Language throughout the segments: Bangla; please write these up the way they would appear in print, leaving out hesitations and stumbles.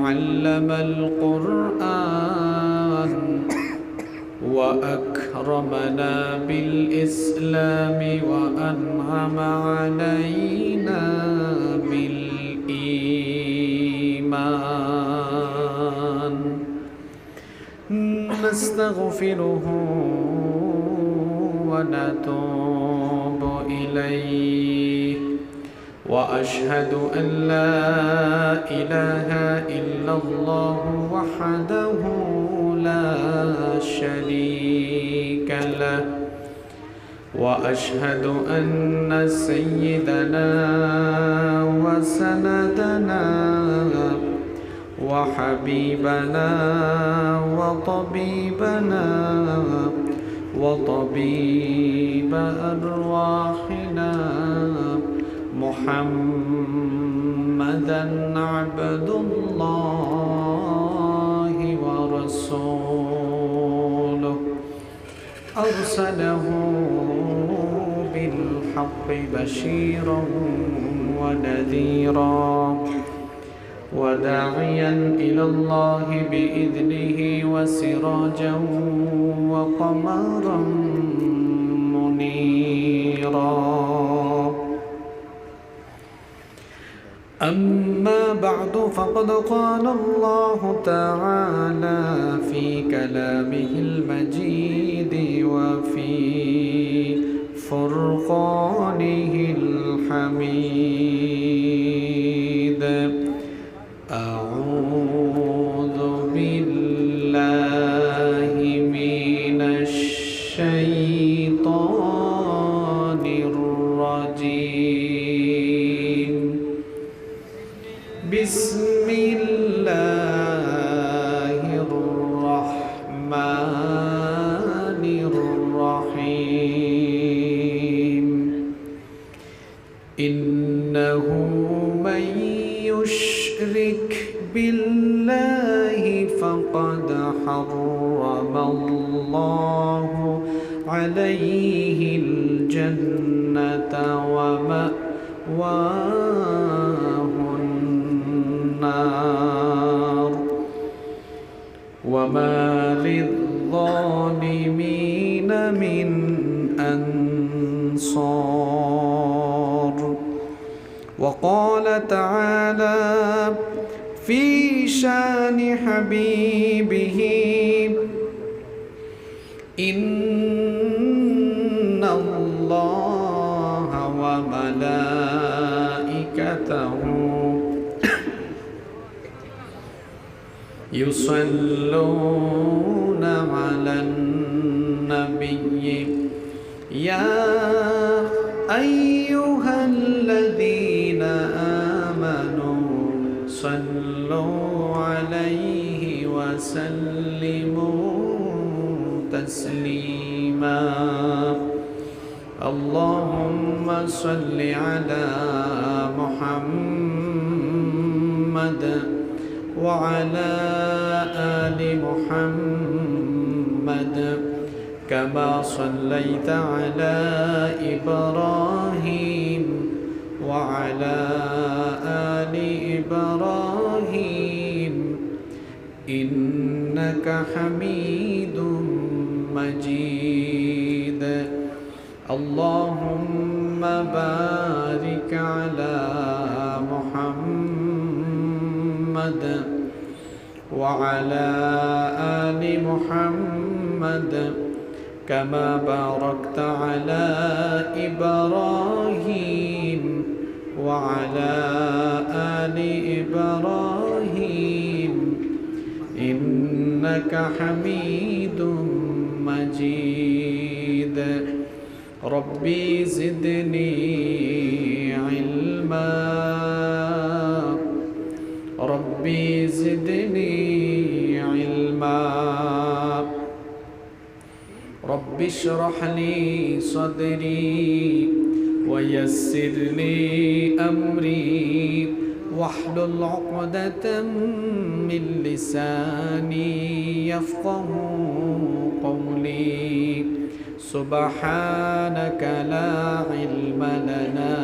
علم القرآن وأكرمنا بالإسلام وأنعم علينا بالإيمان نستغفره ونتوب إليه وأشهد أن لا إله إلا الله وحده لا شريك له وأشهد أن سيدنا وسندنا وحبيبنا وطبيب أرواحنا محمدًا عبد الله ورسوله أرسله بالحق بشيرًا ونذيرًا وداعيًا إلى الله بإذنه وسراجًا وقمرًا منيرًا أما بعد فقد قال الله تعالى في كلامه المجيد وفي فرقانه الحميد أعوذ بالله من الشيطان الرجيم بسم الله الرحمن الرحيم إنه من يشرك بالله فقد حرم الله عليه الجنة ومأواه النار وما للظالمين من أنصار وقال تعالى في شان حبيبه إن الله وملائكته يصلون على النبي يا أيها الذين آمنوا صلوا عليه وسلموا تسليما اللهم صل على محمد وعلى آل محمد كما صليت على إبراهيم وعلى آل إبراهيم إنك حميد مجيد اللهم بارك على محمد وعلى آل محمد كما باركت على إبراهيم وعلى آل إبراهيم إنك حميد مجيد ربي زدني علما ربي زدني علما رب اشرح لي صدري ويسر لي أمري واحلل عقدة من لساني يفقه قولي سبحانك لا علم لنا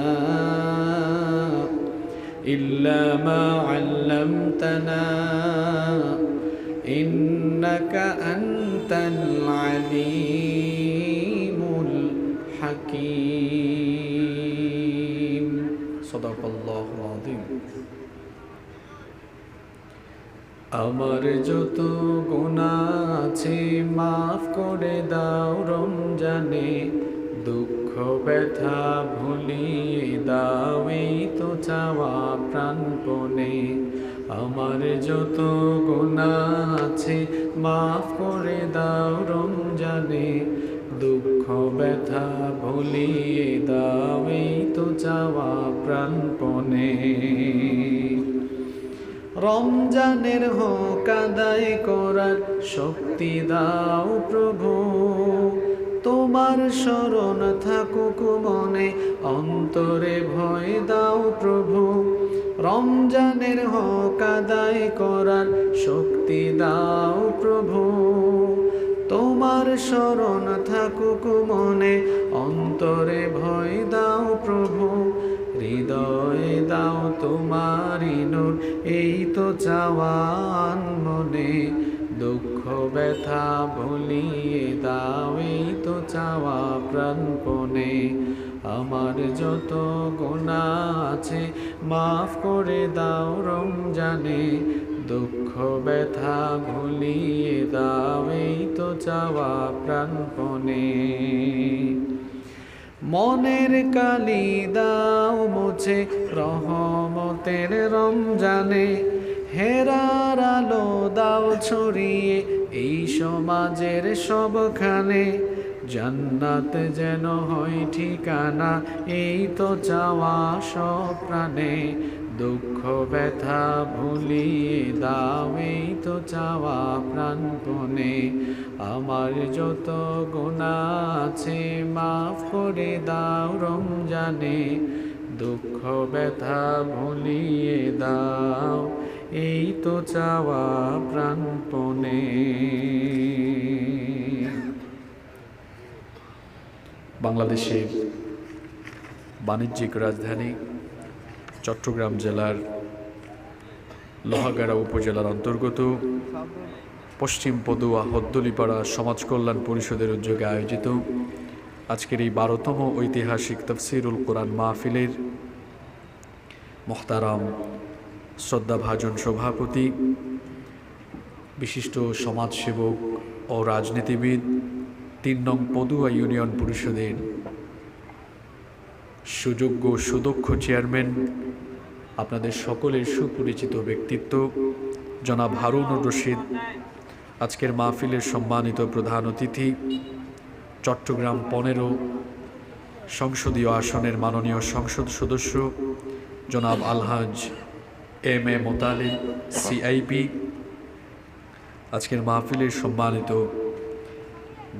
إلا ما علمتنا إنك أنت العليم الحكيم صدق الله العظيم আমার যত গুনাহ আছে মাফ করে দাও রমজানে দুঃখ ব্যথা ভুলিয়ে দাও এই তো চাওয়া প্রাণপণে আমার যত গুনাহ আছে মাফ করে দাও রমজানে দুঃখ ব্যথা ভুলিয়ে দাও এই তো চাওয়া প্রাণপণে রমজানের হক আদায় করার শক্তি দাও প্রভু তোমার শরণ থাকুক মনে অন্তরে ভয় দাও প্রভু রমজানের হক আদায় করার শক্তি দাও প্রভু তোমার শরণ থাকুক মনে অন্তরে ভয় দাও প্রভু হৃদয়ে দাও তোমারি নূর এই তো চাওয়ান মনে দুঃখ ব্যথা ভুলিয়ে দাও এই তো চাওয়া প্রাণপণে আমার যত গুনাহ আছে মাফ করে দাও রমজানে দুঃখ ব্যথা ভুলিয়ে দাও এই তো চাওয়া প্রাণপণে মনের কালি দাও মুছে রহমতের রমজানে হেরার আলো দাও ছড়িয়ে এই সমাজের সবখানে জান্নাত যেন হয় ঠিকানা এই তো চাওয়া সব প্রাণে দুঃখ ব্যথা ভুলিয়ে দাও এই তো চাওয়া প্রাণপণে আমার যত গুনাহ আছে মাফ করে দাও রমজানে দুঃখ ব্যথা ভুলিয়ে দাও এই তো চাওয়া প্রাণপণে বাংলাদেশের বাণিজ্যিক রাজধানী চট্টগ্রাম জেলার লোহাগাড়া উপজেলার অন্তর্গত পশ্চিম পদুয়া হদ্দলিপাড়া সমাজ কল্যাণ পরিষদের উদ্যোগে আয়োজিত আজকের এই 12তম ঐতিহাসিক তাফসীরুল কোরআন মাহফিলের মোহতারাম শ্রদ্ধাভাজন সভাপতি বিশিষ্ট সমাজসেবক ও রাজনীতিবিদ 3 নং পদুয়া ইউনিয়ন পরিষদের সুযোগ্য সুদক্ষ চেয়ারম্যান আপনাদের সকলের সুপরিচিত ব্যক্তিত্ব জনাব হারুনুর রশিদ আজকের মাহফিলের সম্মানিত প্রধান অতিথি চট্টগ্রাম 15 সংসদীয় আসনের মাননীয় সংসদ সদস্য জনাব আলহাজ এম এ মোতালিব সিআইপি আজকের মাহফিলের সম্মানিত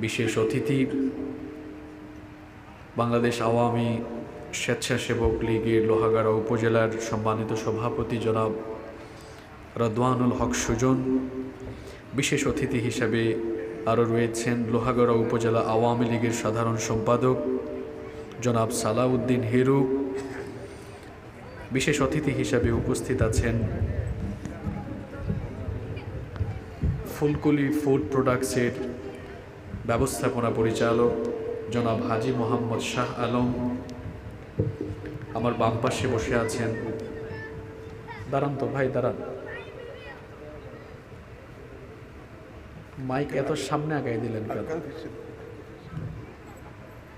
বিশেষ অতিথি বাংলাদেশ আওয়ামী স্বেচ্ছাসেবক লীগের লোহাগাড়া উপজেলার সম্মানিত সভাপতি জনাব রদওয়ানুল হক সুজন বিশেষ অতিথি হিসেবে আরও রয়েছেন লোহাগাড়া উপজেলা আওয়ামী লীগের সাধারণ সম্পাদক জনাব সালাউদ্দিন হিরু বিশেষ অতিথি হিসেবে উপস্থিত আছেন ফুলকুলি ফুড প্রোডাক্টসের ব্যবস্থাপনা পরিচালক জনাব হাজি মোহাম্মদ শাহ আলম আমার বাম পাশে বসে আছেন দাঁড়ান তো ভাই দাঁড়ান মাইক এত সামনে আগাই দিলেন কেন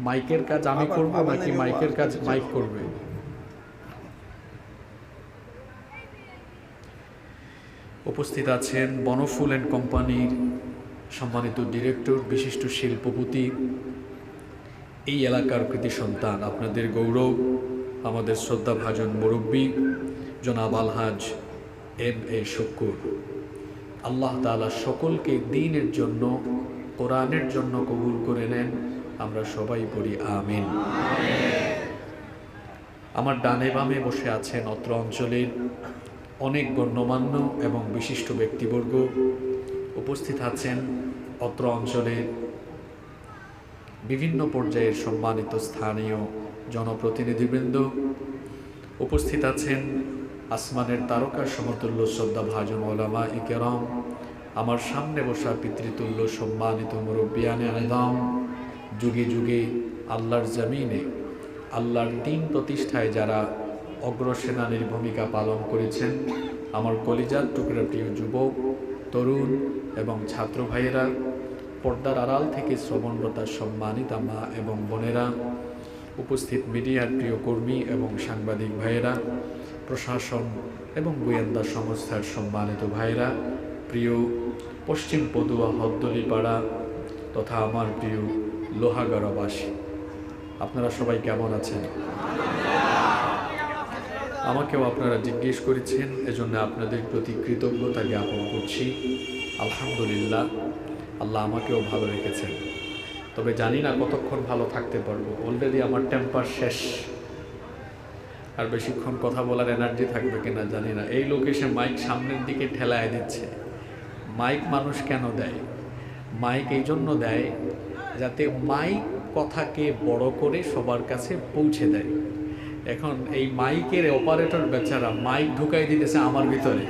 মাইকের কাজ আমি করব নাকি মাইকের কাজ মাইক করবে উপস্থিত আছেন বনফুল অ্যান্ড কোম্পানির সম্মানিত ডিরেক্টর বিশিষ্ট শিল্পপতি এই এলাকার কৃতি সন্তান আপনাদের গৌরব আমাদের শ্রদ্ধাভাজন মুরব্বী জনাব আলহাজ এম এ শুকুর আল্লাহ তাআলা সকলকে দ্বীনের জন্য কোরআনের জন্য কবুল করে নেন আমরা সবাই পড়ি আমিন আমার ডানে বামে বসে আছেন অত্র অঞ্চলের অনেক গণ্যমান্য এবং বিশিষ্ট ব্যক্তিবর্গ উপস্থিত আছেন অত্র অঞ্চলের বিভিন্ন পর্যায়ের সম্মানিত স্থানীয় জনপ্রতিনিধিবৃন্দ উপস্থিত আছেন আসমানের তারকা সমতুল্য শ্রদ্ধাভাজন ওলামা ইকেরাম, আমার সামনে বসা পিতৃতুল্য সম্মানিত মুরব্বিয়ানে আযম, যুগে যুগে আল্লাহর জমিনে আল্লাহর দ্বীন প্রতিষ্ঠায় যারা অগ্রসেনানীর ভূমিকা পালন করেছেন, আমার কলিজার টুকরা প্রিয় যুবক, তরুণ এবং ছাত্র ভাইয়েরা, পর্দার আড়াল থেকে শ্রবণরতা সম্মানিতা মা এবং বোনেরা, উপস্থিত মিডিয়ার প্রিয় কর্মী এবং সাংবাদিক ভাইয়েরা, প্রশাসন এবং গোয়েন্দা সংস্থার সম্মানিত ভাইয়েরা, প্রিয় পশ্চিম পদুয়া হদ্দলিপাড়া তথা আমার প্রিয় লোহাগাড়াবাসী, আপনারা সবাই কেমন আছেন? আমাকেও আপনারা জিজ্ঞেস করেছেন, এজন্য আপনাদের প্রতি কৃতজ্ঞতা জ্ঞাপন করছি। আলহামদুলিল্লাহ, আল্লাহ আমাকেও ভালো রেখেছেন। তবে জানি না কতক্ষণ ভালো থাকতে পারবো। অলরেডি আমার টেম্পার শেষ, আর বেশিক্ষণ কথা বলার এনার্জি থাকবে কিনা জানি না। এই লোক এসে মাইক সামনের দিকে ঠেলায় দিচ্ছে। মাইক মানুষ কেন দেয়? মাইক এই জন্য দেয় যাতে মাইক কথাকে বড় করে সবার কাছে পৌঁছে দেয়। এখন এই মাইকের অপারেটর বেচারা মাইক ঢুকাই দিতেছে আমার ভিতরে,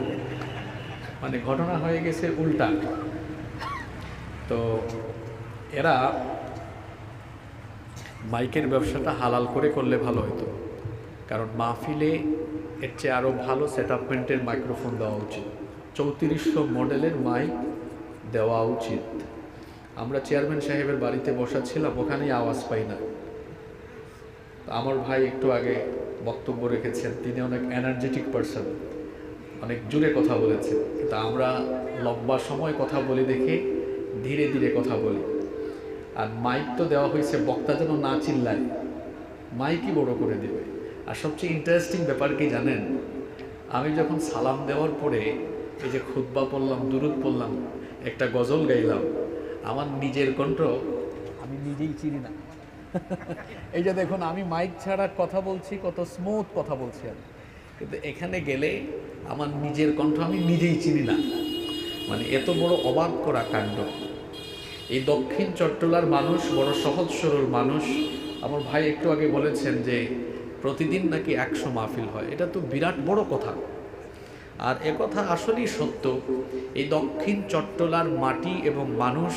মানে ঘটনা হয়ে গেছে উল্টা। তো এরা মাইকের ব্যবসাটা হালাল করে করলে ভালো হতো, কারণ মাহফিলে এর চেয়ে আরও ভালো সেটআপমেন্টের মাইক্রোফোন দেওয়া উচিত, 3400 মডেলের মাইক দেওয়া উচিত। আমরা চেয়ারম্যান সাহেবের বাড়িতে বসা ছিলাম, ওখানেই আওয়াজ পাই না। আমার ভাই একটু আগে বক্তব্য রেখেছেন, তিনি অনেক এনার্জেটিক পারসন, অনেক জোরে কথা বলেছেন, কিন্তু আমরা লম্বা সময় কথা বলি দেখে ধীরে ধীরে কথা বলি। আর মাইক তো দেওয়া হয়েছে বক্তা যেন না চিল্লায়, মাইকই বড় করে দেবে। আর সবচেয়ে ইন্টারেস্টিং ব্যাপার কি জানেন? আমি যখন সালাম দেওয়ার পরে এই যে খুতবা পড়লাম, দুরুদ পড়লাম, একটা গজল গাইলাম, আমার নিজের কণ্ঠ আমি নিজেই চিনি না। এই যে দেখুন, আমি মাইক ছাড়া কথা বলছি, কত স্মুথ কথা বলছি আমি, কিন্তু এখানে গেলে আমার নিজের কণ্ঠ আমি নিজেই চিনি না। মানে এত বড় অবাক করা কাণ্ড। এই দক্ষিণ চট্টলার মানুষ বড় সহজ সরল মানুষ। আমার ভাই একটু আগে বলেছেন যে প্রতিদিন নাকি 100 মাহফিল হয়, এটা তো বিরাট বড় কথা। আর একথা আসলেই সত্য। এই দক্ষিণ চট্টলার মাটি এবং মানুষ,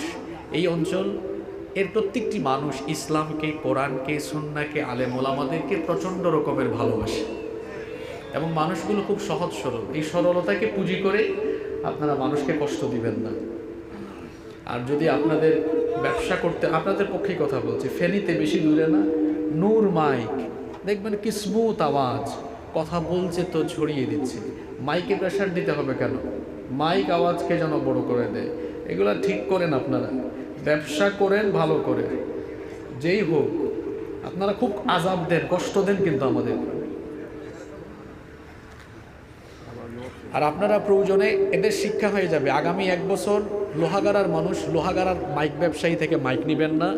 এই অঞ্চল এর প্রত্যেকটি মানুষ ইসলামকে, কোরআনকে, সুন্নাহকে, আলেম ওলামাদেরকে প্রচণ্ড রকমের ভালোবাসে, এবং মানুষগুলো খুব সহজ সরল। এই সরলতাকে পুঁজি করে আপনারা মানুষকে কষ্ট দিবেন না। আর যদি আপনাদের ব্যবসা করতে, আপনাদের পক্ষে কথা বলছি, ফেনীতে বেশি দূরে না, নূর মাইক, দেখবেন কি স্মুথ আওয়াজ, কথা বলছে তো ছড়িয়ে দিচ্ছে। মাইকে প্রেশার দিতে হবে কেন? মাইক আওয়াজকে যেন বড় করে দেয়। এগুলো ঠিক করেন আপনারা, ব্যবসা করেন ভালো করে, যেই হোক। আপনারা খুব আজাব দেন, কষ্ট দেন কিন্তু আমাদের। আর আপনারা প্রয়োজনে এদের শিক্ষা হয়ে যাবে। আগামী 1 বছর লোহাগাড়ার মানুষ, লোহাগাড়ার মাইক ব্যবসায়ী থেকে মাইক নেবেন না,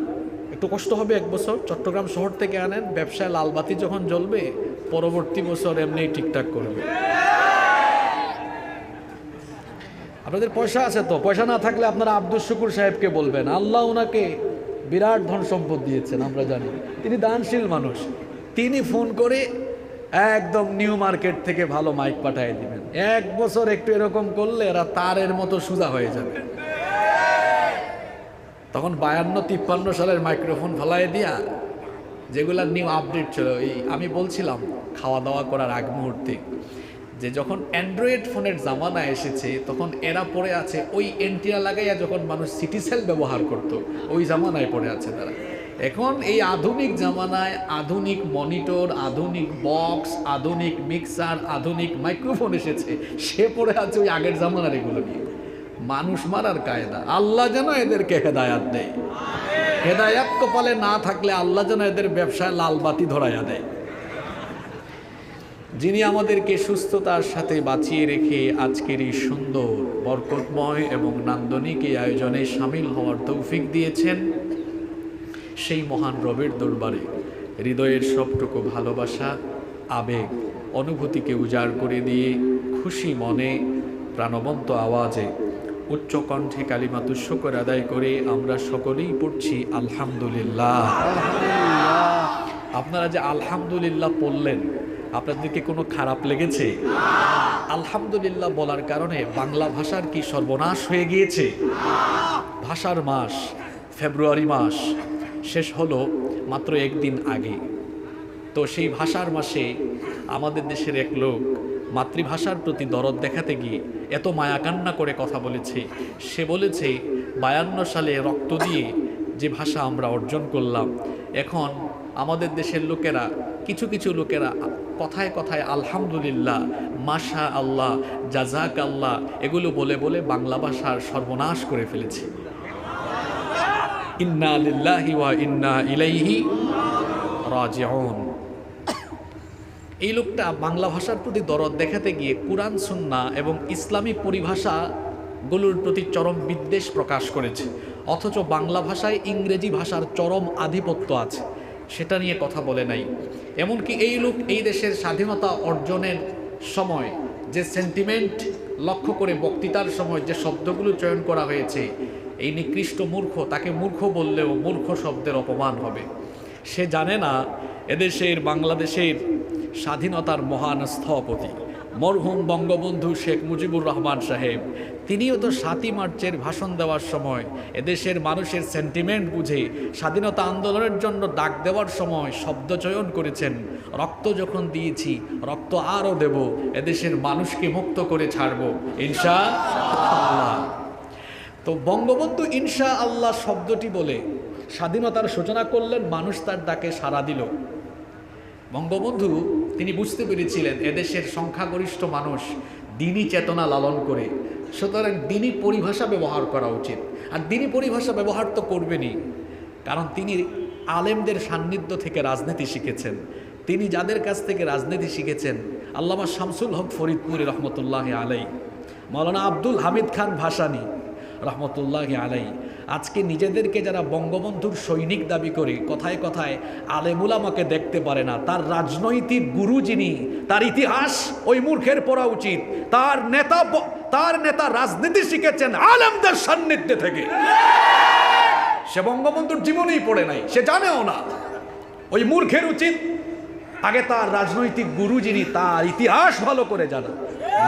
একটু কষ্ট হবে 1 বছর। চট্টগ্রাম শহর থেকে আনেন, ব্যবসায় লালবাতি যখন জ্বলবে, পরবর্তী বছর এমনিই ঠিকঠাক করবে। আপনাদের পয়সা আছে তো, পয়সা না থাকলে আপনারা আব্দুল শুকুর সাহেবকে বলবেন, আল্লাহ ওনাকে বিরাট ধন সম্পদ দিয়েছেন, আমরা জানি তিনি দানশীল মানুষ। তিনি ফোন করে একদম নিউ মার্কেট থেকে ভালো মাইক পাঠিয়ে দিবেন। 1 বছর একটু এরকম করলে এরা তারের মতো সোজা হয়ে যাবে। তখন 52-53 সালের মাইক্রোফোন ফেলাই দিয়া, যেগুলা নিউ আপডেট ছিল, এই আমি বলছিলাম খাওয়া দাওয়া করার আগ মুহূর্তে, যে যখন অ্যান্ড্রয়েড ফোনের জামানা এসেছে, তখন এরা পড়ে আছে ওই এন্টিনা লাগাইয়া যখন মানুষ সিটি সেল ব্যবহার করত, ওই জামানায় পড়ে আছে তারা। এখন এই আধুনিক জামানায় আধুনিক মনিটর, আধুনিক বক্স, আধুনিক মিক্সার, আধুনিক মাইক্রোফোন এসেছে, সে পড়ে আছে ওই আগের জামানার এগুলো নিয়ে। মানুষ মারার কায়দা। আল্লাহ যেন এদেরকে হেদায়াত দেয়। হেদায়াত কপালে না থাকলে আল্লাহ যেন এদের ব্যবসায় লাল বাতি ধরাইয়া দেয়। যিনি আমাদেরকে সুস্থতার সাথে বাঁচিয়ে রেখে আজকের এই সুন্দর, বরকতময় এবং নান্দনিক এই আয়োজনে সামিল হওয়ার তৌফিক দিয়েছেন, সেই মহান রবের দরবারে হৃদয়ের সবটুকু ভালোবাসা, আবেগ, অনুভূতিকে উজাড় করে দিয়ে খুশি মনে, প্রাণবন্ত আওয়াজে, উচ্চ কণ্ঠে কালিমাতুশ শুকর আদায় করে আমরা সকলেই পড়ছি আলহামদুলিল্লাহ। আপনারা যে আলহামদুলিল্লাহ পড়লেন, আপনাদেরকে কোনো খারাপ লেগেছে? আলহামদুলিল্লাহ বলার কারণে বাংলা ভাষার কি সর্বনাশ হয়ে গিয়েছে? ভাষার মাস ফেব্রুয়ারি মাস শেষ হলো মাত্র একদিন আগে। তো সেই ভাষার মাসে আমাদের দেশের এক লোক মাতৃভাষার প্রতি দরদ দেখাতে গিয়ে এত মায়াকান্না করে কথা বলেছে। সে বলেছে 52 সালে রক্ত দিয়ে যে ভাষা আমরা অর্জন করলাম, এখন আমাদের দেশের লোকেরা কিছু কিছু লোকেরা কথায় কথায় আলহামদুলিল্লাহ, মাশা আল্লাহ, জাজাক আল্লাহ এগুলো বলে বলে বাংলা ভাষার সর্বনাশ করে ফেলেছে। ইন্না লিল্লাহি ওয়া ইন্না ইলাইহি রাজিউন। এই লোকটা বাংলা ভাষার প্রতি দরদ দেখাতে গিয়ে কুরআন সুন্নাহ এবং ইসলামী পরিভাষাগুলোর প্রতি চরম বিদ্বেষ প্রকাশ করেছে, অথচ বাংলা ভাষায় ইংরেজি ভাষার চরম আধিপত্য আছে, সেটা নিয়ে কথা বলে নাই। এমনকি এই লোক এই দেশের স্বাধীনতা অর্জনের সময় যে সেন্টিমেন্ট লক্ষ্য করে বক্তৃতার সময় যে শব্দগুলো চয়ন করা হয়েছে, এই নিকৃষ্ট মূর্খ, তাকে মূর্খ বললেও মূর্খ শব্দের অপমান হবে। সে জানে না এদেশের বাংলাদেশের স্বাধীনতার মহান স্থপতি মরহুম বঙ্গবন্ধু শেখ মুজিবুর রহমান সাহেব, তিনিও তো 7ই মার্চের ভাষণ দেওয়ার সময় এদেশের মানুষের সেন্টিমেন্ট বুঝে স্বাধীনতা আন্দোলনের জন্য ডাক দেওয়ার সময় শব্দ চয়ন করেছেন, রক্ত যখন দিয়েছি রক্ত আরও দেব, এদেশের মানুষকে মুক্ত করে ছাড়ব ইনশাআল্লাহ। তো বঙ্গবন্ধু ইনশাআল্লাহ শব্দটি বলে স্বাধীনতার সূচনা করলেন, মানুষ তার ডাকে সাড়া দিল। বঙ্গবন্ধু তিনি বুঝতে পেরেছিলেন এদেশের সংখ্যাগরিষ্ঠ মানুষ দ্বীনি চেতনা লালন করে, সুতরাং দ্বীনি পরিভাষা ব্যবহার করা উচিত। আর দ্বীনি পরিভাষা ব্যবহার তো করবেনই, কারণ তিনি আলেমদের সান্নিধ্য থেকে রাজনীতি শিখেছেন। তিনি যাদের কাছ থেকে রাজনীতি শিখেছেন, আল্লামা শামসুল হক ফরিদপুরি রহমতুল্লাহ আলাই, মৌলানা আব্দুল হামিদ খান ভাসানী রহমতুল্লাহ আলাই, আজকে নিজেদেরকে যারা বঙ্গবন্ধুর সৈনিক দাবি করে কথায় কথায় আলেমুলামাকে দেখতে পারে না, তার রাজনৈতিক গুরু যিনি, তার ইতিহাস ওই মূর্খের পড়া উচিত। তার নেতা রাজনীতি শিখেছেন আলেমদের সান্নিধ্যে থেকে। সে বঙ্গবন্ধুর জীবনেই পড়ে নাই, সে জানেও না। ওই মূর্খের উচিত আগে তার রাজনৈতিক গুরু যিনি, তার ইতিহাস ভালো করে জানা।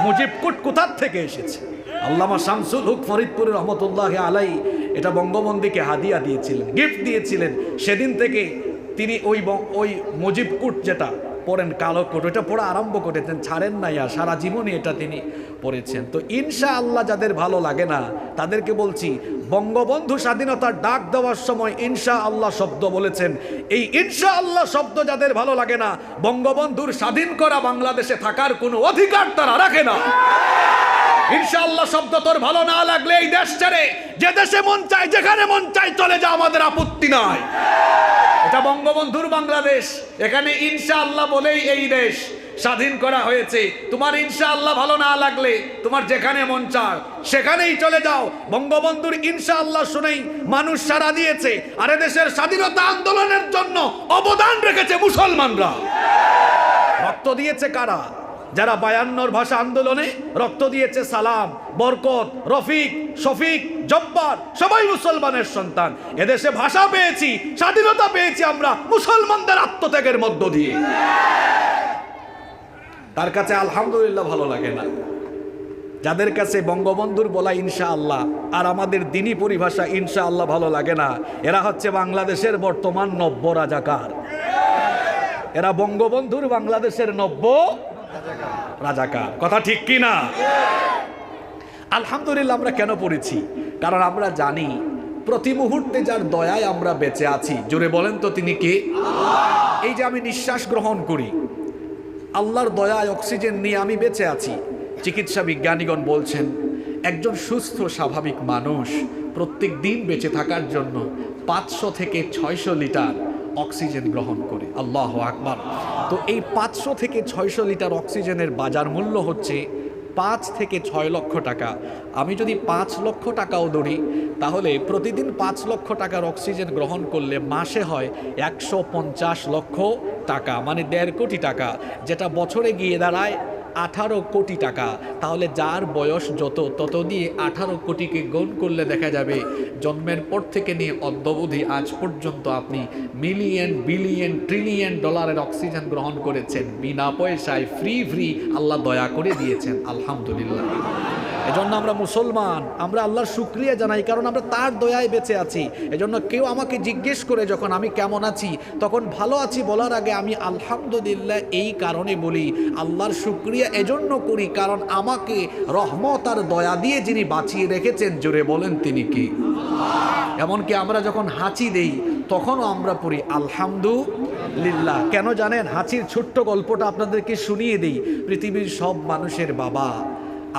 মুজিব কোথার থেকে এসেছে? আল্লামা শামসুল হক ফরিদপুরি রহমতুল্লাহ আলাই এটা বঙ্গবন্ধুকে হাদিয়া দিয়েছিলেন, গিফট দিয়েছিলেন। সেদিন থেকে তিনি ওই মুজিব কোট যেটা পড়েন, কালো কোট, ওটা পড়া আরম্ভ করেছেন, ছাড়েন নাই, আর সারা জীবনই এটা তিনি পড়েছেন। তো ইনশাআল্লাহ যাদের ভালো লাগে না তাদেরকে বলছি, বঙ্গবন্ধু স্বাধীনতার ডাক দেওয়ার সময় ইনশাআল্লাহ শব্দ বলেছেন। এই ইনশাআল্লাহ শব্দ যাদের ভালো লাগে না, বঙ্গবন্ধুর স্বাধীন করা বাংলাদেশে থাকার কোনো অধিকার তারা রাখে না। ইনশাআল্লাহ শব্দ তোর ভালো না লাগলে এই দেশ ছেড়ে যে দেশে মন চায়, যেখানে মন চায় চলে যা, আমাদের আপত্তি নাই। এটা বঙ্গবন্ধুর বাংলাদেশ, এখানে ইনশাআল্লাহ বলেই এই দেশ স্বাধীন করা হয়েছে। তোমার ইনশাআল্লাহ ভালো না লাগলে তোমার যেখানে মন চায় সেখানেই চলে যাও। বঙ্গবন্ধুর ইনশাআল্লাহ শুনেই মানুষ সাড়া দিয়েছে। আর দেশের স্বাধীনতা আন্দোলনের জন্য অবদান রেখেছে মুসলমানরা। রক্ত দিয়েছে কারা? যারা 52 ভাষা আন্দোলনে রক্ত দিয়েছে, সালাম, বরকত, রফিক, শফিক, জব্বার, সবাই মুসলমানের সন্তান। এদেশে ভাষা পেয়েছি, স্বাধীনতা পেয়েছি আমরা মুসলমানদের আত্মত্যাগের মধ্য দিয়ে। তার কাছে আলহামদুলিল্লাহ ভালো লাগে না। যাদের কাছে বঙ্গবন্ধুর বলা ইনশাআল্লাহ আর আমাদের দ্বীনি পরিভাষা ইনশাআল্লাহ ভালো লাগে না, এরা হচ্ছে বাংলাদেশের বর্তমান নব্য রাজাকার। এরা বঙ্গবন্ধুর বাংলাদেশের নব্য রাজাকার। কথা ঠিক কি না? আলহামদুলিল্লাহ আমরা কেন পড়েছি? কারণ আমরা জানি প্রতি মুহূর্তে যার দয়ায় আমরা বেঁচে আছি। জোরে বলেন তো তিনি কে? এই যে আমি নিঃশ্বাস গ্রহণ করি, আল্লাহর দয়ায় অক্সিজেন নিয়ে আমি বেঁচে আছি। চিকিৎসা বিজ্ঞানীগণ বলছেন একজন সুস্থ স্বাভাবিক মানুষ প্রত্যেক দিন বেঁচে থাকার জন্য 500 থেকে 600 লিটার অক্সিজেন গ্রহণ করে। আল্লাহু আকবার। তো এই 500 থেকে 600 লিটার অক্সিজেনের বাজার মূল্য হচ্ছে 5 থেকে 6 লক্ষ টাকা। আমি যদি 5 লক্ষ টাকাও ধরি, তাহলে প্রতিদিন 5 লক্ষ টাকার অক্সিজেন গ্রহণ করলে মাসে হয় 150 লক্ষ টাকা, মানে 1.5 কোটি টাকা, যেটা বছরে গিয়ে দাঁড়ায় 18 কোটি টাকা। তাহলে যার বয়স যত, তত দিয়ে 18 কোটিকে গুণ করলে দেখা যাবে জন্মের পর থেকে নিয়ে অদ্যাবধি আজ পর্যন্ত আপনি মিলিয়ন বিলিয়ন ট্রিলিয়ন ডলারের অক্সিজেন গ্রহণ করেছেন বিনা পয়সায়, ফ্রি আল্লাহ দয়া করে দিয়েছেন। আলহামদুলিল্লাহ। এজন্য আমরা মুসলমান, আমরা আল্লাহর শুকরিয়া জানাই, কারণ আমরা তার দয়ায় বেঁচে আছি। এজন্য কেউ আমাকে জিজ্ঞেস করে যখন আমি কেমন আছি, তখন ভালো আছি বলার আগে আমি আলহামদুলিল্লাহ এই কারণে বলি, আল্লাহর শুকরিয়া এজন্য করি কারণ আমাকে রহমত আর দয়া দিয়ে যিনি বাঁচিয়ে রেখেছেন, জোরে বলেন তিনি কি? এমনকি আমরা যখন হাঁচি দেই তখনও আমরা পড়ি আলহামদুলিল্লাহ। কেন জানেন? হাঁচির ছোট্ট গল্পটা আপনাদেরকে শুনিয়ে দিই। পৃথিবীর সব মানুষের বাবা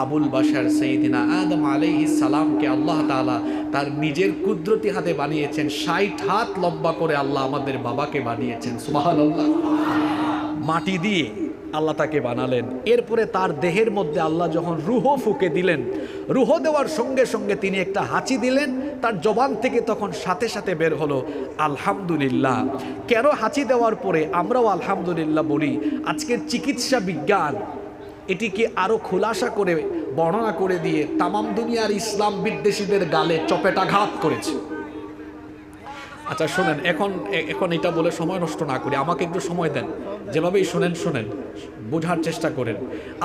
আবুল বাশার সাইয়্যিদিনা আদম আলাইহিস সালামকে আল্লাহ তাআলা তার নিজের কুদরতি হাতে বানিয়েছেন। 60 হাত লম্বা করে আল্লাহ আমাদের বাবাকে বানিয়েছেন। সুবহানাল্লাহ। মাটি দিয়ে আল্লাহ তাকে বানালেন। এরপরে তার দেহের মধ্যে আল্লাহ যখন রুহ ফুঁকে দিলেন, রুহ দেওয়ার সঙ্গে সঙ্গে তিনি একটা হাঁচি দিলেন, তার জবান থেকে তখন সাথে সাথে বের হলো আলহামদুলিল্লাহ। কেন হাঁচি দেওয়ার পরে আমরাও আলহামদুলিল্লাহ বলি? আজকের চিকিৎসা বিজ্ঞান এটিকে আরো খোলাসা করে বর্ণনা করে দিয়ে তামাম দুনিয়ার ইসলাম বিদ্বেষীদের গালে চপেটাঘাত করেছে। আচ্ছা শোনেন, এখন এটা বলে সময় নষ্ট না করি, আমাকে একটু সময় দেন, যেভাবেই শোনেন বোঝার চেষ্টা করেন।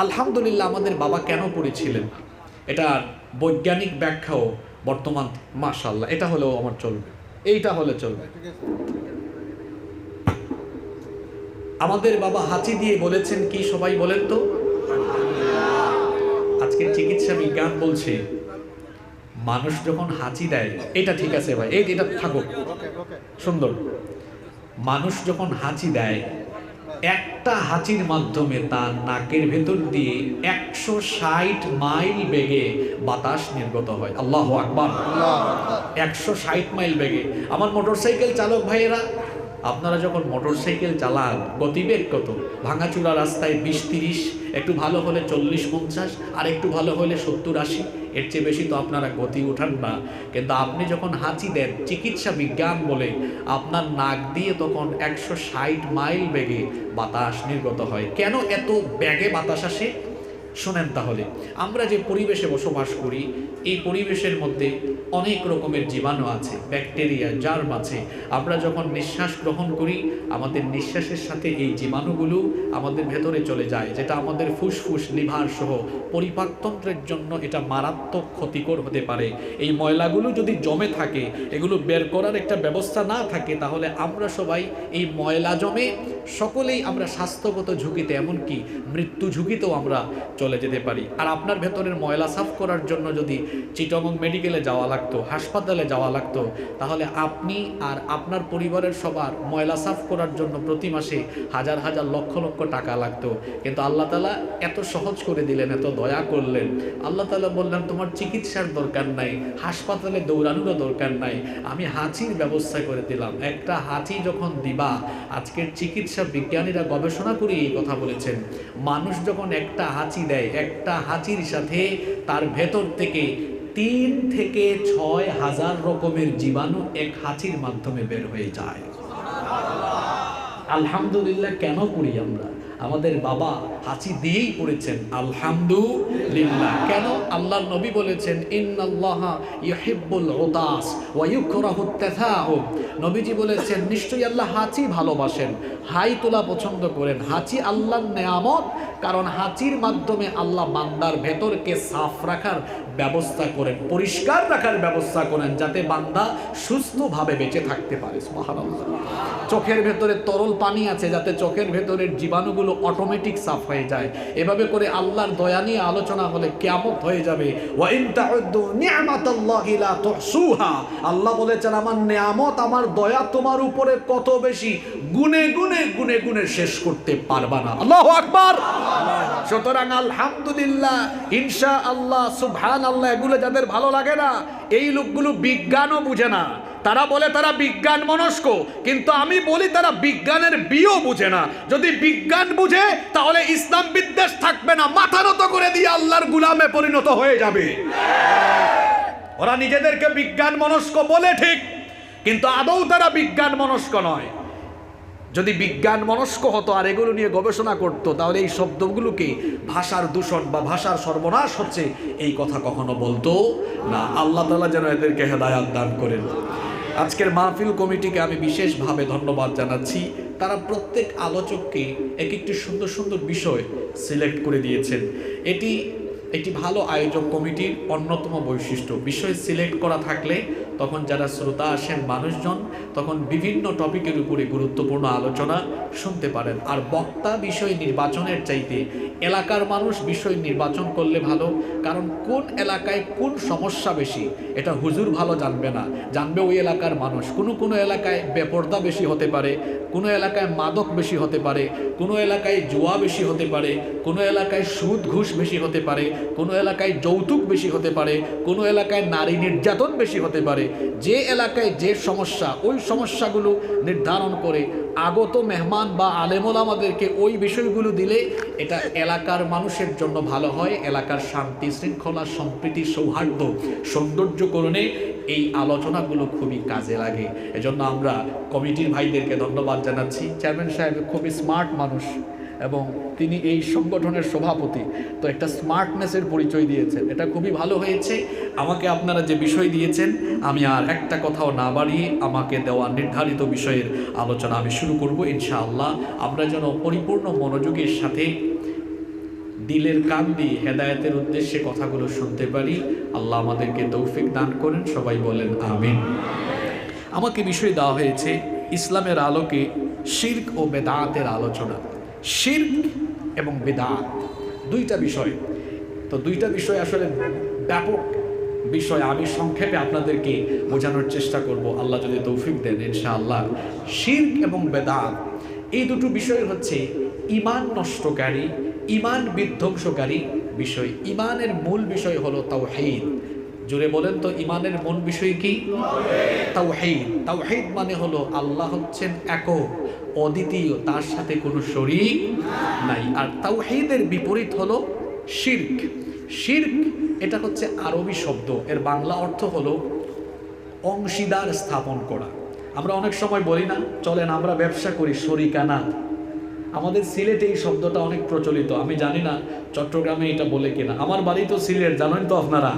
আলহামদুলিল্লাহ আমাদের বাবা কেন পড়েছিলেন, এটার বৈজ্ঞানিক ব্যাখ্যাও বর্তমান, মাশাআল্লাহ, এটা হলেও আমার চলবে, এইটা হলে চলবে। আমাদের বাবা হাঁচি দিয়ে বলেছেন কি, সবাই বলেন তো? আজকের চিকিৎসা বিজ্ঞান বলছে মানুষ যখন হাঁচি দেয়, এটা ঠিক আছে ভাই, এটা থাকুক, সুন্দর। মানুষ যখন হাঁচি দেয়, একটা হাঁচির মাধ্যমে তার নাকের ভেতর দিয়ে 160 মাইল বেগে বাতাস নির্গত হয়। আল্লাহু আকবার। 160 মাইল বেগে। আমার মোটরসাইকেল চালক ভাইয়েরা, আপনারা যখন মোটরসাইকেল চালান গতিবেগ কত? ভাঙাচুরা রাস্তায় 20-30, একটু ভালো হলে 40-50, আর একটু ভালো হলে 70-80, এর চেয়ে বেশি তো আপনারা গতি উঠান না। কিন্তু আপনি যখন হাঁচি দেন, চিকিৎসা বিজ্ঞান বলে আপনার নাক দিয়ে তখন 160 মাইল বেগে বাতাস নির্গত হয়। কেন এত বেগে বাতাস আসে? শোনেন তাহলে, আমরা যে পরিবেশে বসবাস করি, এই পরিবেশের মধ্যে অনেক রকমের জীবাণু আছে, ব্যাকটেরিয়া, জার্ম আছে। আমরা যখন নিঃশ্বাস গ্রহণ করি, আমাদের নিঃশ্বাসের সাথে এই জীবাণুগুলো আমাদের ভেতরে চলে যায়, যেটা আমাদের ফুসফুস, লিভার সহ পরিপাকতন্ত্রের জন্য এটা মারাত্মক ক্ষতিকর হতে পারে। এই ময়লাগুলো যদি জমে থাকে, এগুলো বের করার একটা ব্যবস্থা না থাকে, তাহলে আমরা সবাই এই ময়লা জমে সকলেই আমরা স্বাস্থ্যগত ঝুঁকিতে, এমনকি মৃত্যু ঝুঁকিতেও আমরা চলে যেতে পারি। আর আপনার ভেতরের ময়লা সাফ করার জন্য যদি চিটাগং মেডিকেলে যাওয়া লাগতো, হাসপাতালে যাওয়া লাগতো, তাহলে আপনি আর আপনার পরিবারের সবার ময়লা সাফ করার জন্য প্রতি মাসে হাজার হাজার লক্ষ লক্ষ টাকা লাগতো। কিন্তু আল্লাহ তাআলা এত সহজ করে দিলেন, এত দয়া করলেন। আল্লাহ তাআলা বললেন, তোমার চিকিৎসার দরকার নাই, হাসপাতালে দৌড়ানোরও দরকার নাই, আমি হাঁচির ব্যবস্থা করে দিলাম। একটা হাঁচি যখন দিবা, আজকের চিকিৎসা বিজ্ঞানীরা গবেষণা করে এই কথা বলেছেন, মানুষ যখন একটা হাঁচি দেয়, একটা হাঁচির সাথে তার ভেতর থেকে 3 থেকে 6 হাজার রকমের জীবাণু এক হাঁচির মাধ্যমে বের হয়ে যায়। আলহামদুলিল্লাহ কেন করি আমরা? আমাদের বাবা হাঁচি দিয়েই পড়েছেন আলহামদুলিল্লাহ। কেন? আল্লাহর নবী বলেছেন, ইন্নাল্লাহা ইউহিব্বুল উতাস ওয়া ইউকরাহুত তাথাউব। নবীজি বলেছেন, নিশ্চয়ই আল্লাহ হাঁচি ভালোবাসেন, হাই তোলা পছন্দ করেন। হাঁচি আল্লাহর নেয়ামত, কারণ হাঁচির মাধ্যমে আল্লাহ বান্দার ভেতরকে সাফ রাখার ব্যবস্থা করেন, পরিষ্কার রাখার ব্যবস্থা করেন, যাতে বান্দা সুস্থভাবে বেঁচে থাকতে পারে। সুবহানাল্লাহ। চোখের ভেতরে তরল পানি আছে, যাতে চোখের ভেতরের জীবাণুগুলো অটোমেটিক সাফ হয়ে যায়। এভাবে করে আল্লাহর দয়া নিয়ে আলোচনা হলে কিয়ামত হয়ে যাবে। ওয়া ইন তাউদ্দু নি'মাতাল্লাহি লা তুহসুহা। আল্লাহ বলেছেন, আমার নেয়ামত, আমার দয়া তোমার উপরে কত বেশি, গুনে গুনে গুনে গুনে শেষ করতে পারবা না। আল্লাহু আকবার। সুতরাং আলহামদুলিল্লাহ, ইনশাআল্লাহ, সুবহানাল্লাহ, এগুলো যাদের ভালো লাগে না, এই লোকগুলো বিজ্ঞানও বুঝে না। তারা বলে তারা বিজ্ঞান মনস্ক, কিন্তু আমি বলি তারা বিজ্ঞানের বিও বুঝে না। যদি বিজ্ঞান বুঝে, তাহলে ইসলাম বিদ্বেষ থাকবে না, মাথা নত করে দিয়ে আল্লাহর গোলামে পরিণত হয়ে যাবে। ওরা নিজেদেরকে বিজ্ঞান মনস্ক বলে ঠিক, কিন্তু আদৌ তারা বিজ্ঞান মনস্ক নয়। যদি বিজ্ঞান মনস্ক হতো আর এগুলো নিয়ে গবেষণা করত, তাহলে এই শব্দগুলোকে ভাষার দূষণ বা ভাষার সর্বনাশ হচ্ছে এই কথা কখনো বলতো না। আল্লাহ তাআলা যেন এদেরকে হেদায়াত দান করেন। আজকের মাহফিল কমিটিকে আমি বিশেষভাবে ধন্যবাদ জানাচ্ছি। তারা প্রত্যেক আলোচককে এক একটি সুন্দর সুন্দর বিষয় সিলেক্ট করে দিয়েছেন। এটি একটি ভালো আয়োজক কমিটির অন্যতম বৈশিষ্ট্য। বিষয় সিলেক্ট করা থাকলে তখন যারা শ্রোতা আসেন মানুষজন, তখন বিভিন্ন টপিকের উপরে গুরুত্বপূর্ণ আলোচনা শুনতে পারেন। আর বক্তা বিষয় নির্বাচনের চাইতে এলাকার মানুষ বিষয় নির্বাচন করলে ভালো। কারণ কোন এলাকায় কোন সমস্যা বেশি এটা হুজুর ভালো জানবে না, জানবে ওই এলাকার মানুষ। কোনো এলাকায় বেপরদা বেশি হতে পারে, কোনো এলাকায় মাদক বেশি হতে পারে, কোনো এলাকায় জুয়া বেশি হতে পারে, কোনো এলাকায় সুদ ঘুষ বেশি হতে পারে, কোনো এলাকায় যৌতুক বেশি হতে পারে, কোনো এলাকায় নারী নির্যাতন বেশি হতে পারে। যে এলাকায় যে সমস্যা, ওই সমস্যাগুলো নির্ধারণ করে আগত মেহমান বা আলেমোলামাদেরকে ওই বিষয়গুলো দিলে এটা এলাকার মানুষের জন্য ভালো হয়। এলাকার শান্তি শৃঙ্খলা সম্প্রীতি সৌহার্দ্য সৌন্দর্যকরণে এই আলোচনাগুলো খুবই কাজে লাগে। এজন্য আমরা কমিটির ভাইদেরকে ধন্যবাদ জানাচ্ছি। চেয়ারম্যান সাহেব খুবই স্মার্ট মানুষ এবং তিনি এই সংগঠনের সভাপতি, তো একটা স্মার্টনেসের পরিচয় দিয়েছেন, এটা খুবই ভালো হয়েছে। আমাকে আপনারা যে বিষয় দিয়েছেন, আমি আর একটা কথাও না বাড়িয়ে আমাকে দেওয়া নির্ধারিত বিষয়ের আলোচনা আমি শুরু করব ইনশাআল্লাহ। আমরা যেন পরিপূর্ণ মনোযোগের সাথে দিলের কান দিয়ে হেদায়েতের উদ্দেশ্যে কথাগুলো শুনতে পারি। আল্লাহ আমাদেরকে তৌফিক দান করেন, সবাই বলেন আমিন। আমাকে বিষয় দেওয়া হয়েছে ইসলামের আলোকে শিরক ও বেদাতের আলোচনা। শিরক এবং বেদাত দুইটা বিষয়, তো দুইটা বিষয় আসলে ব্যাপক বিষয়। আমি সংক্ষেপে আপনাদেরকে বোঝানোর চেষ্টা করব, আল্লাহ যদি তৌফিক দেন ইনশাআল্লাহ। শিরক এবং বেদাত এই দুটো বিষয় হচ্ছে ঈমান নষ্টকারী, ঈমান বিধ্বংসকারী বিষয়। ঈমানের মূল বিষয় হলো তাওহীদ। জোরে বলেন তো, ঈমানের মূল বিষয় কি? তাওহীদ। তাওহীদ মানে হলো আল্লাহ হচ্ছেন একক, অদ্বিতীয়, তার সাথে কোনো শরীক নাই। আর তাওহীদের বিপরীত হলো শিরক। শিরক এটা হচ্ছে আরবি শব্দ, এর বাংলা অর্থ হলো অংশীদার স্থাপন করা। আমরা অনেক সময় বলি না, চলেন আমরা ব্যবসা করি, শরিকানা। আমাদের সিলেটে এই শব্দটা অনেক প্রচলিত, আমি জানি না চট্টগ্রামে এটা বলে কিনা। আমার বাড়ি তো সিলেট, জানেন তো আপনারা,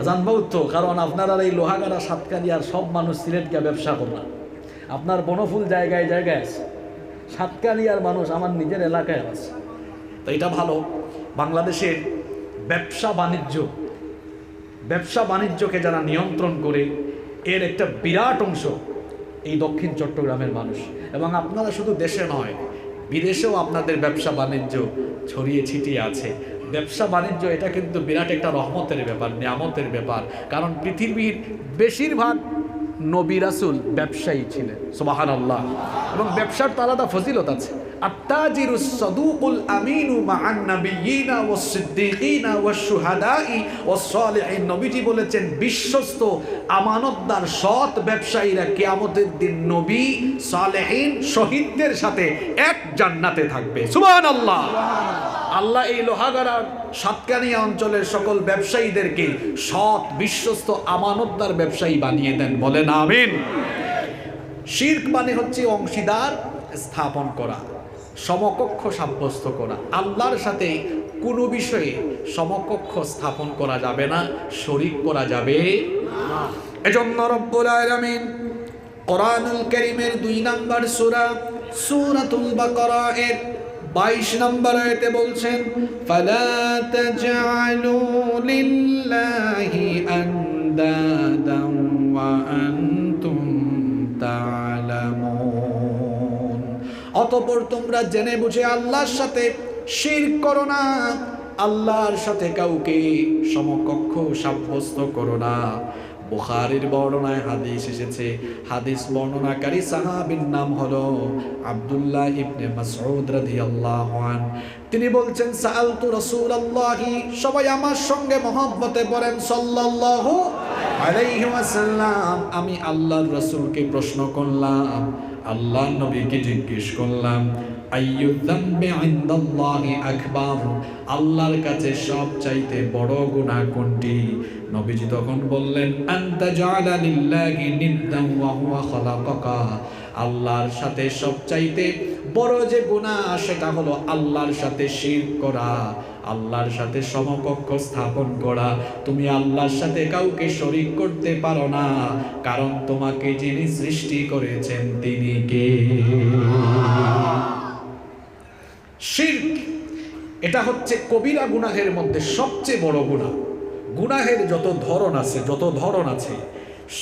জানবো তো, কারণ আপনারা এই লোহাগাড়া সাতকানিয়ার সব মানুষ সিলেট গিয়ে ব্যবসা করে না। আপনার বনফুল জায়গায় জায়গায় আছে, সাতকানিয়ার মানুষ আমার নিজের এলাকায় আছে। তো এটা ভালো। বাংলাদেশের ব্যবসা বাণিজ্যকে যারা নিয়ন্ত্রণ করে, এর একটা বিরাট অংশ এই দক্ষিণ চট্টগ্রামের মানুষ। এবং আপনারা শুধু দেশে নয়, বিদেশেও আপনাদের ব্যবসা বাণিজ্য ছড়িয়ে ছিটিয়ে আছে। ব্যবসা বাণিজ্য এটা কিন্তু বিরাট একটা রহমতের ব্যাপার, নিয়ামতের ব্যাপার। কারণ পৃথিবীর বেশিরভাগ নবী রাসূল ব্যবসায়ী ছিলেন, সুবহানাল্লাহ। এবং ব্যবসার তো আলাদা ফজিলত আছে। আত-তাজিরুস সাদুকুল আমিনু মা'আন নাবিয়্যিনা ওয়াস সিদ্দীকিনা ওয়াশ শুহাদাই ওয়াস সালিহিন। নবীজি বলেছেন, বিশ্বস্ত আমানতদার সৎ ব্যবসায়ীরা কিয়ামতের দিন নবী, সালেহিন, শহীদদের সাথে এক জান্নাতে থাকবে। সুবহানাল্লাহ। আল্লাহ এই লোহাগাড়ার সাতকানিয়া অঞ্চলের সকল ব্যবসায়ীদেরকে সৎ বিশ্বস্ত আমানতদার ব্যবসায়ী বানিয়ে দেন, বলেন আমিন। শিরক মানে হচ্ছে অংশীদার স্থাপন করা, সমকক্ষ সাব্যস্ত করা। আল্লাহর সাথে কোনো বিষয়ে সমকক্ষ স্থাপন করা যাবে না, শরীক করা যাবে না। এজন্য রব্বুল আলামিন কোরআনুল কারীমের 2 নম্বর সূরা সূরাতুল বাকারা এর 22 নম্বর আয়াতে বলছেন, ফালা তাজআলু লিল্লাহি আনদাদান ওয়া আনতুম তা'লামুন। অতঃপর তোমরা জেনে বুঝে আল্লাহর সাথে শিরক করো না, আল্লাহর সাথে কাউকে সমকক্ষ সাব্যস্ত করো না। বুখারীর বর্ণনায় হাদিস এসেছে, হাদিস বর্ণনাকারী সাহাবীর নাম হলো আব্দুল্লাহ ইবনে মাসউদ রাদিয়াল্লাহু আনহু। তিনি বলছেন, সাআলতু রাসূলুল্লাহি, সবাই আমার সঙ্গে মহব্বতে পড়েন, সাল্লাল্লাহু আলাইহি ওয়াসাল্লাম। আমি আল্লাহর রাসূলকে প্রশ্ন করলাম, আল্লাহর নবীকে জিজ্ঞেস করলাম, আইয়ু যামবি ইনদাল্লাহি আকবার, আল্লাহর কাছে সবচাইতে বড় গুনাহ কোনটি? নবীজি তখন বললেন, আনতা জাআলা লিল্লাহি নিদ্দান ওয়া হুয়া খালাকাকা, আল্লাহর সাথে সবচাইতে বড় যে গুনাহ সেটা হলো আল্লাহর সাথে শিরক করা, আল্লাহর সাথে সমকক্ষ স্থাপন করা। তুমি আল্লাহর সাথে কাউকে শরীক করতে পারো না, কারণ তোমাকে যিনি সৃষ্টি করেছেন তিনি কে? শিরক এটা হচ্ছে কবিরা গুনাহের মধ্যে সবচেয়ে বড় গুনাহ। গুনাহের যত ধরন আছে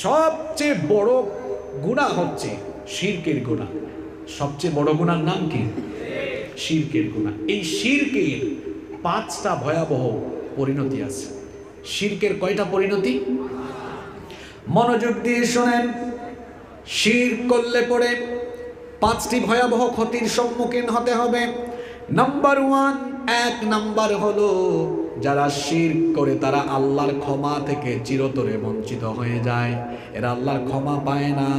সবচেয়ে বড় গুনাহ হচ্ছে শিরকের গুনাহ। সবচেয়ে বড় গুনার নাম কি? শিরকের গুনাহ। এই শিরকের 5টা ভয়াবহ পরিণতি আছে। শিরকের কয়টা পরিণতি? মনোযোগ দিয়ে শোনেন। শিরক করলে পরে 5টি ভয়াবহ ক্ষতির সম্মুখীন হতে হবে। নাম্বার 1, নাম্বার হলো যারা শিরক করে তারা আল্লাহর ক্ষমা থেকে চিরতরে বঞ্চিত হয়ে যায়। এরা আল্লাহর ক্ষমা পায় না।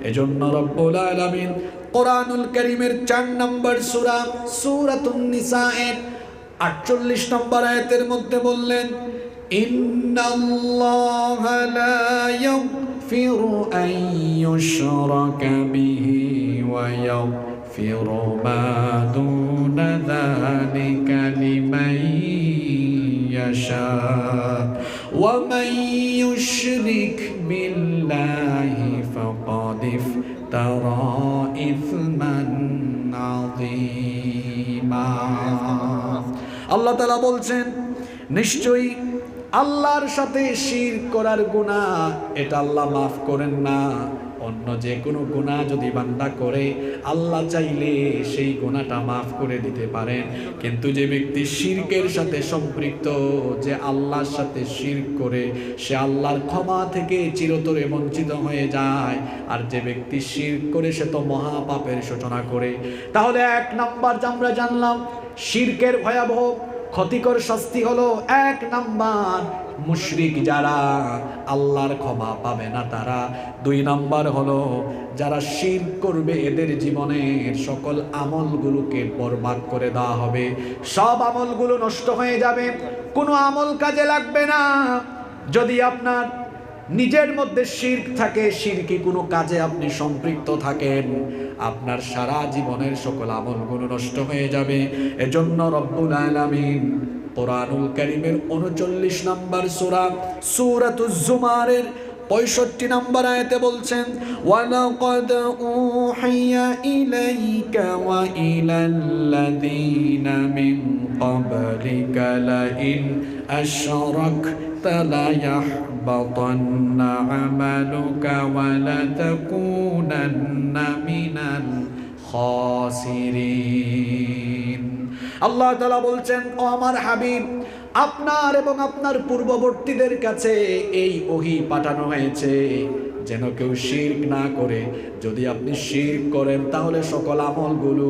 এজন্য রব্বুল আলামিন কোরআনুল কারীমের 4 নম্বর সূরা সূরাতুন নিসায়ের 48 নম্বর আয়াতের মধ্যে বললেন, ইন্নাল্লাহা লা ইয়াগফিরু আন ইউশরাকা বিহি ওয়া ইয়াগফিরু মা দুনা যালিকা লিমান ইয়াশা ওয়া মান ইউশরিক বিল্লাহি ফাকাদ ইফতারা ইসমান আযীমা। আল্লাহ তাআলা বলছেন, নিশ্চয়ই আল্লাহর সাথে শিরক করার গুনাহ এটা আল্লাহ মাফ করেন না। অন্য যে কোনো গুনাহ যদি বান্দা করে আল্লাহ চাইলে সেই গুনাহটা মাফ করে দিতে পারেন, কিন্তু যে ব্যক্তি শিরকের সাথে সম্পৃক্ত, যে আল্লাহর সাথে শিরক করে, সে আল্লাহর ক্ষমা থেকে চিরতরে বঞ্চিত হয়ে যায়। আর যে ব্যক্তি শিরক করে সে তো মহা পাপের সূচনা করে। তাহলে 1 নাম্বার আমরা জানলাম শিরকের ভয়াবহ ক্ষতিকর শাস্তি হলো 1 নাম্বার মুশরিক যারা আল্লাহর ক্ষমা পাবে না তারা। 2 নাম্বার হলো যারা শিরক করবে এদের জীবনের সকল আমলগুলোকে বরবাদ করে দেওয়া হবে। সব আমলগুলো নষ্ট হয়ে যাবে, কোনো আমল কাজে লাগবে না। যদি আপনার নিজের মধ্যে শিরক থাকে, শিরকি কোনো কাজে আপনি সম্পৃক্ত থাকেন, আপনার সারা জীবনের সকল আমলগুলো নষ্ট হয়ে যাবে। এজন্য রব্বুল আলামিন কোরআনুল কারীমের 39 নম্বর সূরা সূরাতুজ জুমারের 65 নম্বর আয়াতে বলছেন, ওয়ালাকাদ উহিয়া ইলাইকা ওয়া ইলাল্লাযীনা মিন ক্বাবলিকা লাইন আশরাকতা লায়াহবাতান্না আমালুকা ওয়া লাতাকুনান্না মিনাল খাসিরিন। আল্লাহ তাআলা বলছেন, ও আমার হাবিব, আপনার এবং আপনার পূর্ববর্তীদের কাছে এই ওহী পাঠানো হয়েছে যেন কেউ শিরক না করে। যদি আপনি শিরক করেন তাহলে সকল আমলগুলো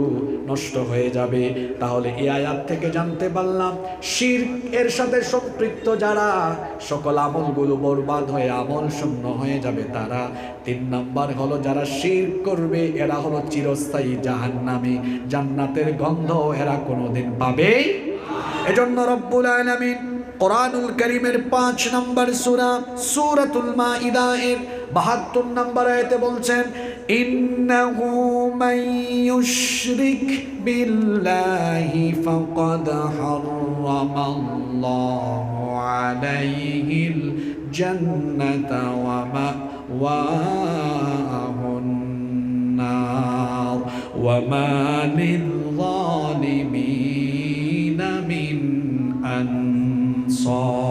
নষ্ট হয়ে যাবে। তাহলে এই আয়াত থেকে জানতে পারলাম শিরক এর সাথে সম্পৃক্ত যারা, সকল আমলগুলো বরবাদ হয়ে আমল শূন্য হয়ে যাবে তারা। 3 নাম্বার হলো যারা শিরক করবে এরা হলো চিরস্থায়ী জাহান্নামী, জান্নাতের গন্ধ এরা কোনোদিন পাবে। এজন্য রব্বুল আলামিন কোরআনুল কারীমের 5 নম্বর সূরা সূরাতুল মাইদা এর 72 নম্বর আয়াতে বলছেন, ইন্নাহু মান ইউশরিক বিল্লাহি ফাকাদ হারামাল্লাহু আলাইহিল জান্নাতা ওয়া মাওয়াহুন নার ওয়া মা লিয-যালিমিনা মিন আনসার।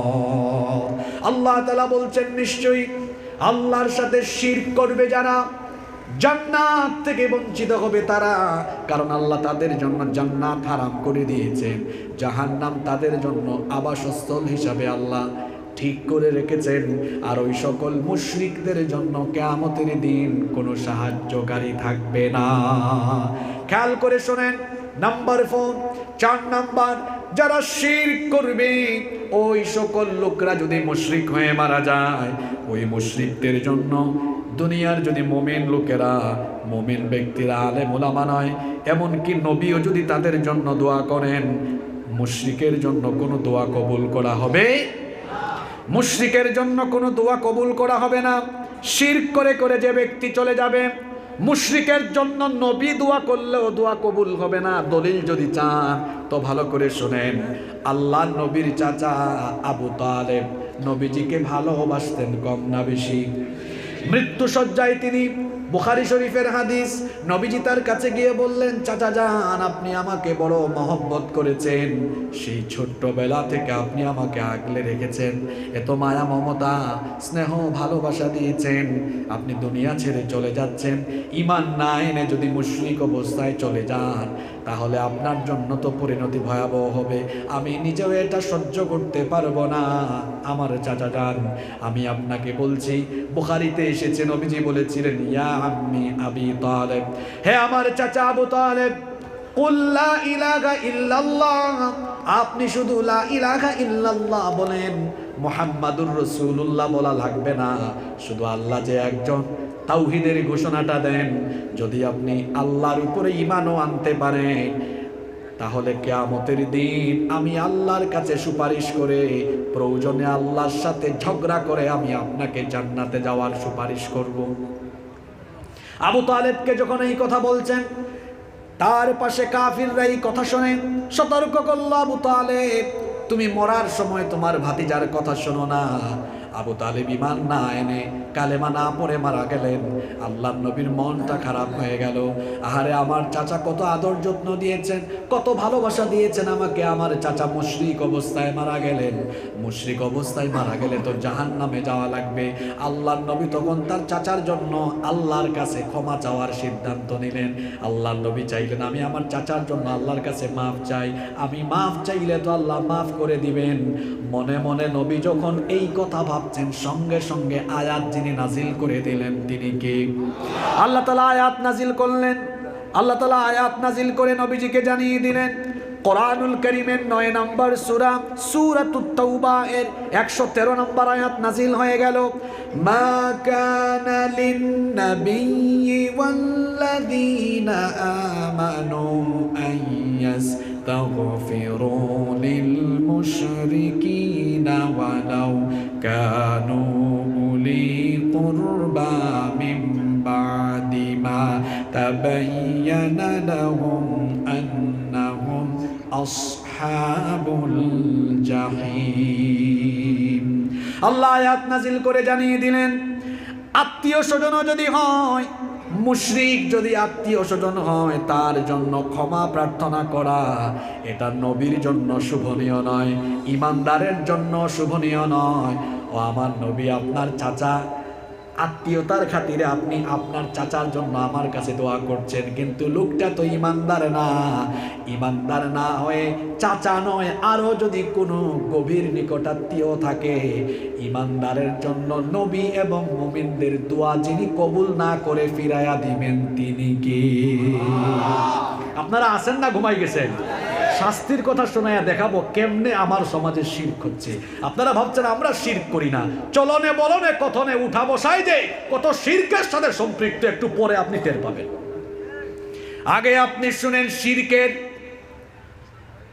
আল্লাহ তাআলা বলছেন, নিশ্চয়ই আল্লাহর সাথে শিরক করবে যারা জান্নাত থেকে বঞ্চিত হবে তারা। কারণ আল্লাহ তাদের জন্য জান্নাত হারাম করে দিয়েছেন, জাহান্নাম তাদের জন্য আবাসস্থল হিসাবে আল্লাহ ঠিক করে রেখেছেন। আর ওই সকল মুশরিকদের জন্য কিয়ামতের দিন কোনো সাহায্যকারী থাকবে না। খেয়াল করে শোনেন। নাম্বার 4 নাম্বার, যারা শিরক করবে ওই সকল লোকরা যদি মুশরিক হয়ে মারা যায়, ওই মুশরিকদের জন্য দুনিয়ার যদি মুমিন লোকেরা, মুমিন ব্যক্তিরা, আলেম ওলামা নয়, এমনকি নবীও যদি তাদের জন্য দোয়া করেন, মুশরিকের জন্য কোনো দোয়া কবুল করা হবে? মুশরিকের জন্য কোনো দোয়া কবুল করা হবে না। শিরক করে করে যে ব্যক্তি চলে যাবে, মুশরিকের জন্য নবী দোয়া করলেও দোয়া কবুল হবে না। দলিল যদি চান তো ভালো করে শুনেন। আল্লাহ নবীর চাচা আবু তালেব নবীজিকে ভালোবাসতেন কম না বেশি? মৃত্যু শয্যায় তিনি, বুখারী শরীফের হাদিস, নবীজি তার কাছে গিয়ে বললেন, চাচা যান, আপনি আমাকে বড় মহব্বত করেছেন, সেই ছোট্টবেলা থেকে আপনি আমাকে আগলে রেখেছেন, এত মায়া মমতা স্নেহ ভালোবাসা দিয়েছেন, আপনি দুনিয়া ছেড়ে চলে যাচ্ছেন, ঈমান না এনে যদি মুশরিক অবস্থায় চলে যান তাহলে আপনার জন্য তো পরিণতি ভয়াবহ হবে, আমি নিজেও এটা সহ্য করতে পারবো না। আমার চাচা যান, আমি আপনাকে বলছি, বুখারীতে এসেছে নবীজি বলেছিলেন, ইয়া আম্মি আবি তালেব, হে আমার চাচা আবু তালেব, কুল লা ইলাহা ইল্লাল্লাহ, আপনি শুধু লা ইলাহা ইল্লাল্লাহ বলেন, মুহাম্মাদুর রাসূলুল্লাহ বলা লাগবে না, শুধু আল্লাহ যে একজন, তাওহীদের ঘোষণাটা দেন। যদি আপনি আল্লাহর উপরে ঈমানও আনতে পারেন তাহলে কিয়ামতের দিন আমি আল্লাহর কাছে সুপারিশ করে, প্রয়োজনে আল্লাহর সাথে ঝগড়া করে আমি আপনাকে জান্নাতে যাওয়ার সুপারিশ করব। আবু তালেবকে যখন এই কথা বলছেন, তার পাশে কাফিররা এই কথা শুনে সতর্ক করল, আবু তালেব তুমি মরার সময় তোমার ভাতিজার কথা শোনো না। আবু তালেব ঈমান না এনে কালেমা না পড়ে মারা গেলেন। আল্লাহর নবীর মনটা খারাপ হয়ে গেল। আহারে, আমার চাচা কত আদর যত্ন দিয়েছেন, কত ভালোবাসা দিয়েছেন আমাকে, আমার চাচা মুশরিক অবস্থায় মারা গেলেন। মুশরিক অবস্থায় মারা গেলে তো জাহান্নামে যাওয়া লাগবে। আল্লাহর নবী তখন তার চাচার জন্য আল্লাহর কাছে ক্ষমা চাওয়ার সিদ্ধান্ত নিলেন। আল্লাহর নবী চাইলেন, আমি আমার চাচার জন্য আল্লাহর কাছে মাফ চাই, আমি মাফ চাইলে তো আল্লাহ মাফ করে দিবেন। মনে মনে নবী যখন এই কথা ভাবছেন, সঙ্গে সঙ্গে আয়াত যিনি নাজিল করে দিলেন তিনি কে? আল্লাহ তাআলা আয়াত নাজিল করলেন। আল্লাহ তাআলা আয়াত নাজিল করে নবীজিকে জানিয়ে দিলেন, কোরআনুল কারীমের 9 নম্বর সূরা, সূরাতুত তাওবা এর 113 নম্বর আয়াত নাজিল হয়ে গেল, মা কানা লিন নাবিয়্যি ওয়াল্লাযীনা আমানু আইয়াস্তাগফিরু লিল মুশরিকিনা ওয়ালাউ কানু উলি কুরবা মিন বাদি মা তাবায়্যানা লাহুম আন্নাহুম আসহাবুল জাহিম। আল্লাহ আয়াত নাজিল করে জানিয়ে দিলেন, আত্মীয় স্বজন যদি হয়, মুশরিক যদি আত্মীয় স্বজন হয়, তার জন্য ক্ষমা প্রার্থনা করা এটা নবীর জন্য শুভনীয় নয়, ঈমানদারের জন্য শুভনীয় নয়। ও আমার নবী, আপনার চাচা, আত্মীয়তার খাতিরে আপনি আপনার চাচার জন্য আমার কাছে দোয়া করছেন, কিন্তু লোকটা তো ঈমানদার না। ঈমানদার না হয়ে চাচা নয়, আরো যদি কোনো গভীর নিকটাত্মীয় থাকে, ঈমানদারের জন্য নবী এবং মুমিনদের দোয়া যিনি কবুল না করে ফিরাইয়া দিবেন তিনি কি? আপনারা আছেন না ঘুমাই গেছেন? শাস্তির কথা শোনায়া দেখাবো কেমনে আমার সমাজে শিরক হচ্ছে। আপনারা ভাবছেন আমরা শিরক করি না, চলনে বলনে কথনে উঠা বসাই যে কত শিরকের সাথে সম্পৃক্ত, একটু পরে আপনি টের পাবেন। আগে আপনি শুনেন শিরকের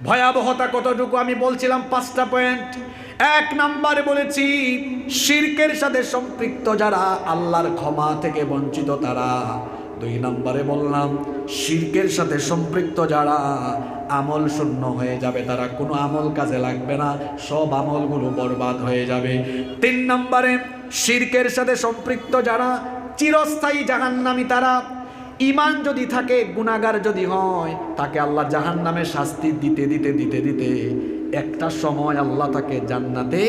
ভয়াবহতা কতটুকু। আমি বলছিলাম 5টা পয়েন্ট। 1 নম্বরে বলেছি শিরকের সাথে সম্পৃক্ত যারা আল্লাহর ক্ষমা থেকে বঞ্চিত তারা। 2 নম্বরে বললাম শিরকের সাথে সম্পৃক্ত যারা আমল শূন্য হয়ে যাবে, তারা কোনো আমল কাজে লাগবে না, সব আমলগুলো বরবাদ হয়ে যাবে। 3 নম্বরে শিরকের সাথে সম্পৃক্ত যারা চিরস্থায়ী জাহান্নামী তারা। ঈমান যদি থাকে, গুনাহগার যদি হয়, তাকে আল্লাহ জাহান্নামে শাস্তি দিতে দিতে দিতে দিতে একটা সময় আল্লাহ তাকে জান্নাতে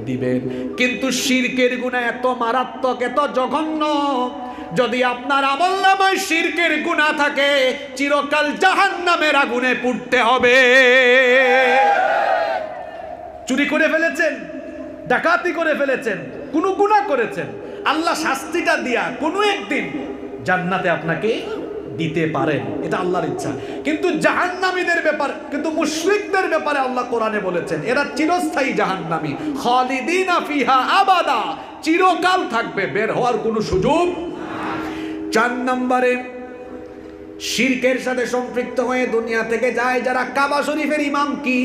দিবেন। কিন্তু শিরকের গুনাহ এত মারাত্মক, এত জঘন্য, যদি আপনার আমলনামায় শিরকের গুনাহ থাকে, চিরকাল জাহান্নামের আগুনে পুড়তে হবে। চুরি করে ফেলেছেন, ডাকাতি করে ফেলেছেন, কোনো গুনাহ করেছেন, আল্লাহ শাস্তিটা দিয়া কোনো একদিন জান্নাতে আপনাকে দিতে পারেন, এটা আল্লাহর ইচ্ছা। কিন্তু জাহান্নামীদের ব্যাপার, কিন্তু মুশরিকদের ব্যাপারে আল্লাহ কোরআনে বলেছেন এরা চিরস্থায়ী জাহান্নামী, খালিদিনা ফিহা আবাদা, চিরকাল থাকবে, বের হওয়ার কোনো সুযোগ। 4 নম্বরে শিরকের সাথে সম্পৃক্ত হয়ে দুনিয়া থেকে যায় যারা। কাবা শরীফের ইমাম কি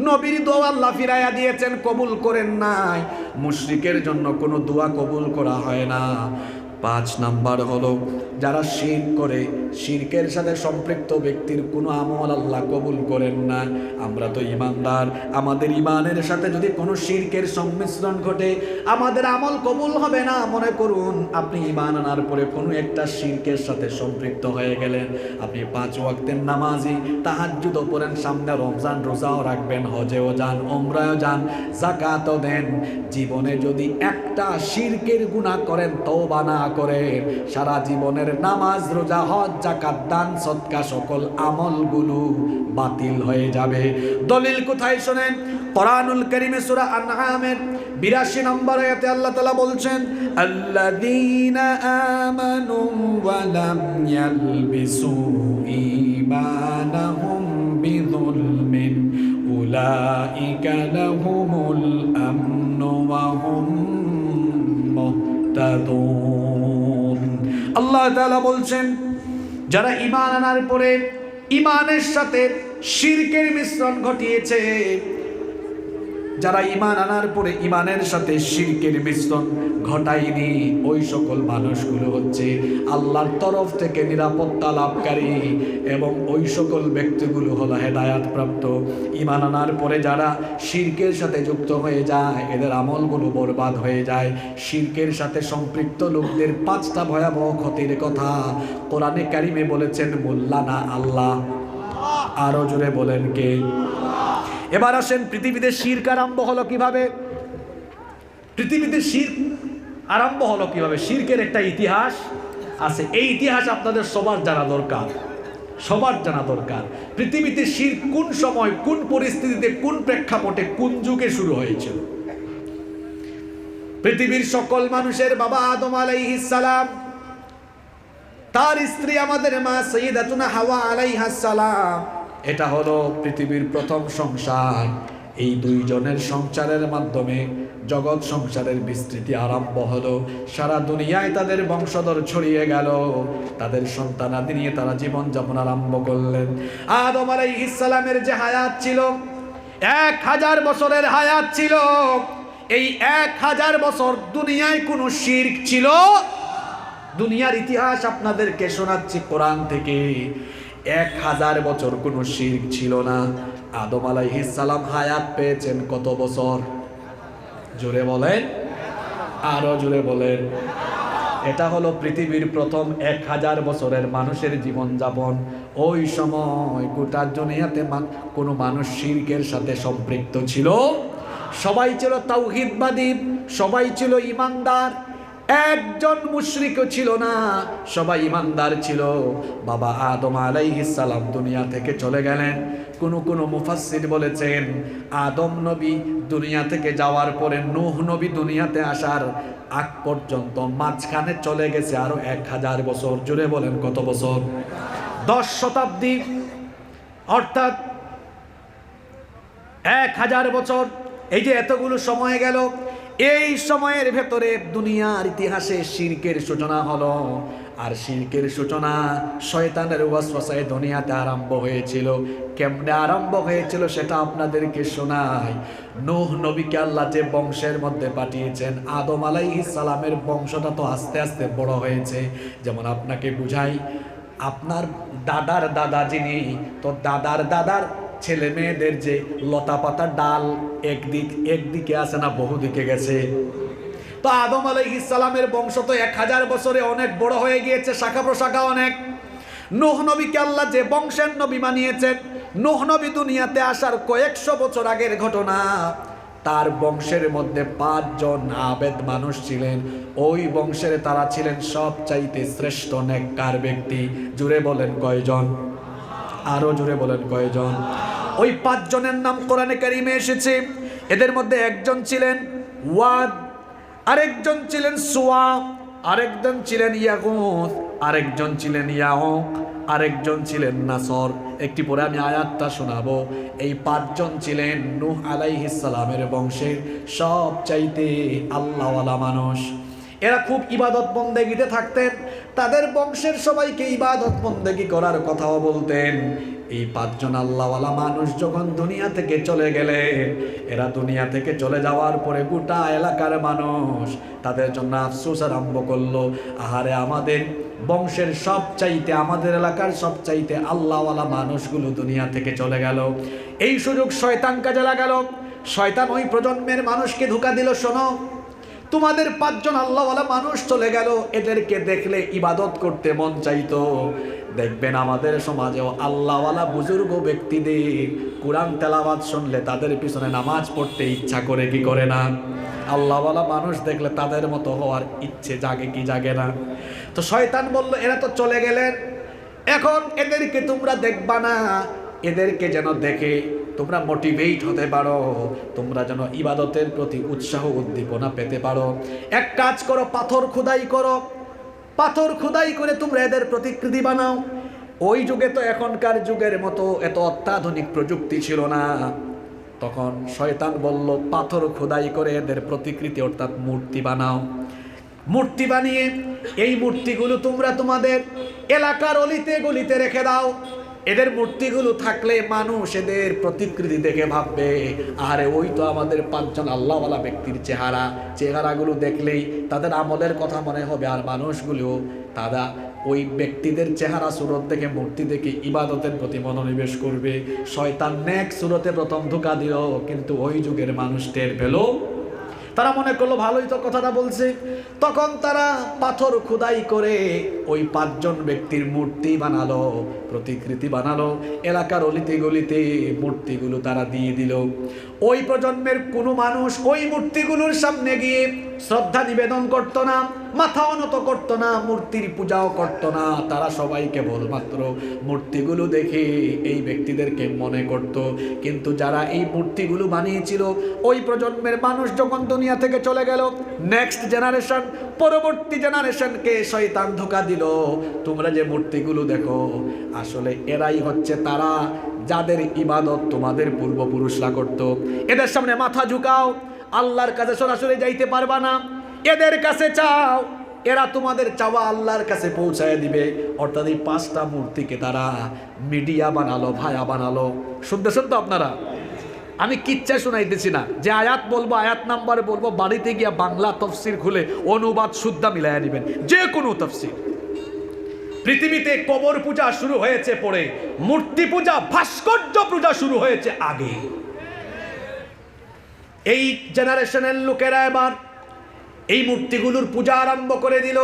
নবীর দোয়া আল্লাহ ফিরাইয়া দিয়েছেন, কবুল করেন নাই। মুশরিকের জন্য কোনো দোয়া কবুল করা হয় না। 5 নাম্বার হলো যারা শিরক করে, শিরকের সাথে সম্পৃক্ত ব্যক্তির কোনো আমল আল্লাহ কবুল করেন না। আমরা তো ঈমানদার, আমাদের ঈমানের সাথে যদি কোনো শিরকের সংমিশ্রণ ঘটে আমাদের আমল কবুল হবে না। মনে করুন আপনি ঈমান আনার পরে কোনো একটা শিরকের সাথে সম্পৃক্ত হয়ে গেলেন। আপনি 5 ওয়াক্তের নামাজি, তাহাজ্জুদও পড়েন, সামনে রমজান, রোজাও রাখবেন, হজেও যান, ওমরাও যান, যাকাতও দেন, জীবনে যদি একটা শিরকের গুনাহ করেন, তওবা না করেন, সারা জীবনের নামাজ, রোজা, হজ, যাকাত, দান, সদকা সকল আমলগুলো বাতিল হয়ে যাবে। দলিল কোথায় শোনেন? কোরআনুল কারীমে সূরা আনআমের 82 নম্বর আয়াতে আল্লাহ তাআলা বলছেন, আল্লাযীনা আমানু ওয়া লাম ইয়ালবিসু ঈমানাহুম বিযুলমিন উলাইকা লাহুমুল আমনু ওয়া হুম মুহতাদুন। আল্লাহ তাআলা বলছেন যারা ঈমান আনার পরে ঈমানের সাথে শিরকের মিশ্রণ ঘটিয়েছে, যারা ঈমান আনার পরে ঈমানের সাথে শিরকের মিশ্রণ ঘটায়নি, ওই সকল মানুষগুলো হচ্ছে আল্লাহর তরফ থেকে নিরাপত্তা লাভকারী, এবং ওই সকল ব্যক্তিগুলো হলো হেদায়াত প্রাপ্ত। ঈমান আনার পরে যারা শিরকের সাথে যুক্ত হয়ে যায় এদের আমলগুলো বরবাদ হয়ে যায়। শিরকের সাথে সম্পৃক্ত লোকদের 5টা ভয়াবহ ক্ষতির কথা কোরআনে কারিমে বলেছেন মোল্লানা আল্লাহ। আরো জোরে বলেন কে? এবার আসেন পৃথিবীতে শিরক আরম্ভ হলো কিভাবে? পৃথিবীতে শিরক আরম্ভ হলো কিভাবে? শিরকের একটা ইতিহাস আছে, এই ইতিহাস আপনাদের সবার জানা দরকার, সবার জানা দরকার। পৃথিবীতে শিরক কোন সময়, কোন পরিস্থিতিতে, কোন প্রেক্ষাপটে, কোন যুগে শুরু হয়েছিল? পৃথিবীর সকল মানুষের বাবা আদম আলাইহিস সালাম, তার স্ত্রী আমাদের মা সাইয়্যিদাতুনা হাওয়া আলাইহাস সালাম, এটা হলো পৃথিবীর প্রথম সংসার। এই 2 জনের সংসারের মাধ্যমে জগৎ সংসারের বিস্তৃতি আরম্ভ হলো। সারা দুনিয়ায় তাদের বংশধর ছড়িয়ে গেল, তাদের সন্তানাদি নিয়ে তারা জীবনযাপন আরম্ভ করলেন। আদম আলাইহিস সালামের যে হায়াত ছিল 1000 বছরের হায়াত ছিল, এই 1000 বছর দুনিয়ায় কোনো শিরক ছিল? দুনিয়ার ইতিহাস আপনাদেরকে শোনাচ্ছি কোরআন থেকে। 1000 বছর কোনো শিরক ছিল না। আদম আলাইহিস সালাম হায়াত পেয়েছেন কত বছর? জোরে বলেন, আরো জোরে বলেন। এটা হলো পৃথিবীর প্রথম 1000 বছরের মানুষের জীবনযাপন। ওই সময় গোটা দুনিয়াতে কোনো মানুষ শিরকের সাথে সম্পৃক্ত ছিল? সবাই ছিল তাওহীদবাদী, সবাই ছিল ঈমানদার, একজন মুশরিকও ছিল না, সবাই ঈমানদার ছিল। বাবা আদম আলাইহিস সালাম দুনিয়া থেকে চলে গেলেন। কোন মুফাসসির বলেছেন আদম নবী দুনিয়া থেকে যাওয়ার পরে নূহ নবী দুনিয়াতে আসার আগ পর্যন্ত মাঝখানে চলে গেছে আরো 1000 বছর। জুড়ে বলেন কত বছর? 10 শতাব্দী, অর্থাৎ 1000 বছর। এই যে এতগুলো সময় গেল, এই সময়ের ভেতরে দুনিয়ার ইতিহাসে শিরকের সূচনা হলো। আর শিরকের সূচনা শয়তানের ওয়াসওয়াসায় দুনিয়াতে আরম্ভ হয়েছিল। কেমনে আরম্ভ হয়েছিল সেটা আপনাদেরকে শোনাই। নূহ নবীকে আল্লাহ যে বংশের মধ্যে পাঠিয়েছেন, আদম আলাইহিস সালামের বংশটা তো আস্তে আস্তে বড় হয়েছে। যেমন আপনাকে বুঝাই, আপনার দাদার দাদা যিনি, তো দাদার দাদার ছেলে মেয়েদের যে লতা পাতা ডাল একদিকে আছে না, বহুদিকে গেছে। তো আদম আলাইহিস সালামের বংশ তো 1000 বছরে অনেক বড় হয়ে গিয়েছে, শাখা প্রশাখা অনেক। নূহ নবীকে আল্লাহ যে বংশের নবী বানিয়েছেন, নূহ নবী দুনিয়াতে আসার কয়েকশো বছর আগের ঘটনা। তার বংশের মধ্যে 5 জন আবেদ মানুষ ছিলেন। ওই বংশের তারা ছিলেন সবচাইতে শ্রেষ্ঠ নেককার ব্যক্তি। জুড়ে বলেন কয়জন? আরো জুড়ে বলেন কয়জন? ওই 5 জনের নাম কোরআনে কারিমে এসেছে। এদের মধ্যে একজন ছিলেন ওয়াদ, আরেকজন ছিলেন সুয়া, আরেকজন ছিলেন ইয়াগুস, আরেকজন ছিলেন ইয়াউক, আরেকজন ছিলেন নাসর। একটি পরে আমি আয়াতটা শোনাবো। এই 5 জন ছিলেন নূহ আলাইহিস সালামের বংশের সবচাইতে আল্লাহওয়ালা মানুষ। এরা খুব ইবাদত বন্দেগিতে থাকতেন। তাদের বংশের সবাইকে ইবাদত বন্দেগি করার কথাও বলতেন। এই পাঁচজন আল্লাহওয়ালা মানুষ যখন দুনিয়া থেকে চলে গেলেন, এরা দুনিয়া থেকে চলে যাওয়ার পরে গোটা এলাকার মানুষ তাদের জন্য আফসোস আরম্ভ করলো, আহারে আমাদের বংশের সবচাইতে, আমাদের এলাকার সবচাইতে আল্লাহওয়ালা মানুষগুলো দুনিয়া থেকে চলে গেল। এই সুযোগ শয়তান কাজে লাগালো। শয়তান ওই প্রজন্মের মানুষকে ধোঁকা দিল, শোনো তোমাদের পাঁচজন আল্লাহওয়ালা মানুষ চলে গেল, এদেরকে দেখলে ইবাদত করতে মন চাইতো। দেখবেন আমাদের সমাজেও আল্লাহওয়ালা বুজুর্গ ব্যক্তিদের কোরআন তেলাওয়াত শুনলে তাদের পিছনে নামাজ পড়তে ইচ্ছা করে কি করে না? আল্লাহওয়ালা মানুষ দেখলে তাদের মতো হওয়ার ইচ্ছে জাগে কি জাগে না? তো শয়তান বলল এরা তো চলে গেলেন, এখন এদেরকে তোমরা দেখবা না, এদেরকে যেন দেখে তোমরা মোটিভেট হতে পারো, তোমরা যেন ইবাদতের প্রতি উৎসাহ উদ্দীপনা পেতে পারো, এক কাজ করো, পাথর খোদাই করো, পাথর খোদাই করে তোমরা এদের প্রতিকৃতি বানাও। ওই যুগে তো এখনকার যুগের মতো এত অত্যাধুনিক প্রযুক্তি ছিল না। তখন শয়তান বলল পাথর খোদাই করে এদের প্রতিকৃতি অর্থাৎ মূর্তি বানাও। মূর্তি বানিয়ে এই মূর্তিগুলো তোমরা তোমাদের এলাকার অলিতে গলিতে রেখে দাও। এদের মূর্তিগুলো থাকলে মানুষ এদের প্রতিকৃতি দেখে ভাববে, আরে ওই তো আমাদের পাঁচজন আল্লাহওয়ালা ব্যক্তির চেহারাগুলো দেখলেই তাদের আমলের কথা মনে হবে, আর মানুষগুলো তারা ওই ব্যক্তিদের চেহারা সুরত দেখে, মূর্তি দেখে ইবাদতের প্রতি মনোনিবেশ করবে। শয়তান নেক সুরতে প্রথম ধোঁকা দিল, কিন্তু ওই যুগের মানুষ টের পেল, তারা মনে করলো ভালোই তো কথাটা বলছে। তখন তারা পাথর খোদাই করে ওই পাঁচজন ব্যক্তির মূর্তি বানালো, প্রতিকৃতি বানালো, এলাকার অলিতে গলিতে মূর্তিগুলো তারা দিয়ে দিল। ওই প্রজন্মের কোনো মানুষ ওই মূর্তিগুলোর সামনে গিয়ে শ্রদ্ধা নিবেদন করতো না, মাথা অনত করতো না, মূর্তির পূজাও করতো না। তারা সবাই কেবলমাত্র মূর্তিগুলো দেখে এই ব্যক্তিদেরকে মনে করত। কিন্তু যারা এই মূর্তিগুলো বানিয়েছিল, ওই প্রজন্মের মানুষ যখন দুনিয়া থেকে চলে গেল, নেক্সট জেনারেশন, পরবর্তী জেনারেশনকে শয়তান ধোঁকা দিল, তোমরা যে মূর্তিগুলো দেখো আসলে এরাই হচ্ছে তারা যাদের ইবাদত তোমাদের পূর্বপুরুষরা করত। এদের সামনে মাথা ঝুঁকাও, আল্লাহর কাছে সরাসরি যাইতে পারবা না, এদের কাছে চাও, এরা তোমাদের চাওয়া আল্লাহর কাছে পৌঁছায় দিবে। অর্থাৎ এই পাঁচটা মূর্তিকে তারা মিডিয়া বানালো, ভায়া বানালো। শুনতেছেন তো আপনারা? আমি কিচ্ছা শোনাইতেছি না, যে আয়াত বলবো, আয়াত নাম্বার বলবো, বাড়িতে গিয়া বাংলা তফসির খুলে অনুবাদ শুদ্ধা মিলাইয়া দিবেন, যে কোনো তফসির। পৃথিবীতে কবর পূজা শুরু হয়েছে পরে, মূর্তি পূজা, ভাস্কর্য পূজা শুরু হয়েছে আগে। এই জেনারেশনের লোকেরা এবার এই মূর্তিগুলোর পূজা আরম্ভ করে দিল।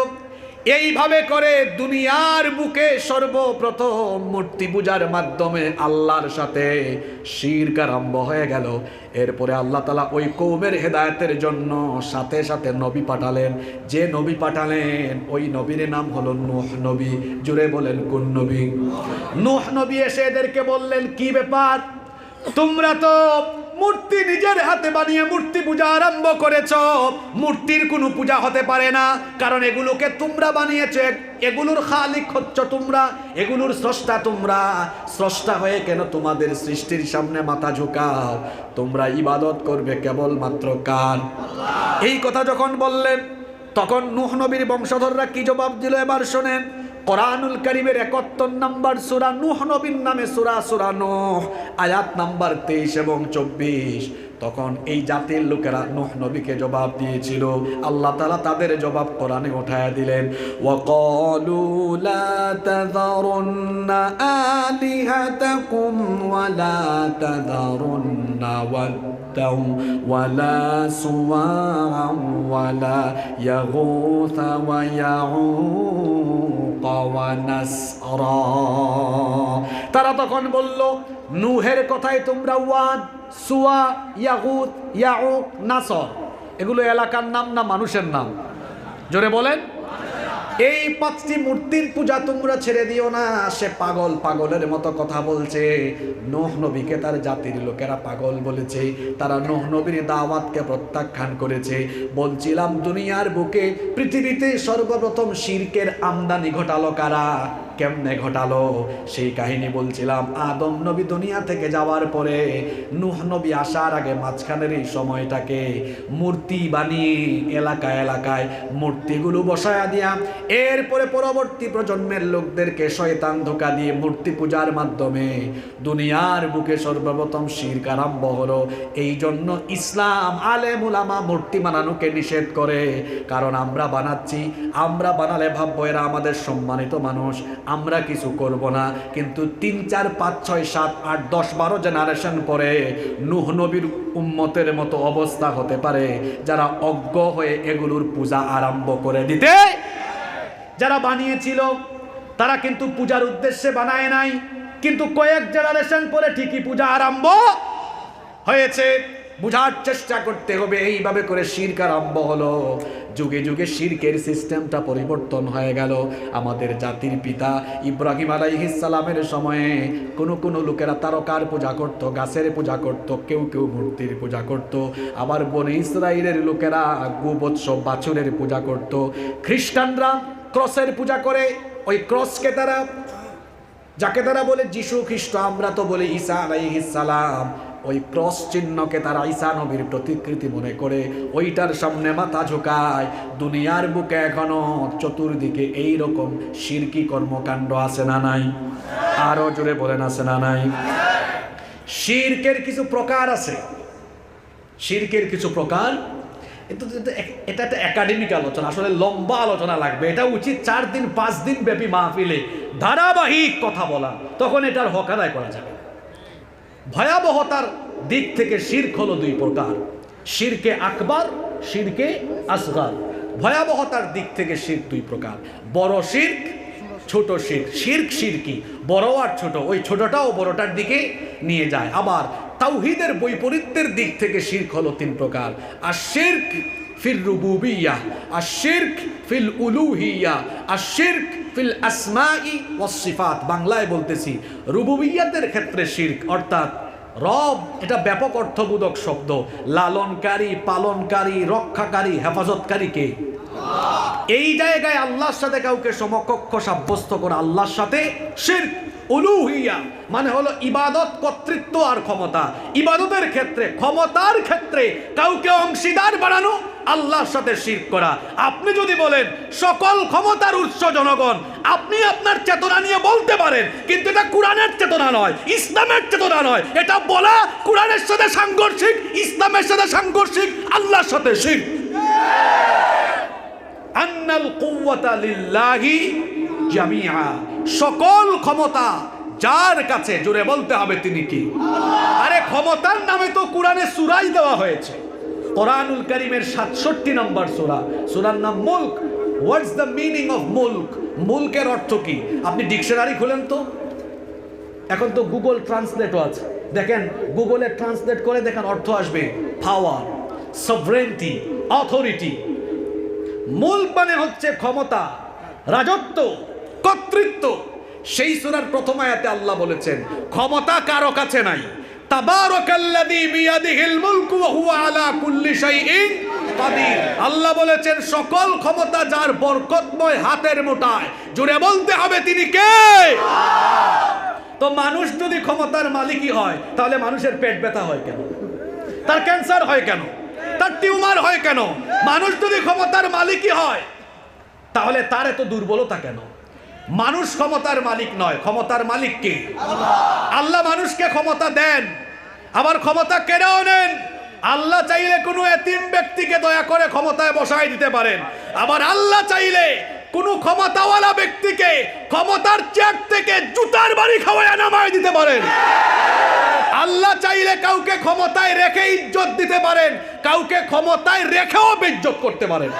এইভাবে করে দুনিয়ার বুকে সর্বপ্রথম মূর্তি পূজার মাধ্যমে আল্লাহর সাথে শিরক আরম্ভ হয়ে গেল। এরপরে আল্লাহ তাআলা ওই কওমের হেদায়েতের জন্য সাথে সাথে নবী পাঠালেন। যে নবী পাঠালেন ওই নবীর নাম হলো নূহ নবী। জুড়ে বলেন কোন নবী? নূহ নবী এসে এদেরকে বললেন, কি ব্যাপার, তোমরা তো মূর্তি নিজের হাতে বানিয়ে মূর্তি পূজা আরম্ভ করেছ। মূর্তির কোনো পূজা হতে পারে না, কারণ এগুলোকে তোমরা বানিয়েছে, এগুলোর খালিক হচ্ছ তোমরা, এগুলোর স্রষ্টা তোমরা। স্রষ্টা হয়ে কেন তোমাদের সৃষ্টির সামনে মাথা ঝুঁকাও? তোমরা ইবাদত করবে কেবলমাত্র কার? এই কথা যখন বললেন, তখন নূহ নবীর বংশধররা কি জবাব দিল এবার শোনেন। কোরআনুল কারীমের ৭১ নম্বর সূরা, নূহ নবীর নামে সূরা, সূরা নূহ, আয়াত নাম্বার 23 এবং 24। তখন এই জাতির লোকেরা নূহ নবীকে জবাব দিয়েছিল, আল্লাহ তাআলা তাদের জবাব কোরআনে উঠায়া দিলেন। ওয়াকালু লা তাযারুন্না আলিহাতাকুম ওয়া লা তাযারুন্না ওয়াদ্দাও ওয়া লা সুওয়া ওয়া লা ইয়াগুথা ওয়া ইয়াউক ওয়া নাসরা। তারা তখন বলল, নূহের কথায় তোমরা ওয়াদ, সুয়া, ইয়াগুত, ইয়াউক, নাসর, এগুলো এলাকার নাম না মানুষের নাম? জোরে বলেন। এই 5টি মূর্তির পূজা তোমরা ছেড়ে দিও না। সে পাগল, পাগলের মতো কথা বলছে। নূহ নবীকে তার জাতির লোকেরা পাগল বলেছে, তারা নূহ নবীর দাওয়াতকে প্রত্যাখ্যান করেছে। বলছিলাম দুনিয়ার বুকে পৃথিবীতে সর্বপ্রথম শিরকের আমদানি ঘটালো কারা? কেমনে ঘটালো সেই কাহিনী বলছিলাম। আদম নবী দুনিয়া থেকে যাওয়ার পরে নূহ নবী আসার আগে মাঝখানের এই সময়টাকে মূর্তি বানিয়ে এলাকায় এলাকায় মূর্তিগুলো বসায়া দিয়া এরপরে পরবর্তী প্রজন্মের লোকদেরকে শয়তান ধোঁকা দিয়ে মূর্তি পূজার মাধ্যমে দুনিয়ার বুকে সর্বপ্রথম শিরক আরম্ভ হলো। এই জন্য ইসলাম আলেম উলামা মূর্তি বানানোকে নিষেধ করে, কারণ আমরা বানাচ্ছি, আমরা বানালে ভাববো এরা আমাদের সম্মানিত মানুষ, আমরা কিছু করব না। কিন্তু 3, 4, 5, 6, 7, 8, 10, 12 জেনারেশন পরে নূহ নবীর উম্মতের মতো অবস্থা হতে পারে, যারা অজ্ঞ হয়ে এগুলোর পূজা আরম্ভ করে দিতে। যারা বানিয়েছিল তারা কিন্তু পূজার উদ্দেশ্যে বানায় নাই, কিন্তু কয়েক জেনারেশন পরে ঠিকই পূজা আরম্ভ হয়েছে। বুঝার চেষ্টা করতে হবে, এইভাবে করে শিরক আরম্ভ হলো। যুগে যুগে শিরকের সিস্টেমটা পরিবর্তন হয়ে গেল। আমাদের জাতির পিতা ইব্রাহিম আলাইহিস সালামের সময়ে কোনো লোকেরা তারকার পূজা করত, গাছের পূজা করত, কেউ কেউ মূর্তির পূজা করত। আবার বনি ইসরাইলের লোকেরা গোবৎস বাছুরের পূজা করত। খ্রিস্টানরা ক্রসের পূজা করে, ওই ক্রসকে তারা, যাকে তারা বলে যিশু খ্রিস্ট, আমরা তো বলি ঈসা আলাইহিস সালাম, ওই ক্রস চিহ্নকে তারা ঈসা নবীর প্রতিকৃতি মনে করে ওইটার সামনে মাথা ঝুঁকায়। দুনিয়ার বুকে এখনো চতুর্দিকে এইরকম শিরকি কর্মকাণ্ড আছে না নাই? আরো জোরে বলেন আছে না নাই? শিরকের কিছু প্রকার আছে, শিরকের কিছু প্রকার। এটা একটা একাডেমিক আলোচনা, আসলে লম্বা আলোচনা লাগবে। এটা উচিত 4 দিন 5 দিন ব্যাপী মাহফিলে ধারাবাহিক কথা বলা, তখন এটার হক আদায় করা যাবে। ভয়াবহতার দিক থেকে শিরক হলো 2 প্রকার, শিরকে আকবার, শিরকে আসগার। ভয়াবহতার দিক থেকে শিরক 2 প্রকার, বড় শিরক, ছোট শিরক। শিরক শিরকি, বড় আর ছোট, ওই ছোটটাও বড়টার দিকে নিয়ে যায়। আবার তাওহীদের বৈপরীত্যের দিক থেকে শিরক হলো 3 প্রকার, আর শিরক ফিল রুবুবিয়্যাহ, আর শিরক ফিল উলুহিয়্যাহ, আর শিরক ফিল আসমাই ওয়াস সিফাত। বাংলায় বলতেছি, রুবুবিয়্যাতের ক্ষেত্রে শিরক, অর্থাৎ রব, এটা ব্যাপক অর্থবোধক শব্দ। লালনকারী, পালনকারী, রক্ষাকারী, হেফাজতকারী কে? এই জায়গায় আল্লাহর সাথে কাউকে সমকক্ষ সাব্যস্ত করা আল্লাহর সাথে শিরক। উলুহিয়া মানে হলো ইবাদত, কর্তৃত্ব আর ক্ষমতা। ইবাদতের ক্ষেত্রে, ক্ষমতার ক্ষেত্রে কাউকে অংশীদার বানানো আল্লাহর সাথে শিরক করা। আপনি যদি বলেন সকল ক্ষমতার উৎস জনগণ, আপনি আপনার চেতনা নিয়ে বলতে পারেন, কিন্তু এটা কোরআনের চেতনা নয়, ইসলামের চেতনা নয়। এটা বলা কোরআনের সাথে সাংঘর্ষিক, ইসলামের সাথে সাংঘর্ষিক, আল্লাহর সাথে শিরক। আন্নাল কুওয়াতা লিল্লাহি জামিআ, সকল ক্ষমতা যার কাছে, জোরে বলতে হবে তিনি কি? আরে ক্ষমতার নামে তো কোরআনে সূরাই দেওয়া হয়েছে। কোরআনুল কারীমের 67 নম্বর সূরা, সূরার নাম মুলক। হোয়াটস দ্য মিনিং অফ মুলক? মুলকের অর্থ কি? আপনি ডিকশনারি খুলেন তো, এখন তো গুগল ট্রান্সলেটও আছে, দেখেন গুগলে ট্রান্সলেট করে দেখেন, অর্থ আসবে পাওয়ার, সভরেন্টি, অথরিটি। মুলক মানে হচ্ছে ক্ষমতা, রাজত্ব, কর্তৃত্ব। সেই সূরার প্রথম আয়াতে আল্লাহ বলেছেন ক্ষমতা কারো কাছে নাই। তাবারাকাল্লাযী বিয়াদিহিল মুলকু ওয়া হুয়া আলা কুল্লি শাইইন কাদির। আল্লাহ বলেছেন সকল ক্ষমতা যার বরকতময় হাতের মুঠায়। জোরে বলতে হবে তিনি কে? তো মানুষ যদি ক্ষমতার মালিকই হয়, তাহলে মানুষের পেট ব্যথা হয় কেন? তার ক্যান্সার হয় কেন? তার টিউমার হয় কেন? মানুষ যদি ক্ষমতার মালিকই হয়, তাহলে তার এত দুর্বলতা কেন? মানুষ ক্ষমতার মালিক নয়, ক্ষমতার মালিক কে? আল্লাহ মানুষকে ক্ষমতা দেন, আবার ক্ষমতা কেড়েও নেন। আল্লাহ চাইলে কোনো এতিম ব্যক্তিকে দয়া করে ক্ষমতায় বসায় দিতে পারেন, আবার আল্লাহ চাইলে কোনো ক্ষমতাওয়ালা ব্যক্তিকে ক্ষমতার চেয়ার থেকে জুতার বাড়ি খাওয়ায় নামায় দিতে পারেন। আল্লাহ চাইলে কাউকে ক্ষমতায় রেখে ইজ্জত দিতে পারেন, কাউকে ক্ষমতায় রেখেও বেইজ্জত করতে পারেন।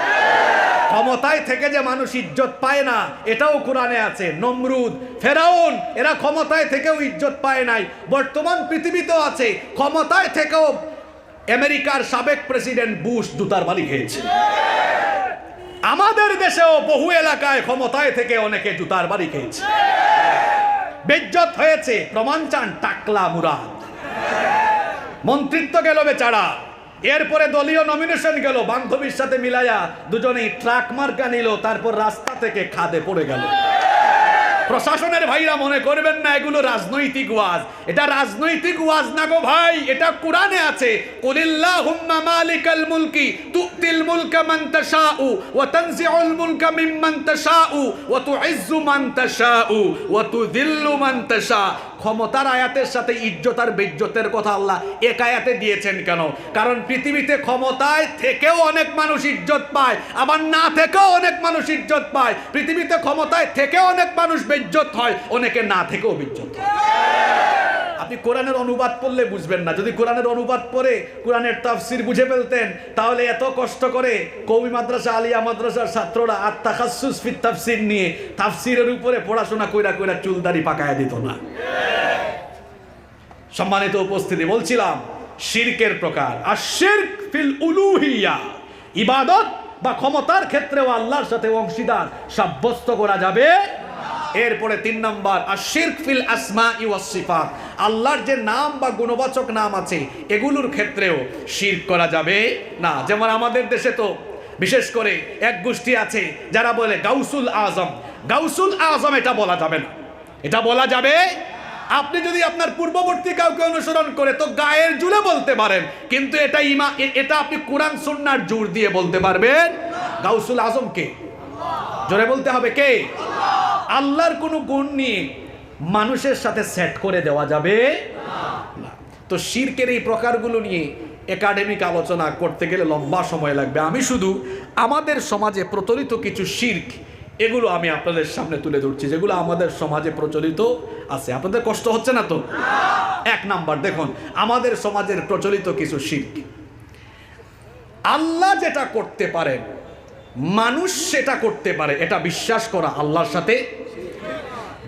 ক্ষমতায় থেকে যে মানুষ ইজ্জত পায় না, এটাও কোরআনে আছে। নমরুদ, ফেরাউন, এরা ক্ষমতায় থেকেও ইজ্জত পায় নাই। বর্তমান পৃথিবীতেও আছে, ক্ষমতায় থেকেও আমেরিকার সাবেক প্রেসিডেন্ট বুশ জুতার বাড়ি খেয়েছে। আমাদের দেশেও বহু এলাকায় ক্ষমতায় থেকে অনেকে জুতার বাড়ি খেয়েছে, বেইজ্জত হয়েছে। প্রমাণ চান? টাকলা মুরাদ মন্ত্রিত্ব গেল বেচারা, এরপরে দলীয় নমিনেশন গেল, বান্ধবীর সাথে মিলাইয়া দুজনেই ট্রাক মার্কা নিল, তারপর রাস্তা থেকে খাদে পড়ে গেল। প্রশাসনের ভাইরা মনে করবেন না এগুলো রাজনৈতিক ওয়াজ। এটা রাজনৈতিক ওয়াজ না গো ভাই, এটা কোরআনে আছে, কুলিল্লাহুম্মা মালিকাল মুলকি তুতিল মুলকা মান তাশাউ ওয়া তানজিউল মুলকা মিম্মান তাশাউ ওয়া তুইজ্জু মান তাশাউ ওয়া তুযিল্লু মান তাশা। ক্ষমতার আয়াতের সাথে ইজ্জত আর বেইজ্জতের কথা আল্লাহ এক আয়াতে দিয়েছেন কেন? কারণ পৃথিবীতে ক্ষমতায় থেকেও অনেক মানুষ ইজ্জত পায়, আবার না থেকেও অনেক মানুষ ইজ্জত পায়। পৃথিবীতে ক্ষমতায় থেকেও অনেক মানুষ বেইজ্জত হয়, অনেকে না থেকেও বেইজ্জত হয়। আপনি কোরআনের অনুবাদ পড়লে বুঝবেন না। যদি কোরআনের অনুবাদ পড়ে কোরআনের তাফসির বুঝে ফেলতেন, তাহলে এত কষ্ট করে কওমি মাদ্রাসা, আলিয়া মাদ্রাসার ছাত্ররা আত-তাখাসসুস ফিত তাফসির নিয়ে তাফসিরের উপরে পড়াশোনা কইরা কইরা চুলদাড়ি পাকায়া দিত না। সম্মানিত উপস্থিতি, বলছিলাম শিরকের প্রকার। আর শিরক ফিল উলুহিয়া, ইবাদত বা ক্ষমতার ক্ষেত্রেও আল্লাহর সাথে অংশীদার সাব্যস্ত করা যাবে। এরপরে 3 নম্বর, আর শিরক ফিল আসমাই ওয়াস সিফাত, আল্লাহর যে নাম বা গুণবাচক নাম আছে এগুলোর ক্ষেত্রেও শিরক করা যাবে না। যেমন আমাদের দেশে তো বিশেষ করে এক গোষ্ঠী আছে যারা বলে গাউসুল আজম। গাউসুল আজম এটা বলা যাবে না। এটা বলা যাবে, আপনি যদি আপনার পূর্ববর্তী কাউকে অনুসরণ করে তো গায়ের জুড়ে বলতে পারেন, কিন্তু এটা আপনি কোরআন সুন্নাহর জোর দিয়ে বলতে পারবেন। গাউসুল আজম কে? জোরে বলতে হবে কে? আল্লাহর কোনো গুণ নিয়ে মানুষের সাথে সেট করে দেওয়া যাবে না। তো শিরকের এই প্রকারগুলো নিয়ে একাডেমিক আলোচনা করতে গেলে লম্বা সময় লাগবে। আমি শুধু আমাদের সমাজে প্রচলিত কিছু শিরক এগুলো আমি আপনাদের সামনে তুলে ধরছি, যেগুলো আমাদের সমাজে প্রচলিত আছে। আপনাদের কষ্ট হচ্ছে না তো? 1 নাম্বার দেখুন, আমাদের সমাজের প্রচলিত কিছু শিরক। আল্লাহ যেটা করতে পারেন মানুষ সেটা করতে পারে, এটা বিশ্বাস করা আল্লাহর সাথে।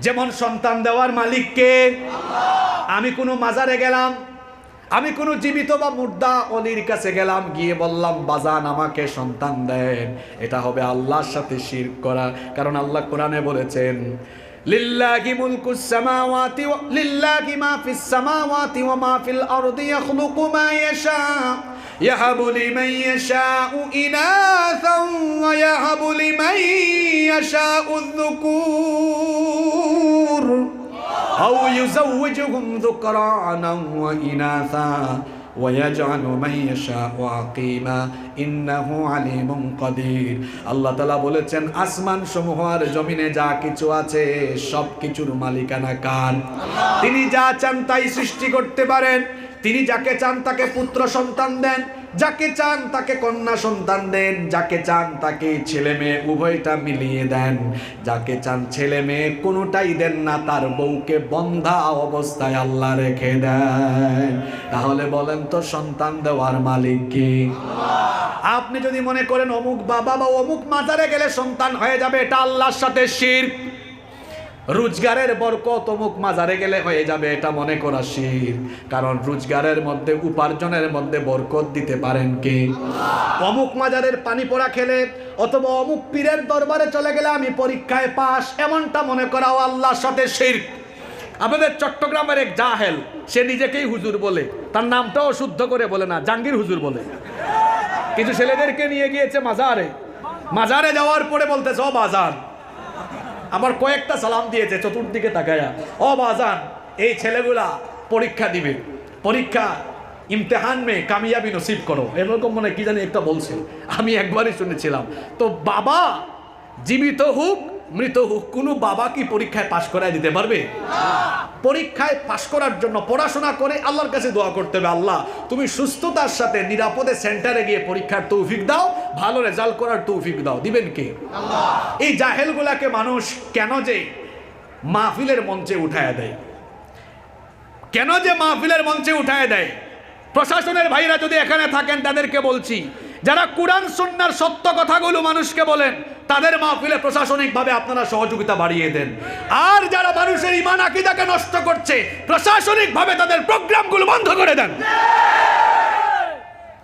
যেমন সন্তান দেওয়ার মালিক কে? আমি কোনো মাজারে গেলাম, আমি কোনো জীবিত বা মুর্দা অলির কাছে গেলাম, গিয়ে বললাম বাজান আমাকে সন্তান দেন, এটা হবে আল্লাহর সাথে শিরক করা। কারণ আল্লাহ কোরআনে বলেছেন লিল্লাহি মুলকুস সামাওয়াতি ওয়া লিল্লাহি মা ফিস সামাওয়াতি ওয়া মা ফিল আরদি ইয়াখলুকু মা ইয়াশা ইয়াহাবু লিমান ইয়াশাউ ইনাসান ওয়া ইয়াহাবু লিমান ইয়াশাউ যুকুর আও ইউযাওয়িজুহুম যুকরানান ওয়া ইনাসা ওয়া ইয়াজআলু মান ইয়াশাউ আকিমা ইন্নাহু আলিমুন কাদির। আল্লাহ তাআলা বলেছেন আসমান সমূহ আর জমিনে যা কিছু আছে সব কিছুর মালিকানা কার? তিনি যা চান তাই সৃষ্টি করতে পারেন। তিনি যাকে চান তাকে পুত্র সন্তান দেন, যাকে চান তাকে কন্যা সন্তান দেন, যাকে চান তাকে ছেলে মেয়ে উভয়টা মিলিয়ে দেন, যাকে চান ছেলে মেয়ে কোনোটাই দেন না, তার বউকে বন্ধা অবস্থায় আল্লাহ রেখে দেন। তাহলে বলেন তো সন্তান দেওয়ার মালিক কে? আপনি যদি মনে করেন অমুক বাবা বা অমুক মাজারে গেলে সন্তান হয়ে যাবে, এটা আল্লাহর সাথে শিরক। রোজগারের বরকত অমুক মাজারে গেলে হয়ে যাবে, এটা মনে করা শিরক। কারণ রোজগারের মধ্যে উপার্জনের মধ্যে বরকত দিতে পারেন কে? অমুক মাজারের পানি পোড়া খেলে অথবা অমুক পীরের দরবারে চলে গেলে আমি পরীক্ষায় পাস, এমনটা মনে করাও আল্লাহর সাথে শিরক। আমাদের চট্টগ্রামের এক জাহেল, সে নিজেকেই হুজুর বলে, তার নামটাও শুদ্ধ করে বলে না, জাহাঙ্গীর হুজুর বলে। কিছু ছেলেদেরকে নিয়ে গিয়েছে মাজারে, মাজারে যাওয়ার পরে বলতেছে ও বাজান, আবার কয়েকটা সালাম দিয়েছে চতুর্দিকে তাকায়া, ও বাজান এই ছেলেগুলা পরীক্ষা দিবে, পরীক্ষা ইমতেহান মে কামিয়াবি নসিব করো, এরকম মনে কি জানি একটা বলছে, আমি একবারই শুনেছিলাম। তো বাবা জীবিত হোক মৃত হোক, কোনো বাবা কি পরীক্ষায় পাশ করায় দিতে পারবে? পরীক্ষায় পাশ করার জন্য পড়াশোনা করে আল্লাহর কাছে দোয়া করতে হবে, আল্লাহ তুমি সুস্থতার সাথে নিরাপদে সেন্টারে গিয়ে পরীক্ষার তৌফিক দাও, ভালো রেজাল্ট করার তৌফিক দাও। দিবেন কে? আল্লাহ। এই জাহেলগুলাকে মানুষ কেন যে মাহফিলের মঞ্চে উঠায় দেয়, কেন যে মাহফিলের মঞ্চে উঠায় দেয়? প্রশাসনের ভাইরা যদি এখানে থাকেন তাদেরকে বলছি, যারা কোরআন সুন্নাহর সত্য কথাগুলো মানুষকে বলেন তাদের মাহফিলে প্রশাসনিকভাবে আপনারা সহযোগিতা বাড়িয়ে দেন। আর যারা মানুষের ঈমান আকীদাকে নষ্ট করছে প্রশাসনিকভাবে তাদের প্রোগ্রামগুলো বন্ধ করে দেন,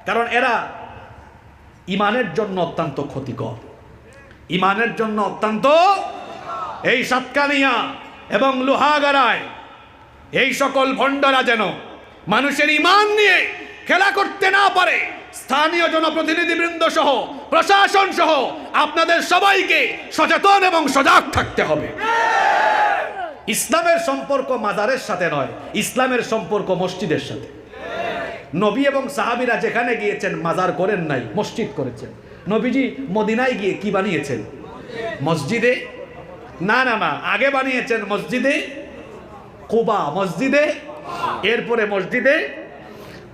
কারণ এরা ঈমানের জন্য অত্যন্ত ক্ষতিকর, ঈমানের জন্য অত্যন্ত। এই সাতকানিয়া এবং লোহাগাড়ায় এই সকল ভণ্ডরা যেন মানুষের ঈমান নিয়ে খেলা করতে না পারে, স্থানীয় জনপ্রতিনিধিবৃন্দ সহ প্রশাসন সহ আপনাদের সবাইকে সচেতন এবং সজাগ থাকতে হবে। ইসলামের সম্পর্ক মাজারের সাথে নয়, ইসলামের সম্পর্ক মসজিদের সাথে। নবী এবং সাহাবীরা যেখানে গিয়েছেন মাজার করেন নাই, মসজিদ করেছেন। নবীজি মদিনায় গিয়ে কি বানিয়েছেন? মসজিদে না, আগে বানিয়েছেন মসজিদে কুবা, মসজিদে, এরপরে মসজিদে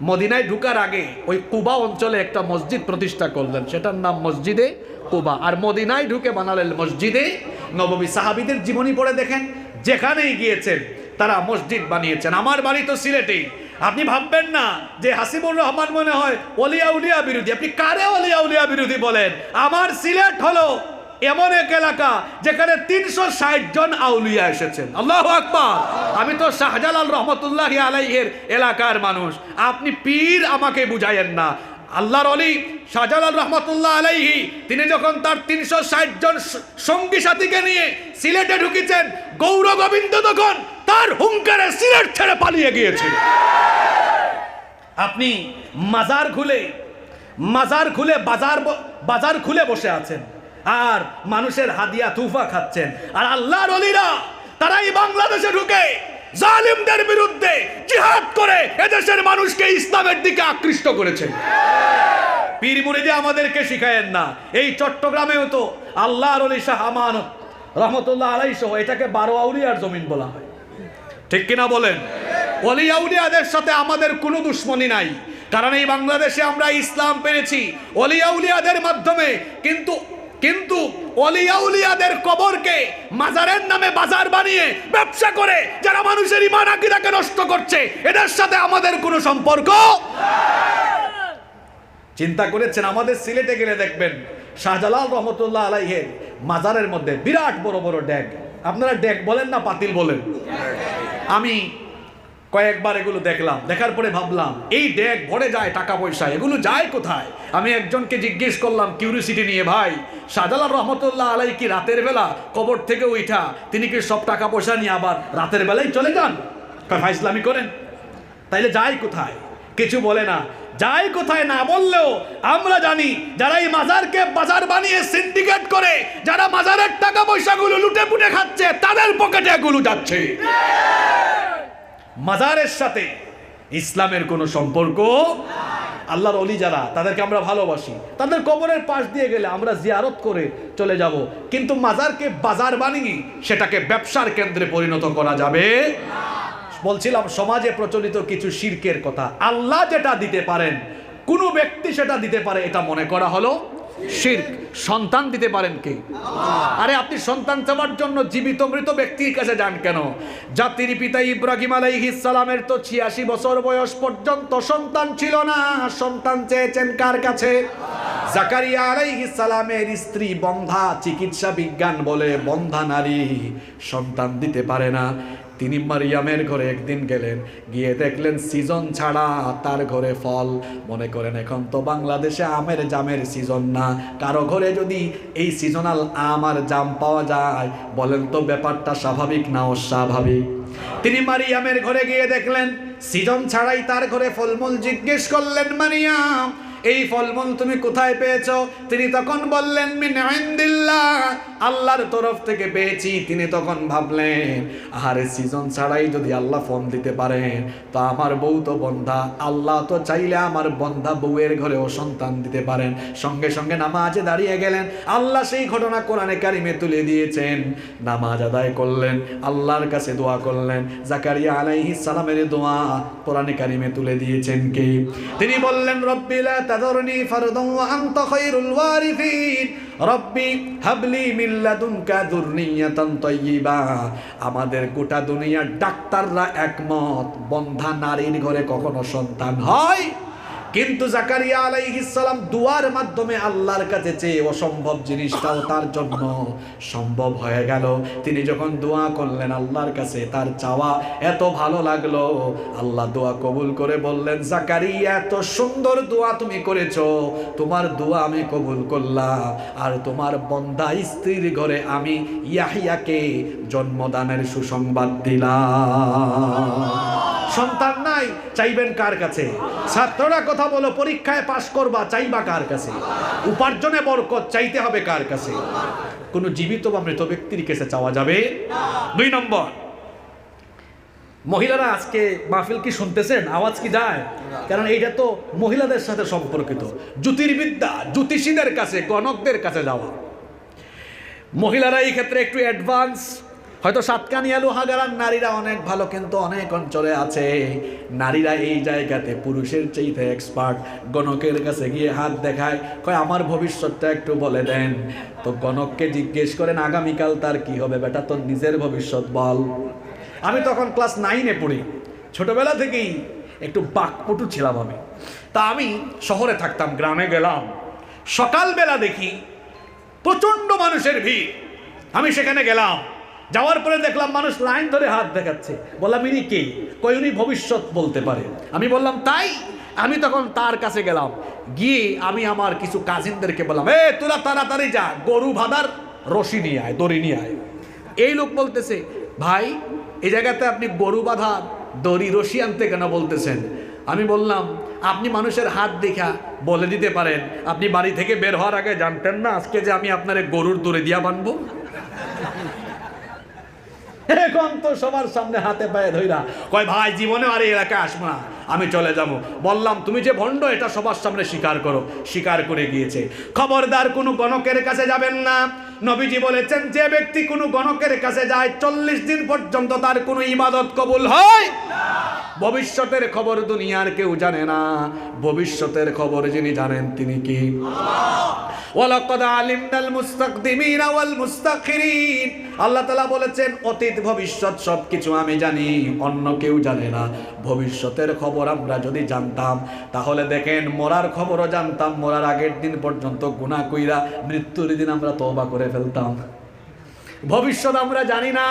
মদিনায় ঢুকার আগে ওই কুবা অঞ্চলে একটা মসজিদ প্রতিষ্ঠা করলেন, সেটার নাম মসজিদে কুবা। আর মদিনায় ঢুকে বানালেন মসজিদে নববী। সাহাবীদের জীবনী পড়ে দেখেন, যেখানেই গিয়েছেন তারা মসজিদ বানিয়েছেন। আমার বাড়ি তো সিলেটেই। আপনি ভাববেন না যে হাসিবুর রহমান মনে হয় ওলিয়া উলিয়া বিরোধী। আপনি কারে ওলিয়া উলিয়া বিরোধী বলেন? আমার সিলেট হলো এমন এক এলাকা যেখানে 360 জন আউলিয়া এসেছেন। আল্লাহু আকবার। আমি তো শাহজালাল রহমতুল্লাহি আলাইহির এলাকার মানুষ। আপনি পীর আমাকে বুঝায়েন না। আল্লাহর ওলি শাহজালাল রহমতুল্লাহ আলাইহি তিনি যখন তার 360 জন সঙ্গী সাথীকে নিয়ে সিলেটে ঢুকেছেন, গৌর গোবিন্দ তখন তার হুঙ্কারে সিলেট ছেড়ে পালিয়ে গিয়েছিল। আপনি মাজার খুলে বাজার খুলে বসে আছেন আর মানুষের হাদিয়া তুফা খাচ্ছেন। আর আল্লাহর ওলিরা তারাই বাংলাদেশে ঢুকে জালিমদের বিরুদ্ধে জিহাদ করে এদেশের মানুষকে ইসলামের দিকে আকৃষ্ট করেছে। পীর মুরিদি আমাদেরকে শিখায়েন না। এই চট্টগ্রামেও তো আল্লাহর ওলি শাহ আমানত রহমতুল্লাহ আলাইহি সহ এটাকে 12 আউলিয়ার জমিন বলা হয়, ঠিক কিনা বলেন? ওলি আউলিয়াদের সাথে আমাদের কোনো দুশ্মনী নাই, কারণ এই বাংলাদেশে আমরা ইসলাম পেয়েছি ওলি আউলিয়াদের মাধ্যমে। কিন্তু ওলি আউলিয়াদের কবরকে মাজারের নামে বাজার বানিয়ে ব্যবসা করে যারা মানুষের ঈমান আকীদাকে নষ্ট করছে, এদের সাথে আমাদের কোনো সম্পর্ক। চিন্তা করেছেন? আমাদের সিলেটে গেলে দেখবেন শাহজালাল রহমতুল্লাহ আলাইহির মাজারের মধ্যে বিরাট বড় বড় ড্যাগ। আপনারা ড্যাগ বলেন না পাতিল বলেন? আমি কয়েকবার এগুলো দেখলাম, দেখার পরে ভাবলাম এই ড্যাগ ভরে যায় টাকা পয়সা, এগুলো যায় কোথায়? আমি একজনকে জিজ্ঞেস করলাম কিউরিসিটি নিয়ে, ভাই শাহজালাল রহমতুল্লাহ আলাইহি কি রাতের বেলা কবর থেকে উঠা তিনি কি সব টাকা পয়সা নিয়ে আবার রাতের বেলায় চলে যান? ফাইজলামি করেন? তাইলে যায় কোথায়? কিছু বলে না। যায় কোথায় না বললেও আমরা জানি যারা এই মাজারকে বাজার বানিয়ে সিন্ডিকেট করে যারা মাজারের টাকা পয়সাগুলো লুটে পুটে খাচ্ছে, তাদের পকেটে এগুলো যাচ্ছে। মাজারের সাথে ইসলামের কোনো সম্পর্ক। আল্লাহর ওলি যারা, তাদেরকে আমরা ভালোবাসি, তাদের কবরের পাশ দিয়ে গেলে আমরা জিয়ারত করে চলে যাব, কিন্তু মাজারকে বাজার বানিয়ে সেটাকে ব্যবসার কেন্দ্রে পরিণত করা যাবে। বলছিলাম সমাজে প্রচলিত কিছু শিরকের কথা। আল্লাহ যেটা দিতে পারেন, কোনো ব্যক্তি সেটা দিতে পারে, এটা মনে করা হলো শিরক। সন্তান দিতে পারেন কে? আরে আপনি সন্তান চাওয়ার জন্য জীবিত মৃত ব্যক্তির কাছে যান কেন? জাতির পিতা ইব্রাহিম আলাইহিস সালামের তো 86 বছর বয়স পর্যন্ত সন্তান ছিল না। সন্তান চেয়েছেন কার কাছে? জাকারিয়া আলাইহিস সালামের স্ত্রী বন্ধা, চিকিৎসা বিজ্ঞান বলে বন্ধা নারী সন্তান দিতে পারে না। তিনি মারিয়ামের ঘরে একদিন গেলেন, গিয়ে দেখলেন সিজন ছাড়া তার ঘরে ফল। মনে করেন এখন তো বাংলাদেশে আমের জামের সিজন না, কারো ঘরে যদি এই সিজনাল আম আর জাম পাওয়া যায়, বলেন তো ব্যাপারটা স্বাভাবিক না অস্বাভাবিক? তিনি মারিয়ামের ঘরে গিয়ে দেখলেন সিজন ছাড়াই তার ঘরে ফলমূল। জিজ্ঞেস করলেন, মারিয়াম এই ফলমূল তুমি কোথায় পেয়েছো? তিনি তখন বললেন, মিন ইনদিল্লাহ, আল্লাহর তরফ থেকে পেয়েছি। তিনি তখন ভাবলেন, আরে সিজন ছাড়াই যদি আল্লাহ ফল দিতে পারেন, তো আমার বউ তো বন্ধা, আল্লাহ তো চাইলে আমার বন্ধা বউয়ের ঘরেও সন্তান দিতে পারেন। সঙ্গে সঙ্গে নামাজে দাঁড়িয়ে গেলেন। আল্লাহ সেই ঘটনা কোরআনে কারিমে তুলে দিয়েছেন। নামাজ আদায় করলেন, আল্লাহর কাছে দোয়া করলেন। জাকারিয়া আলাইহিস সালামের দোয়া কোরআনে কারিমে তুলে দিয়েছেন কে? তিনি বললেন, রব্বি লা তাযরনি ফারদান ওয়া আনতা খায়রুল ওয়ারিসিন, রব্বি হাবলি মিন লাদুনকা যুররিয়াতান তাইয়্যিবা। আমাদের গোটা দুনিয়ার ডাক্তাররা একমত, বন্ধা নারীর ঘরে কখনো সন্তান হয়। কিন্তু জাকারিয়া আলাইহিস সালাম দুয়ার মাধ্যমে আল্লাহর কাছে চেয়ে অসম্ভব জিনিসটাও তার জন্য সম্ভব হয়ে গেল। তিনি যখন দোয়া করলেন আল্লাহর কাছে, তার চাওয়া এত ভালো লাগলো, আল্লাহ দোয়া কবুল করে বললেন, জাকারিয়া এত সুন্দর দোয়া তুমি করেছো, তোমার দোয়া আমি কবুল করলাম, আর তোমার বন্ধা স্ত্রীর ঘরে আমি ইয়াহিয়াকে জন্মদানের সুসংবাদ দিলাম। সন্তান নাই, চাইবেন কার কাছে? ছাত্ররা কথা বলো, পরীক্ষায় পাশ করবা, চাইবা কার কাছে? উপার্জনে বরকত চাইতে হবে কার কাছে? কোন জীবিত বা মৃত ব্যক্তির কাছে চাওয়া যাবে? 2 নম্বর, মহিলারা আজকে মাহফিল কি শুনতেছেন? আওয়াজ কি যায়? কারণ এইটা তো মহিলাদের সাথে সম্পর্কিত। জ্যোতির্বিদ্যা, জ্যোতিষীদের কাছে, গণকদের কাছে যাওয়া। মহিলারা এই ক্ষেত্রে একটু অ্যাডভান্স। হয়তো সাতকানিয়া লোহাগাড়ার নারীরা অনেক ভালো, কিন্তু অনেক অঞ্চলে আছে নারীরা এই জায়গাতে পুরুষের চাইতে এক্সপার্ট। গণকের কাছে গিয়ে হাত দেখায়, কয় আমার ভবিষ্যৎটা একটু বলে দেন। তো গণককে জিজ্ঞেস করেন আগামীকাল তার কি হবে? বেটা তোর নিজের ভবিষ্যৎ বল। আমি তখন ক্লাস 9-এ পড়ি। ছোটবেলা থেকেই একটু বাকপটু ছিলাম আমি। তা আমি শহরে থাকতাম, গ্রামে গেলাম, সকালবেলা দেখি প্রচণ্ড মানুষের ভিড়। আমি সেখানে গেলাম, যাওয়ার পরে দেখলাম মানুষ লাইন ধরে হাত দেখাচ্ছে। বললাম ইনি কে? কই উনি ভবিষ্যৎ বলতে পারে। আমি বললাম তাই? আমি তখন তার কাছে গেলাম, গিয়ে আমি আমার কিছু কাজিনদেরকে বললাম, এ তোরা তাড়াতাড়ি যা, গরু বাঁধার রশি নিয়ে আয়, দড়ি নিয়ে আয়। এই লোক বলতেছে, ভাই এই জায়গাতে আপনি গরু বাঁধার দড়ি রশি আনতে কেন বলতেছেন? আমি বললাম আপনি মানুষের হাত দেখা বলে দিতে পারেন, আপনি বাড়ি থেকে বের হওয়ার আগে জানতেন না আজকে যে আমি আপনার গরুর দড়ি দিয়া বানবো? এখন তো সবার সামনে হাতে পায়ে ধইরা কয় ভাই জীবনে আর এই এলাকায় আসবো না, আমি চলে যাব। বললাম তুমি যে ভণ্ড এটা সবার সামনে স্বীকার করো। স্বীকার করে গিয়েছে। খবরদার কোনো গণকের কাছে যাবেন না। নবীজি বলেছেন যে ব্যক্তি কোনো গণকের কাছে যায় 40 দিন পর্যন্ত তার কোনো ইবাদত কবুল হয় না। ভবিষ্যতের খবর দুনিয়ার কেউ জানে না, ভবিষ্যতের খবর যিনি জানেন তিনি কি? ওয়ালাকাদ আলিমনাল মুস্তাকদিমিনা ওয়াল মুস্তাখিরিন। আল্লাহ তাআলা বলেছেন অতীত ভবিষ্যৎ সবকিছু আমি জানি, অন্য কেউ জানে না। ভবিষ্যতের খবর আমরা যদি জানতাম তাহলে দেখেন মরার খবরও জানতাম, মরার আগের দিন পর্যন্ত গুনাহ কইরা মৃত্যুর দিন আমরা তওবা করে ফেলতাম। ভবিষ্যৎ আমরা জানি না,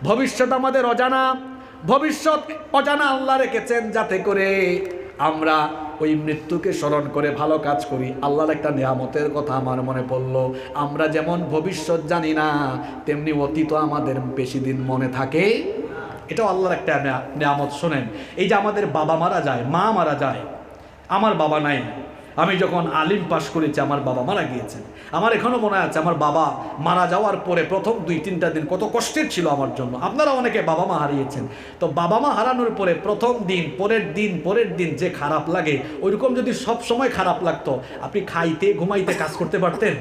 ভবিষ্যৎ আমাদের অজানা। ভবিষ্যৎ অজানা আল্লাহ রেখেছেন যাতে করে আমরা ওই মৃত্যুকে স্মরণ করে ভালো কাজ করি। আল্লাহর একটা নিয়ামতের কথা আমার মনে পড়লো, আমরা যেমন ভবিষ্যৎ জানি না তেমনি অতীত আমাদের বেশি দিন মনে থাকে। এটাও আল্লাহর একটা নিয়ামত। শোনেন, এই যে আমাদের বাবা মারা যায়, মা মারা যায়, আমার বাবা নাই। আমি যখন আলিম পাশ করেছি আমার বাবা মারা গিয়েছেন। আমার এখনো মনে আছে আমার বাবা মারা যাওয়ার পরে প্রথম 2-3টা দিন কত কষ্টের ছিল আমার জন্য। আপনারা অনেকে বাবা মা হারিয়েছেন। তো বাবা মা হারানোর পরে প্রথম দিন, পরের দিন যে খারাপ লাগে, ওইরকম যদি সব সময় খারাপ লাগতো আপনি খাইতে ঘুমাইতে কাজ করতে পারতেন?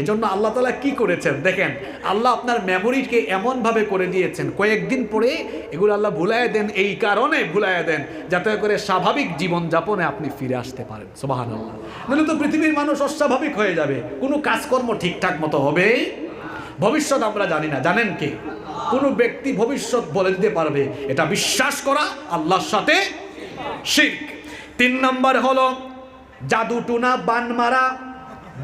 এজন্য আল্লাহ তাআলা কি করেছেন দেখেন, আল্লাহ আপনার মেমোরিকে এমনভাবে করে দিয়েছেন, কয়েকদিন পরে এগুলো আল্লাহ ভুলাইয়া দেন। এই কারণে ভুলাইয়া দেন যাতে করে স্বাভাবিক জীবনযাপনে আপনি ফিরে আসতে পারেন। সুবহানাল্লাহ। নাহলে তো পৃথিবীর মানুষ অস্বাভাবিক হয়ে যাবে, কোনো কাজকর্ম ঠিকঠাক মতো হবে। ভবিষ্যৎ আমরা জানি না, জানেন কে? কোনো ব্যক্তি ভবিষ্যৎ বলে দিতে পারবে, এটা বিশ্বাস করা আল্লাহর সাথে শিরক। 3 নম্বর হলো জাদু টুনা, বান মারা,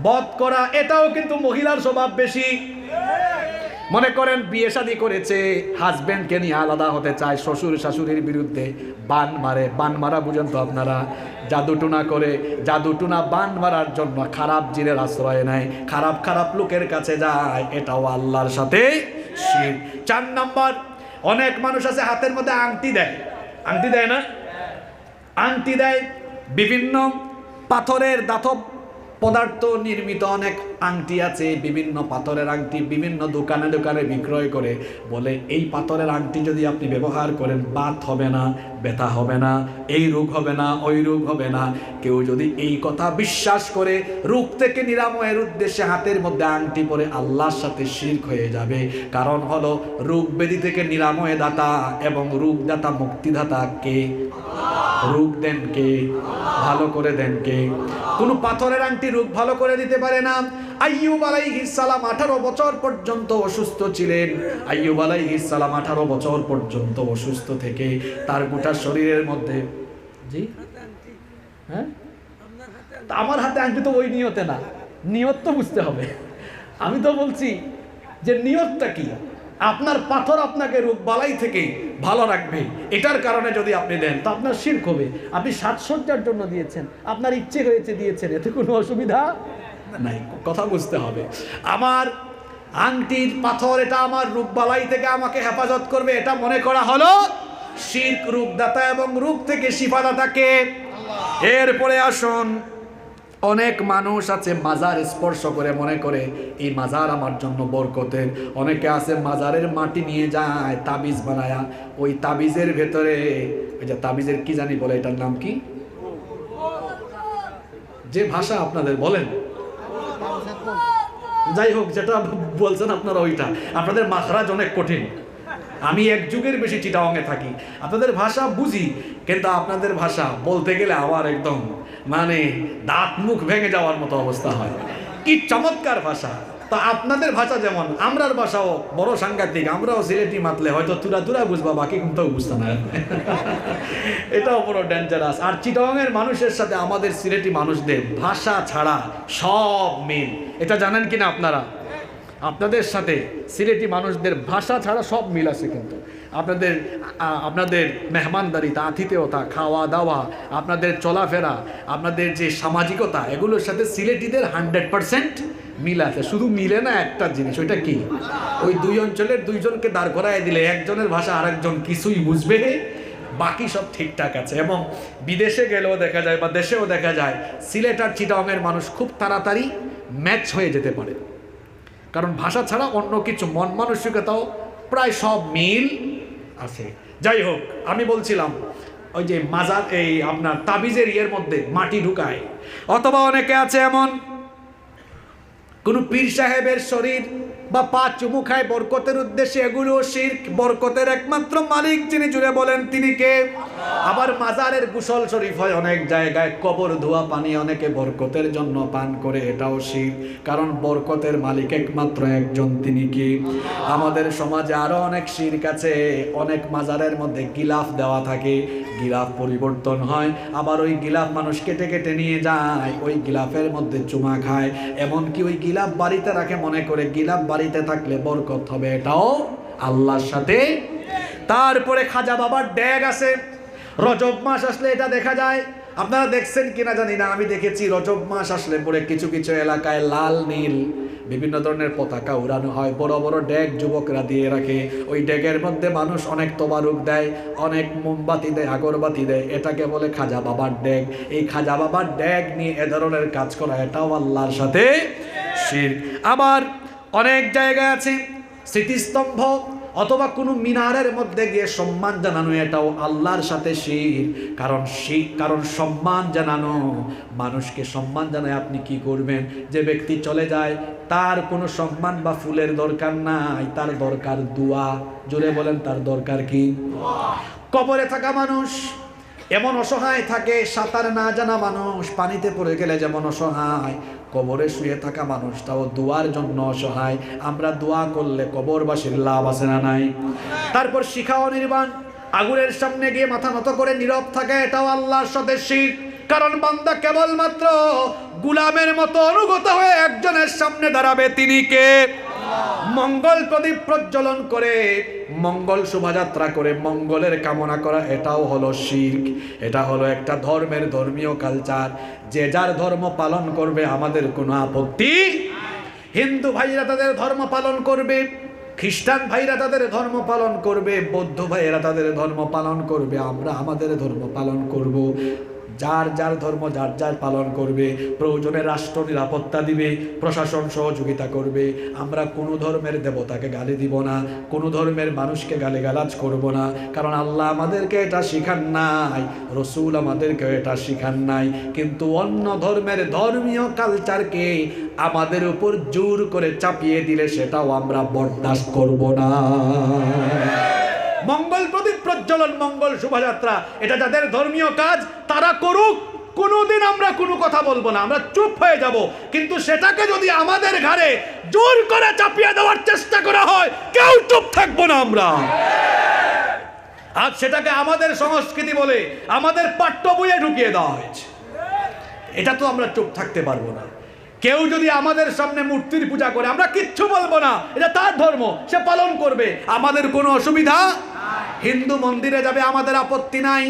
বধ করা। এটাও কিন্তু মহিলার স্বভাব বেশি। মনে করেন বিয়ে শাদী করেছে, হাজবেন্ডকে নিয়ে আলাদা হতে চায়, শ্বশুর শাশুড়ির বিরুদ্ধে বান মারে। বান মারা বুঝেন তো আপনারা? জাদুটুনা করে, জাদুটুনা বান মারার জন্য খারাপ জিনের আশ্রয় নেয়, খারাপ লোকের কাছে যায়, এটাও আল্লাহর সাথে শিরক। 4 নম্বর, অনেক মানুষ আছে হাতের মধ্যে আংটি দেয়। আংটি দেয় না? আংটি দেয় বিভিন্ন পাথরের ধাতব পদার্থ নির্মিত অনেক আংটি আছে, বিভিন্ন পাথরের আংটি বিভিন্ন দোকানে বিক্রয় করে। বলে এই পাথরের আংটি যদি আপনি ব্যবহার করেন বাত হবে না, ব্যথা হবে না, এই রোগ হবে না, ওই রোগ হবে না। কেউ যদি এই কথা বিশ্বাস করে রোগ থেকে নিরাময়ের উদ্দেশ্যে হাতের মধ্যে আংটি পরে, আল্লাহর সাথে শিরক হয়ে যাবে। কারণ হলো রোগ ব্যাধি থেকে নিরাময় দাতা এবং রোগদাতা মুক্তিদাতা কে? রোগ দেন কে? ভালো করে দেন কে? কোনো পাথরের আংটি রোগ ভালো করে দিতে পারে না। আইয়ুব আলাইহিস সালাম 18 বছর পর্যন্ত অসুস্থ ছিলেন। আইয়ুব আলাইহিস সালাম 18 বছর পর্যন্ত অসুস্থ থেকে তার গোটা শরীরের মধ্যে, জি হ্যাঁ, আমার হাতে আংটি তো ওই নিয়তে না, নিয়ত তো বুঝতে হবে। আমি তো বলছি যে নিয়তটা কি? আপনার পাথর আপনাকে রোগ বালাই থেকে ভালো রাখবে, এটার কারণে যদি আপনি দেন তো আপনার শিরক হবে। আপনি সাজসজ্জার জন্য দিয়েছেন, আপনার ইচ্ছে হয়েছে দিয়েছেন, এতে কোনো অসুবিধা নাই। কথা বুঝতে হবে। আমার আংটির পাথর এটা আমার রোগ বালাই থেকে আমাকে হেফাজত করবে, এটা মনে করা হলো শিরক। রোগদাতা এবং রোগ থেকে শিফাদাতা কে? এরপরে আসুন অনেক মানুষ আছে মাজার স্পর্শ করে মনে করে এই মাজার আমার জন্য বরকতের। অনেকে আছে মাজারের মাটি নিয়ে যায় তাবিজ বানায়া, ওই তাবিজের ভেতরে ওই যে তাবিজের কি জানি বলে, এটার নাম কি, যে ভাষা আপনাদের বলেন, যাই হোক যেটা বলছেন আপনারা ওইটা, আপনাদের মাখরাজ অনেক কঠিন। আমি এক যুগের বেশি চিটাগাংয়ে থাকি, আপনাদের ভাষা বুঝি, কিন্তু আপনাদের ভাষা বলতে গেলে আমার একদম মানে দাঁত মুখ ভেঙে যাওয়ার মতো অবস্থা হয়। কি চমৎকার ভাষা! তা আপনাদের ভাষা যেমন, আমরার ভাষাও বড় সাংঘাতিক। আমরাও সিলেটি মাতলে হয়তো তুরা তুরা বুঝবা, বাকি কিন্তু বুঝতে না। এটাও বড় ডেঞ্জারাস। আর চিটাগাংয়ের মানুষের সাথে আমাদের সিলেটি মানুষদের ভাষা ছাড়া সব মিল, এটা জানেন কিনা আপনারা? আপনাদের সাথে সিলেটি মানুষদের ভাষা ছাড়া সব মিল আছে। কিন্তু আপনাদের মেহমানদারিতা, আতিথেয়তা, খাওয়া দাওয়া, আপনাদের চলাফেরা, আপনাদের যে সামাজিকতা, এগুলোর সাথে সিলেটিদের 100% মিল আছে। শুধু মিলে না একটা জিনিস, ওইটা কি? ওই দুই অঞ্চলের দুইজনকে দাঁড় করায় দিলে একজনের ভাষা আরেকজন কিছুই বুঝবে, বাকি সব ঠিকঠাক আছে। এবং বিদেশে গেলেও দেখা যায় বা দেশেও দেখা যায় সিলেট আর চিটাগাংয়ের মানুষ খুব তাড়াতাড়ি ম্যাচ হয়ে যেতে পারে, কারণ ভাষা ছাড়া অন্য কিছু মন মানসিকতাও প্রায় সব মিল আছে। যাই হোক, আমি বলছিলাম ওই যে মাজার, এই আপনার তাবিজের ইয়ের মধ্যে মাটি ঢুকায়, অথবা অনেকে আছে এমন কোন পীর সাহেবের শরীর বা পা চুমু খায় বরকতের উদ্দেশ্যে, এগুলো শিরক। বরকতের একমাত্র মালিক যিনি, জুড়ে বলেন তিনি কে? আবার মাজারের গোসল শরীফ হয় অনেক জায়গায়, কবর ধোয়া পানি অনেকে বরকতের জন্য পান করে, এটাও শিরক। কারণ বরকতের মালিক একমাত্র একজন, তিনি কি? আমাদের সমাজে আরো অনেক শিরক আছে। অনেক মাজারের মধ্যে গিলাফ দেওয়া থাকে, গিলাফ পরিবর্তন হয়, আবার ওই গিলাফ মানুষ কেটে কেটে নিয়ে যায়, ওই গিলাফের মধ্যে চুমা খায়। এমনকি ওই গিলাফ বাড়িতে রাখে মনে করে গিলাফ বাড়িতে থাকলে বরকত হবে, এটাও আল্লাহর সাথে। তারপরে খাজা বাবার ড্যাগ আছে, রজব মাস আসলে এটা দেখা যায়। আপনারা দেখছেন কিনা জানি না, আমি দেখেছি রজব মাস আসলে পরে কিছু কিছু এলাকায় লাল নীল বিভিন্ন ধরনের পতাকা উড়ানো হয়, বড় বড় ড্যাগ যুবকরা দিয়ে রাখে। ওই ড্যাগের মধ্যে মানুষ অনেক তোবারুক দেয়, অনেক মোমবাতি দেয়, আগরবাতি দেয়, এটাকে বলে খাজা বাবার ড্যাগ। এই খাজা বাবার ড্যাগ নিয়ে এ ধরনের কাজ করা, এটাও আল্লাহর সাথে শিরক। আবার অনেক জায়গায় আছে স্মৃতিস্তম্ভ অথবা কোনো মিনারের মধ্যে গিয়ে সম্মান জানানো, এটাও আল্লাহর সাথে শিরক। কারণ সম্মান জানানো, মানুষকে সম্মান জানায় আপনি কি করবেন? যে ব্যক্তি চলে যায় তার কোনো সম্মান বা ফুলের দরকার নাই, তার দরকার দোয়া। জোরে বলেন, তার দরকার কি? কবরে থাকা মানুষ এমন অসহায় থাকে, সাঁতার না জানা মানুষ পানিতে পড়ে গেলে যেমন অসহায়, কবরে শুয়ে থাকা মানুষটাও দোয়ার জন্য অসহায়। আমরা দোয়া করলে কবরবাসীর লাভ আছে না নাই? তারপর শিখা ও নির্বাণ, আগুনের সামনে গিয়ে মাথা নত করে নীরব থাকে, এটাও আল্লাহর সাথে শিরক। কারণ বান্দা কেবলমাত্র গোলামের মতো অনুগত হয়ে একজনের সামনে দাঁড়াবে, তিনি কে? মঙ্গল প্রদীপ প্রজ্বলন করে, মঙ্গল শোভাযাত্রা করে মঙ্গলের কামনা করা, এটাও হলো শিরক। এটা হলো একটা ধর্মের ধর্মীয় কালচার। যে যার ধর্ম পালন করবে, আমাদের কোনো আপত্তি। হিন্দু ভাইরা তাদের ধর্ম পালন করবে, খ্রিস্টান ভাইরা তাদের ধর্ম পালন করবে, বৌদ্ধ ভাইরা তাদের ধর্ম পালন করবে, আমরা আমাদের ধর্ম পালন করব। যার যার ধর্ম যার যার পালন করবে, প্রয়োজনে রাষ্ট্র নিরাপত্তা দিবে, প্রশাসন সহযোগিতা করবে। আমরা কোনো ধর্মের দেবতাকে গালি দিব না, কোনো ধর্মের মানুষকে গালিগালাজ করব না, কারণ আল্লাহ আমাদেরকে এটা শিখান নাই, রসুল আমাদেরকে এটা শিখান নাই। কিন্তু অন্য ধর্মের ধর্মীয় কালচারকে আমাদের উপর জোর করে চাপিয়ে দিলে সেটাও আমরা বরদাস্ত করব না। মঙ্গল প্রদীপ প্রজ্বলন, মঙ্গল শোভাযাত্রা, এটা যাদের ধর্মীয় কাজ তারা করুক, কোনোদিন আমরা কোনো কথা বলবো না, আমরা চুপ হয়ে যাব। কিন্তু সেটাকে যদি আমাদের ঘাড়ে জোর করে চাপিয়ে দেওয়ার চেষ্টা করা হয়, কেউ চুপ থাকবো না আমরা। আজ সেটাকে আমাদের সংস্কৃতি বলে আমাদের পাঠ্য বইয়ে ঢুকিয়ে দেওয়া হয়েছে, এটা তো আমরা চুপ থাকতে পারবো না। কেউ যদি আমাদের সামনে মূর্তির পূজা করে, আমরা কিচ্ছু বলবো না, এটা তার ধর্ম, সে পালন করবে, আমাদের কোনো অসুবিধা। হিন্দু মন্দিরে যাবে, আমাদের আপত্তি নাই।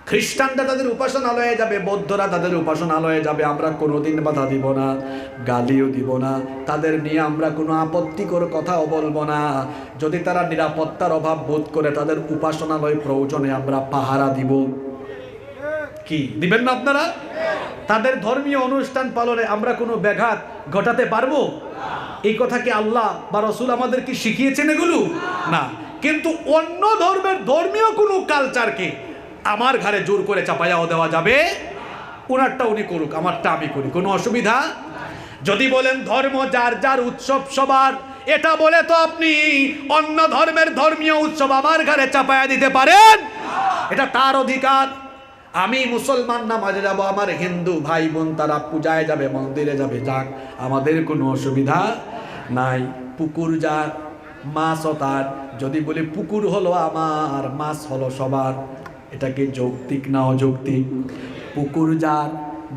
খ্রিস্টানরা তাদের উপাসনালয়ে যাবে, বৌদ্ধরা তাদের উপাসনালয়ে যাবে, আমরা কোনোদিন বাধা দিব না, গালিও দিব না, তাদের নিয়ে আমরা কোনো আপত্তিকর কথাও বলবো না। যদি তারা নিরাপত্তার অভাব বোধ করে, তাদের উপাসনালয় প্রয়োজনে আমরা পাহারা দিব। কি দিবেন না আপনারা? তাদের ধর্মীয় অনুষ্ঠান পালনে আমরা কোনো ব্যাঘাত ঘটাতে পারবো? এই কথা কি আল্লাহ বা রসুল আমাদের কি শিখিয়েছেন এগুলো? না। কিন্তু অন্য ধর্মের ধর্মীয় কোনো কালচারকে আমার ঘাড়ে জোর করে চাপাইয়াও দেওয়া যাবে? ওনারটা উনি করুক, আমারটা আমি করি, কোনো অসুবিধা? যদি বলেন ধর্ম যার যার, উৎসব সবার, এটা বলে তো আপনি অন্য ধর্মের ধর্মীয় উৎসব আমার ঘাড়ে চাপাইয়া দিতে পারেন? এটা তার অধিকার। আমি মুসলমান নামাজে যাব, আমার হিন্দু ভাই বোন তারা পূজায় যাবে, মন্দিরে যাবে, যাক, আমাদের কোনো অসুবিধা নাই। পুকুর যার, মাছও তার। যদি বলি পুকুর হলো আমার, মাছ হলো সবার, এটা কি যৌক্তিক না অযৌক্তিক? পুকুর যার,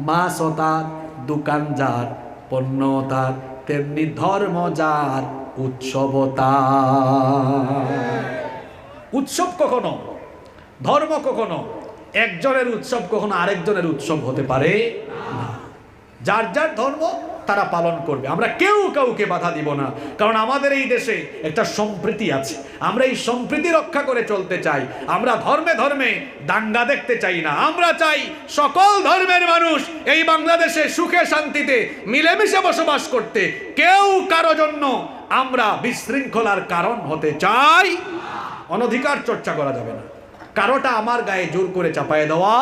মাছও তার, দোকান যার, পণ্য তার, তেমনি ধর্ম যার, উৎসব তার। উৎসব কখনো, ধর্ম কখনো একজনের উৎসব কখনো আরেকজনের উৎসব হতে পারে না। যার যার ধর্ম তারা পালন করবে, আমরা কেউ কাউকে বাধা দিব না। কারণ আমাদের এই দেশে একটা সম্প্রীতি আছে, আমরা এই সম্প্রীতি রক্ষা করে চলতে চাই। আমরা ধর্মে ধর্মে দাঙ্গা দেখতে চাই না। আমরা চাই সকল ধর্মের মানুষ এই বাংলাদেশে সুখে শান্তিতে মিলেমিশে বসবাস করতে। কেউ কারো জন্য আমরা বিশৃঙ্খলার কারণ হতে চাই। অনধিকার চর্চা করা যাবে না, কারোটা আমার গায়ে জোর করে চাপায়ে দেওয়া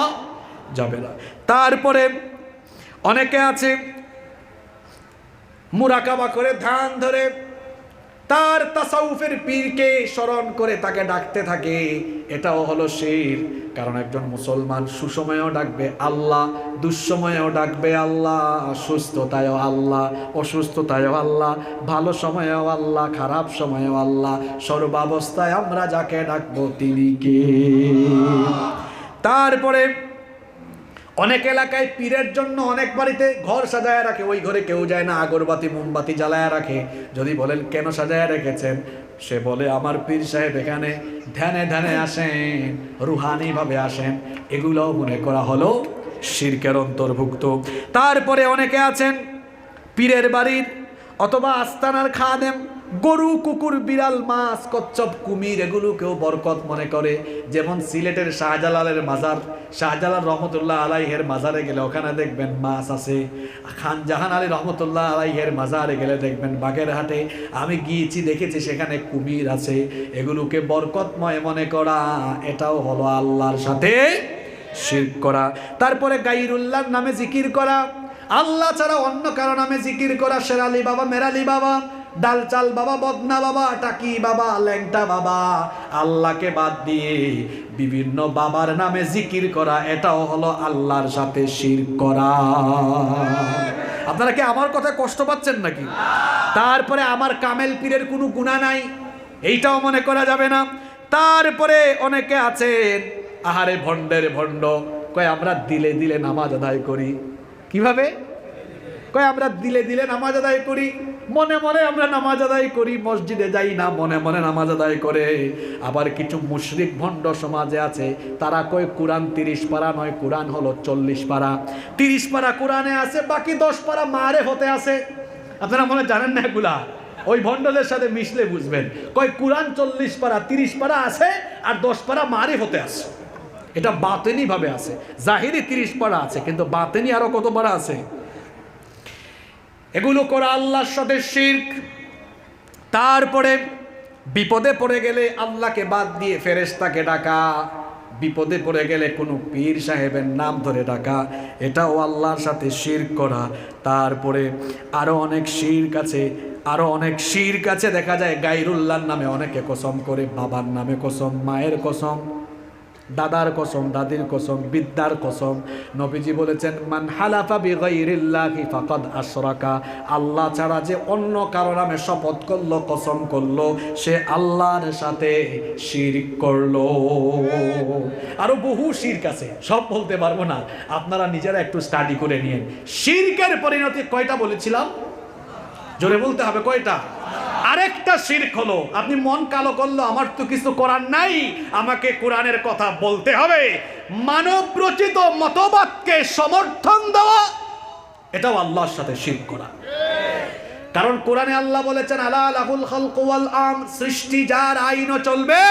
যাবে না। তারপরে অনেকে আছে মুরাকাবা করে ধ্যান ধরে তার তাসাউফের পীরকে স্মরণ করে তাকে ডাকতে থাকে, এটাও হলো শিরক। কারণ একজন মুসলমান সুসময়েও ডাকবে আল্লাহ, দুঃসময়েও ডাকবে আল্লাহ, সুস্থতায়ও আল্লাহ, অসুস্থতায়ও আল্লাহ, ভালো সময়েও আল্লাহ, খারাপ সময়েও আল্লাহ, সর্বাবস্থায় আমরা যাকে ডাকবো তিনি কে? তারপরে অনেক এলাকায় পীরের জন্য অনেক বাড়িতে ঘর সাজায় রাখে, ওই ঘরে কেউ যায় না, আগরবাতি মোমবাতি জ্বালায় রাখে। যদি বলেন কেন সাজায় রেখেছেন, সে বলে আমার পীর সাহেব এখানে ধ্যানে ধ্যানে আসেন, রুহানি ভাবে আসেন। এগুলোও মনে করা হলো শিরকের অন্তর্ভুক্ত। তারপরে অনেকে আছেন পীরের বাড়ির অথবা আস্তানার খাদেম গরু, কুকুর, বিড়াল, মাছ, কচ্ছপ, কুমির এগুলোকেও বরকত মনে করে। যেমন সিলেটের শাহজালালের মাজার, শাহজালাল রহমতুল্লাহ আলাইহের মাজারে গেলে ওখানে দেখবেন মাছ আছে। খান জাহান আলী রহমতুল্লাহ আলাইহের মাজারে গেলে দেখবেন বাগেরহাটে, আমি গিয়েছি দেখেছি সেখানে কুমির আছে। এগুলোকে বরকতময় মনে করা, এটাও হলো আল্লাহর সাথে শিরক করা। তারপরে গায়রুল্লাহর নামে জিকির করা, আল্লাহ ছাড়া অন্য কারো নামে জিকির করা, শেরালি বাবা, মেরালি বাবা, ডালচাল বাবা, বদনা বাবা, টাকি বাবা, ল্যাংটা বাবা, আল্লাহকে বাদ দিয়ে বিভিন্ন বাবার নামে জিকির করা, এটাও হলো আল্লাহর সাথে শিরক করা। আপনারা কি আমার কথা কষ্ট পাচ্ছেন নাকি? তারপরে আমার কামেল পীরের কোনো গুনাহ নাই, এইটাও মনে করা যাবে না। তারপরে অনেকে আছেন আহারে ভণ্ডের ভণ্ড, কয় আমরা দিলে দিলে নামাজ আদায় করি। কিভাবে? কয় আমরা দিলে দিলে নামাজ আদায় করি, মনে মনে আমরা নামাজ আদায় করি, মসজিদে যাই না, মনে মনে নামাজ আদায় করে। আবার কিছু মুশরিক ভণ্ড সমাজে আছে, তারা কয় কোরআন 30 পারা নয়, কোরআন হলো 40 পারা। 30 পারা কোরআনে আছে, বাকি 10 পারা মারে হতে আছে। আপনারা মনে জানেন না এগুলা? ওই ভণ্ডদের সাথে মিশলে বুঝবেন। কয় কোরআন 40 পারা, 30 পারা আছে, আর 10 পারা মারে হতে আছে। এটা বাতেনি ভাবে আছে। জাহিরি 30 পারা আছে, কিন্তু বাতেনি আরো কত পারা আছে। এগুলো করা আল্লাহর সাথে শিরক। তারপরে বিপদে পড়ে গেলে আল্লাহকে বাদ দিয়ে ফেরেশতাকে ডাকা, বিপদে পড়ে গেলে কোনো পীর সাহেবের নাম ধরে ডাকা, এটাও আল্লাহর সাথে শিরক করা। তারপরে আরো অনেক শিরক আছে, আরো অনেক শিরক আছে। দেখা যায় গায়রুল্লাহর নামে অনেকে কসম করে, বাবার নামে কসম, মায়ের কসম, দাদার কসম, দাদির কসম, বিদ্যার কসম। নবীজি বলেছেন মান হালাফা বিগাইরিল্লাহি ফাকাদ আশরাকা, আল্লাহ ছাড়া যে অন্য কারো নামে শপথ করলো, কসম করলো, সে আল্লাহর সাথে শিরক করলো। আরো বহু শিরক আছে, সব বলতে পারবো না, আপনারা নিজেরা একটু স্টাডি করে নিন। শিরকের পরিণতি কয়টা বলেছিলাম? জোরে বলতে হবে, কয়টা? আরেকটা শিরক হলো আপনি মন কালো করলো, আমার তো কিছু করার নাই, আমাকে কোরআনের কথা বলতে হবে, মানব রচিত মতবাদকে সমর্থন দেওয়া, এটাও আল্লাহর সাথে শিরক করা। কারণ কোরআনে আল্লাহ বলেছেন আলা লাহুল খালকু ওয়াল আম, সৃষ্টি যার, আইনও চলবে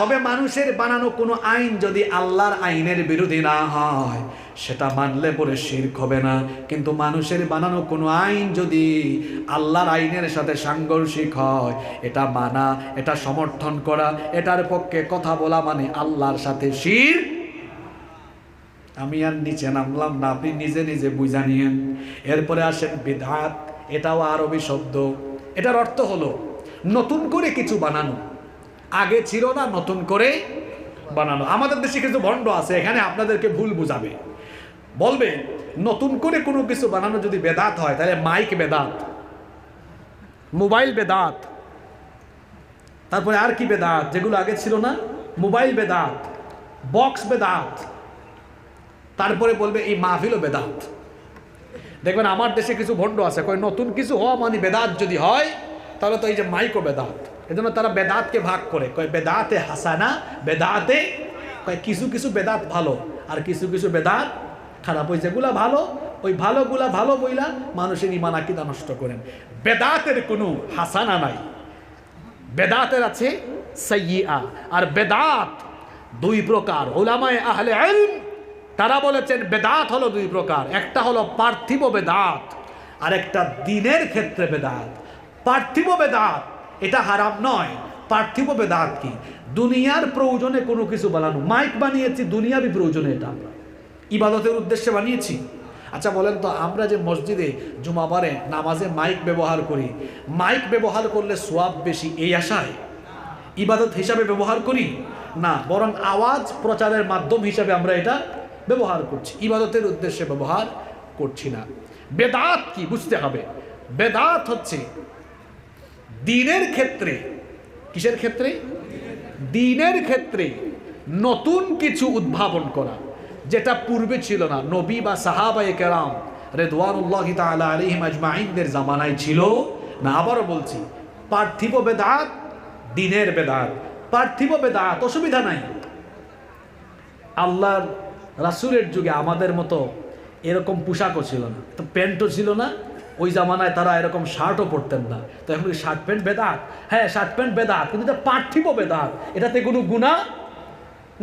তবে মানুষের বানানো কোনো আইন যদি আল্লাহর আইনের বিরোধী না হয় সেটা মানলে পরে শিরক হবে না। কিন্তু মানুষের বানানো কোনো আইন যদি আল্লাহর আইনের সাথে সাংঘর্ষিক হয়, এটা মানা, এটা সমর্থন করা, এটার পক্ষে কথা বলা মানে আল্লাহর সাথে শিরক। আমি আর নিচে নামলাম না, আপনি নিজে নিজে বুঝা নিয়েন। এরপরে আসেন বিদআত। এটাও আরবি শব্দ। এটার অর্থ হলো নতুন করে কিছু বানানো, আগে ছিল না, নতুন করে বানানো। আমাদের দেশে কিছু ভণ্ড আছে, এখানে আপনাদেরকে ভুল বুঝাবে, বলবে নতুন করে কোনো কিছু বানানো যদি বেদাত হয় তাহলে মাইক বেদাত, মোবাইল বেদাত, তারপরে আর কি বেদাত যেগুলো আগে ছিল না, মোবাইল বেদাত, বক্স বেদাত, তারপরে বলবে এই মাহফিলও বেদাত। দেখবেন আমার দেশে কিছু ভণ্ড আছে, কয় নতুন কিছু হওয়া মানে বেদাত যদি হয় তাহলে তো এই যে মাইকও বেদাত। এজন্য তারা বেদাতকে ভাগ করে, কয় বেদাতে হাসানা, বেদাতে, কয় কিছু কিছু বেদাত ভালো আর কিছু কিছু বেদাত খারাপ। ওই যেগুলা ভালো, ওই ভালোগুলা ভালো বইলা মানুষের ঈমান আকীদা নষ্ট করেন। বেদাতের কোনো হাসানা নাই, বেদাতের আছে সাইয়্যিআ। আর বেদাত দুই প্রকার। উলামায়ে আহলে ইলম তারা বলেছেন বেদাত হলো দুই প্রকার, একটা হলো পার্থিব বেদাত আর একটা দ্বীনের ক্ষেত্রে বেদাত। পার্থিব বেদাত এটা হারাম নয়। পার্থিব বেদাত কি? দুনিয়ার প্রয়োজনে কোনো কিছু বানানো। মাইক বানিয়েছি দুনিয়াবি প্রয়োজনে, এটা আমরা ইবাদতের উদ্দেশ্যে বানিয়েছি। আচ্ছা বলেন তো, আমরা যে মসজিদে জুমাবারে নামাজে মাইক ব্যবহার করি, মাইক ব্যবহার করলে সওয়াব বেশি এই আশায় ইবাদত হিসাবে ব্যবহার করি না, বরং আওয়াজ প্রচারের মাধ্যম হিসাবে আমরা এটা ব্যবহার করছি, ইবাদতের উদ্দেশ্যে ব্যবহার করছি না। বেদাত কি বুঝতে হবে। বেদাত হচ্ছে দ্বীনের ক্ষেত্রে, কিসের ক্ষেত্রে? দ্বীনের ক্ষেত্রে নতুন কিছু উদ্ভাবন করা, যেটা পূর্বে ছিল না। নবী বা সাহাবায়ে কেরাম রিদওয়ানুল্লাহি তাআলা আলাইহিম আজমাইনদের জামানায় ছিল না। আবারও বলছি, পার্থিব বেদাত, দ্বীনের বেদাত। পার্থিব বেদাত অসুবিধা নাই। আল্লাহর রাসূলের যুগে আমাদের মতো এরকম পোশাকও ছিল না, তো প্যান্টও ছিল না। ওই জামানায় তারা এরকম শার্টও পরতেন না। তো এখন শার্ট প্যান্ট বেদাত? হ্যাঁ, শার্ট প্যান্ট বেদাত, কিন্তু এটা পার্থিব বেদাত, এটাতে কোনো গুনাহ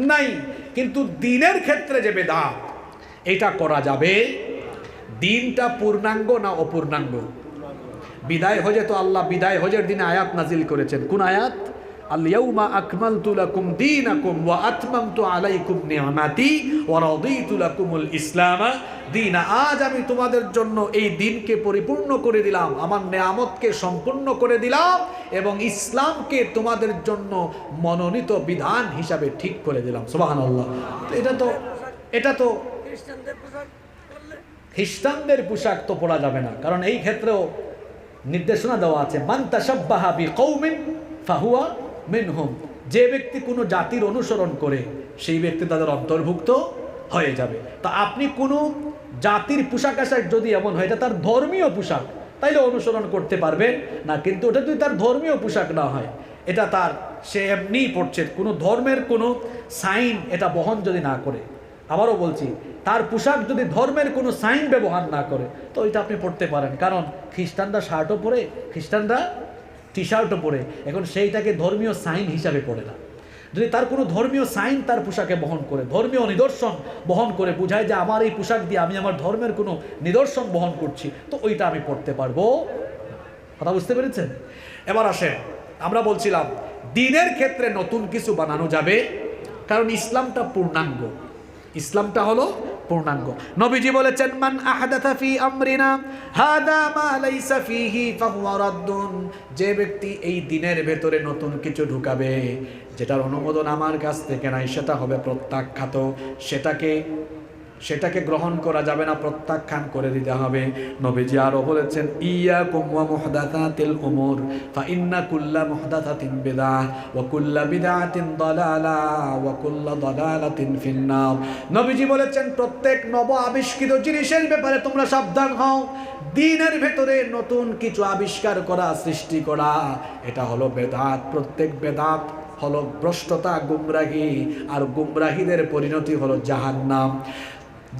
নাই। কিন্তু দ্বীনের ক্ষেত্রে যে বেদাত, এটা করা যাবে। দ্বীনটা পূর্ণাঙ্গ না অপূর্ণাঙ্গ? বিদায় হজে তো আল্লাহ বিদায় হজের দিনে আয়াত নাজিল করেছেন। কোন আয়াত? আল-ইয়াউমা আকমালতু লাকুম দীনাকুম ওয়া আতমামতু আলাইকুম নি'মাতি ওয়া রাদিতু লাকুমুল ইসলামা দীনা। আজ আমি তোমাদের জন্য এই দিনকে পরিপূর্ণ করে দিলাম, আমার নেয়ামতকে সম্পূর্ণ করে দিলাম এবং ইসলামকে তোমাদের জন্য মনোনীত বিধান হিসাবে ঠিক করে দিলাম। সুবহানাল্লাহ। এটা তো খ্রিস্টানদের পোশাক তো পরা যাবে না, কারণ এই ক্ষেত্রেও নির্দেশনা দেওয়া আছে, মান তাশাব্বাহা বিকৌমিন ফাহুয়া মিনহুম। যে ব্যক্তি কোনো জাতির অনুসরণ করে সেই ব্যক্তি তাদের অন্তর্ভুক্ত হয়ে যাবে। তা আপনি কোনো জাতির পোশাক আশাক যদি এমন হয় এটা তার ধর্মীয় পোশাক, তাইলে অনুসরণ করতে পারবেন না। কিন্তু ওটা যদি তার ধর্মীয় পোশাক না হয়, এটা তার, সে এমনিই পড়ছে, কোনো ধর্মের কোনো সাইন এটা বহন যদি না করে, আবারও বলছি, তার পোশাক যদি ধর্মের কোনো সাইন ব্যবহার না করে, তো ওইটা আপনি পড়তে পারেন। কারণ খ্রিস্টানরা শার্টও পরে, খ্রিস্টানরা টি শার্টও পরে, এখন সেইটাকে ধর্মীয় সাইন হিসাবে পড়ে না। যদি তার কোনো ধর্মীয় সাইন তার পোশাকে বহন করে, ধর্মীয় নিদর্শন বহন করে, বোঝায় যে আমার এই পোশাক দিয়ে আমি আমার ধর্মের কোনো নিদর্শন বহন করছি, তো ওইটা আমি পড়তে পারবো। কথা বুঝতে পেরেছেন? এবার আসেন, আমরা বলছিলাম দ্বীনের ক্ষেত্রে নতুন কিছু বানানো যাবে, কারণ ইসলামটা পূর্ণাঙ্গ। ইসলামটা হলো পূর্ণাঙ্গ। নবীজি বলেছেন, মান আহদাথা ফি আমরিনা হাদা মা লাইসা ফিহি ফাহুয়া রাদ্দুন। যে ব্যক্তি এই দ্বীনের ভেতরে নতুন কিছু ঢুকাবে যেটার অনুমোদন আমার কাছ থেকে নাই, সেটা হবে প্রত্যাখ্যাত। সেটাকে গ্রহণ করা যাবে না, প্রত্যাখ্যান করে দিতে হবে। নবীজি আরো বলেছেন, ইয়াকুম ওয়া মুহদাসাতিল উমুর ফা ইন্না কুল্লা মুহদাসাতিন বিদআহ ওয়া কুল্লা বিদআতিন দালালাহ ওয়া কুল্লা দালালাতিন ফিন্নার। নবীজি বলেছেন, প্রত্যেক নব আবিষ্কৃত জিনিসের ব্যাপারে তোমরা সাবধান হও। দ্বীনের ভেতরে নতুন কিছু আবিষ্কার করা, সৃষ্টি করা, এটা হলো বেদাত। প্রত্যেক বেদাত হলো ভ্রষ্টতা, গুমরাহি, আর গুমরাহিদের পরিণতি হলো জাহান্নাম।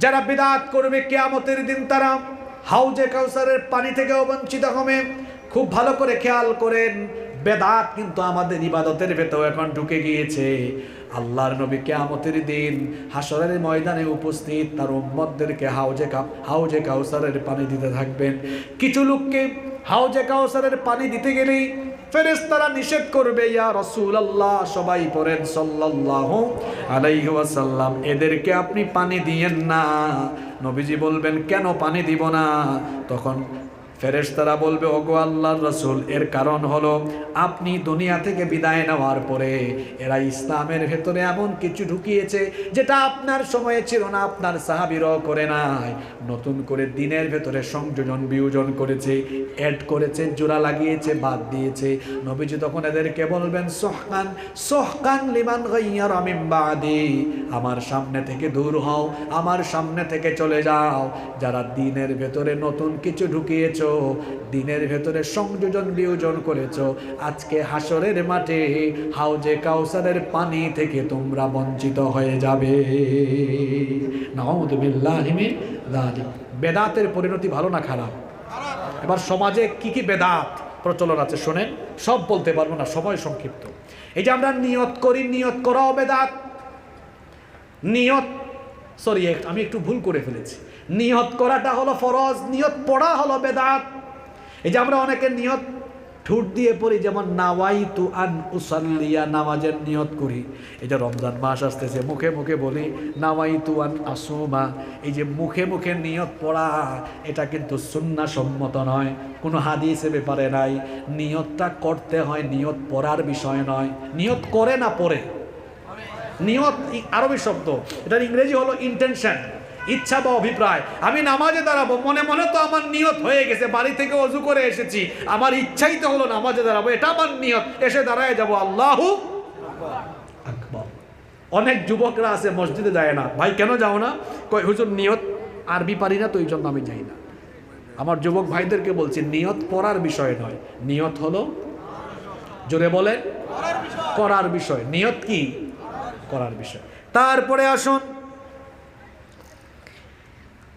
যারা বিদআত করবে কিয়ামতের দিন তারা হাউজে কাউসারের পানি থেকেও বঞ্চিত হবে। খুব ভালো করে খেয়াল করেন, বেদাত কিন্তু আমাদের ইবাদতের ভেতর এখন ঢুকে গিয়েছে। আল্লাহর নবী কিয়ামতের দিন হাসরের ময়দানে উপস্থিত তার উম্মতদেরকে হাউজে কাউসারের পানি দিতে থাকবেন। কিছু লোককে হাউজে কাউসারের পানি দিতে গেলেই ফেরেশতারা নিষেধ করবে, ইয়া রাসূলুল্লাহ, সবাই পড়েন সাল্লাল্লাহু আলাইহি ওয়াসাল্লাম, এদেরকে আপনি পানি দিয়েন না। নবীজি বলবেন, কেন পানি দিব না? তখন ফেরেশতারা বলবে, ওগো আল্লাহর রাসূল, এর কারণ হলো আপনি দুনিয়া থেকে বিদায় নেওয়ার পরে এরা ইসলামের ভেতরে এমন কিছু ঢুকিয়েছে যেটা আপনার সময়ে ছিল না, আপনার সাহাবীরাও করে নাই। নতুন করে দিনের ভেতরে সংযোজন বিয়োজন করেছে, অ্যাড করেছে, জোড়া লাগিয়েছে, বাদ দিয়েছে। নবীজি তখন এদেরকে বলবেন, সোহকান সোহকান লিমান গায়্যারা মিন বাদি, আমার সামনে থেকে দূর হও, আমার সামনে থেকে চলে যাও। যারা দিনের ভেতরে নতুন কিছু ঢুকিয়েছো, দিনের ভেতরে সংযোজন বিয়োজন করেছো, আজকে হাসরের মাঠে হাউজে কাউসারের পানি থেকে তোমরা বঞ্চিত হয়ে যাবে। নাউযু বিল্লাহি মিন যালিক। বেদাতের পরিণতি ভালো না খারাপ? এবার সমাজে কি কি বেদাত প্রচলন আছে শোনেন, সব বলতে পারবো না, সময় সংক্ষিপ্ত। এই যে আমরা নিয়ত করি, নিয়ত করাও বেদাত। নিয়ত আমি একটু ভুল করে ফেলেছি, নিয়ত করাটা হলো ফরজ, নিয়ত পড়া হলো বেদাত। এই যে আমরা অনেকে নিয়ত ঠোঁট দিয়ে পড়ি, যেমন নাওয়াইতু আন উসাল্লিয়া, নামাজের নিয়ত করি। এই যে রমজান মাস আসতেছে, মুখে মুখে বলি নাওয়াইতু আন আসুমা। এই যে মুখে মুখে নিয়ত পড়া, এটা কিন্তু সুন্নাহ সম্মত নয়, কোনো হাদিসে ব্যাপারে নাই। নিয়তটা করতে হয়, নিয়ত পড়ার বিষয় নয়। নিয়ত করে না পড়ে। নিয়ত আরবি শব্দ, এটার ইংরেজি হলো ইন্টেনশন, ইচ্ছা বা অভিপ্রায়। আমি নামাজে দাঁড়াবো, মনে মনে তো আমার নিয়ত হয়ে গেছে, বাড়ি থেকে ওযু করে এসেছি, আমার ইচ্ছাই তো হলো নামাজে দাঁড়াবো, এটা আমার নিয়ত, এসে দাঁড়ায় যাবো আল্লাহু আকবার। অনেক যুবকরা আছে মসজিদে যায় না, ভাই কেন যাও না? কই হুজুর নিয়ত আরবি পারি না তো, এই জন্য আমি যাই না। আমার যুবক ভাইদেরকে বলছি, নিয়ত পড়ার বিষয় নয়, নিয়ত হলো, জোরে বলে, করার বিষয়। নিয়ত কি? করার বিষয়। তারপরে আসুন,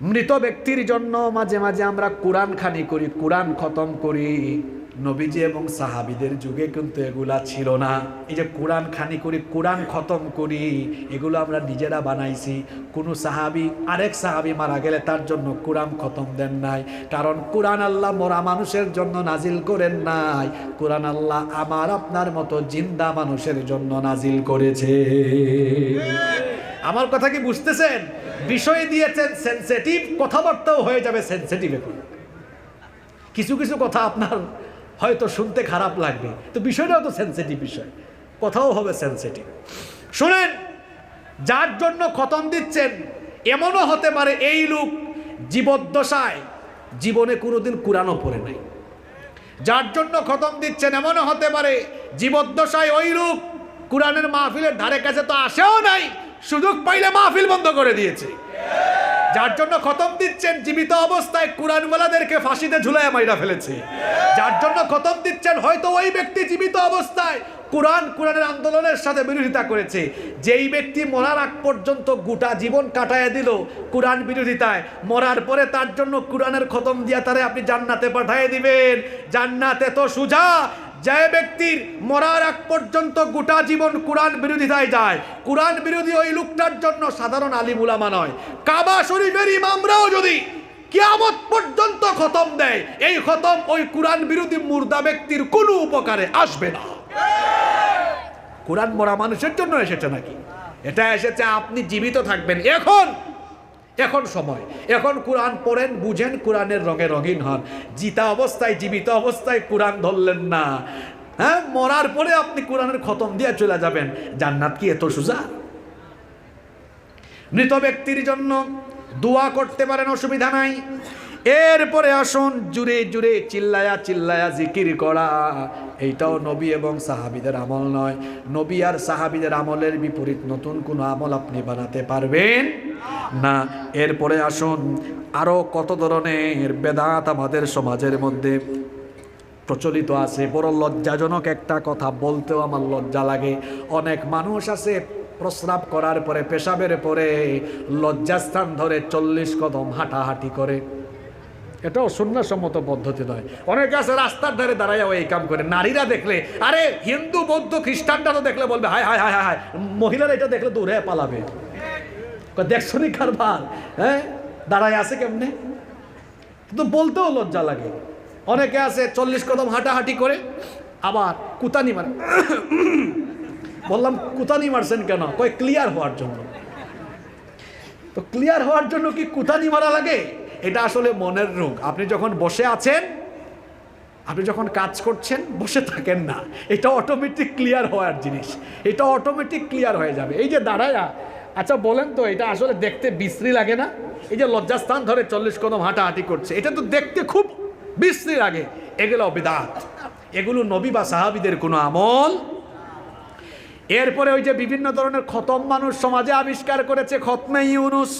মৃত ব্যক্তির জন্য মাঝে মাঝে আমরা কোরআন খানি করি, কোরআন খতম করি। নবীজি এবং সাহাবীদের যুগে কিন্তু এগুলা ছিল না। এই যে কোরআন খানি করি, কোরআন খতম করি, এগুলো আমরা নিজেরা বানাইছি। কোনো সাহাবী আরেক সাহাবী মারা গেলে তার জন্য কোরআন খতম দেন নাই, কারণ কোরআন আল্লাহ মরা মানুষের জন্য নাজিল করেন নাই, কোরআন আল্লাহ আমার আপনার মতো জিন্দা মানুষের জন্য নাজিল করেছে। আমার কথা কি বুঝতেছেন? বিষয় দিয়েছেন সেনসিটিভ, কথাবার্তাও হয়ে যাবে সেনসিটিভ। এখন কিছু কিছু কথা আপনার হয়তো শুনতে খারাপ লাগবে, তো বিষয়টাও তো সেনসিটিভ বিষয়, কথাও হবে সেনসিটিভ। শুনেন, যার জন্য খতম দিচ্ছেন এমনও হতে পারে এই লোক জীবদ্দশায় জীবনে কোনোদিন কোরআনও পড়ে নাই। যার জন্য খতম দিচ্ছেন এমনও হতে পারে জীবদ্দশায় ওই লোক কোরআনের মাহফিলের ধারে কাছে তো আসেও নাই, সুযোগ পাইলে মাহফিল বন্ধ করে দিয়েছে। যার জন্য খতম দিচ্ছেন জীবিত অবস্থায় কোরআনওয়ালাদেরকে ফাঁসিতে ঝুলাইয়া মাইরা ফেলেছে। যার জন্য খতম দিচ্ছেন হয়তো ওই ব্যক্তি জীবিত অবস্থায় কোরআনের আন্দোলনের সাথে বিরোধিতা করেছে। যেই ব্যক্তি মরার আগ পর্যন্ত গোটা জীবন কাটায় দিল কোরআন বিরোধিতায়, মরার পরে তার জন্য কোরআনের খতম দিয়া তারে আপনি জান্নাতে পাঠিয়ে দিবেন। জান্নাতে তো সুজা যে ব্যক্তির মরার আগ পর্যন্ত গোটা জীবন কোরআন বিরোধিতায় যায়, কোরআন বিরোধী ওই লোকটার জন্য সাধারণ আলিম উলামা নয়, কাবা শরীফের ইমামরাও যদি কিয়ামত পর্যন্ত খতম দেয়, এই খতম ওই কোরআন বিরোধী মুর্দা ব্যক্তির কোনো উপকারে আসবে না। কোরআন মরা মানুষের জন্য এসেছে নাকি? এটা এসেছে আপনি জীবিত থাকবেন। এখন সময়, এখন কোরআন পড়েন, বুঝেন, কোরআনের রঙে রঙিন হন। জিতা অবস্থায়, জীবিত অবস্থায় কোরআন ধরলেন না, হ্যাঁ, মরার পরে আপনি কোরআনের খতম দিয়ে চলে যাবেন। জান্নাত কি এত সোজা? মৃত ব্যক্তির জন্য দোয়া করতে পারেন, অসুবিধা নাই। এরপরে আসুন, জুড়ে জুড়ে চিল্লায়া চিল্লায়া জিকির করা, এইটাও নবী এবং সাহাবীদের আমল নয়। নবী আর সাহাবীদের আমলের বিপরীত নতুন কোনো আমল আপনি বানাতে পারবেন না। এরপরে আসুন, আরও কত ধরনের বেদাত আমাদের সমাজের মধ্যে প্রচলিত আছে। বড় লজ্জাজনক একটা কথা, বলতেও আমার লজ্জা লাগে। অনেক মানুষ আছে প্রস্রাব করার পরে, পেশাবের পরে লজ্জাস্থান ধরে 40 কদম হাঁটাহাঁটি করে। এটাও সুন্নাহসম্মত পদ্ধতি নয়। অনেকে আছে রাস্তার ধারে দাঁড়াইয়া এই কাম করে, নারীরা দেখলে, আরে হিন্দু বৌদ্ধ খ্রিস্টানরা তো দেখলে বলবে হায় হায় হায় হায়, মহিলারা এটা দেখলে দৌড়ে পালাবে। দেখছো নি কারবার, হ্যাঁ দাঁড়ায় আছে কেমনে, কিন্তু বলতেও লজ্জা লাগে। অনেকে আছে 40 কদম হাঁটাহাঁটি করে আবার কুতানি মারে। বললাম কুতানি মারছেন কেন? কয় ক্লিয়ার হওয়ার জন্য। তো ক্লিয়ার হওয়ার জন্য কি কুতানি মারা লাগে? এটা আসলে মনের রোগ। আপনি যখন বসে আছেন, আপনি যখন কাজ করছেন, বসে থাকেন না, এটা অটোমেটিক ক্লিয়ার হওয়ার জিনিস, এটা অটোমেটিক ক্লিয়ার হয়ে যাবে। এই যে দাঁড়ায়া, আচ্ছা বলেন তো, এটা আসলে দেখতে বিশ্রী লাগে না? এই যে লজ্জাস্থান ধরে 40 কদম হাঁটাহাঁটি করছে, এটা তো দেখতে খুব বিশ্রী লাগে। এগুলো বিদআত, এগুলো নবী বা সাহাবীদের কোনো আমল। এরপরে ওই যে বিভিন্ন ধরনের খতম মানুষ সমাজে আবিষ্কার করেছে, খতমে ইউনুস,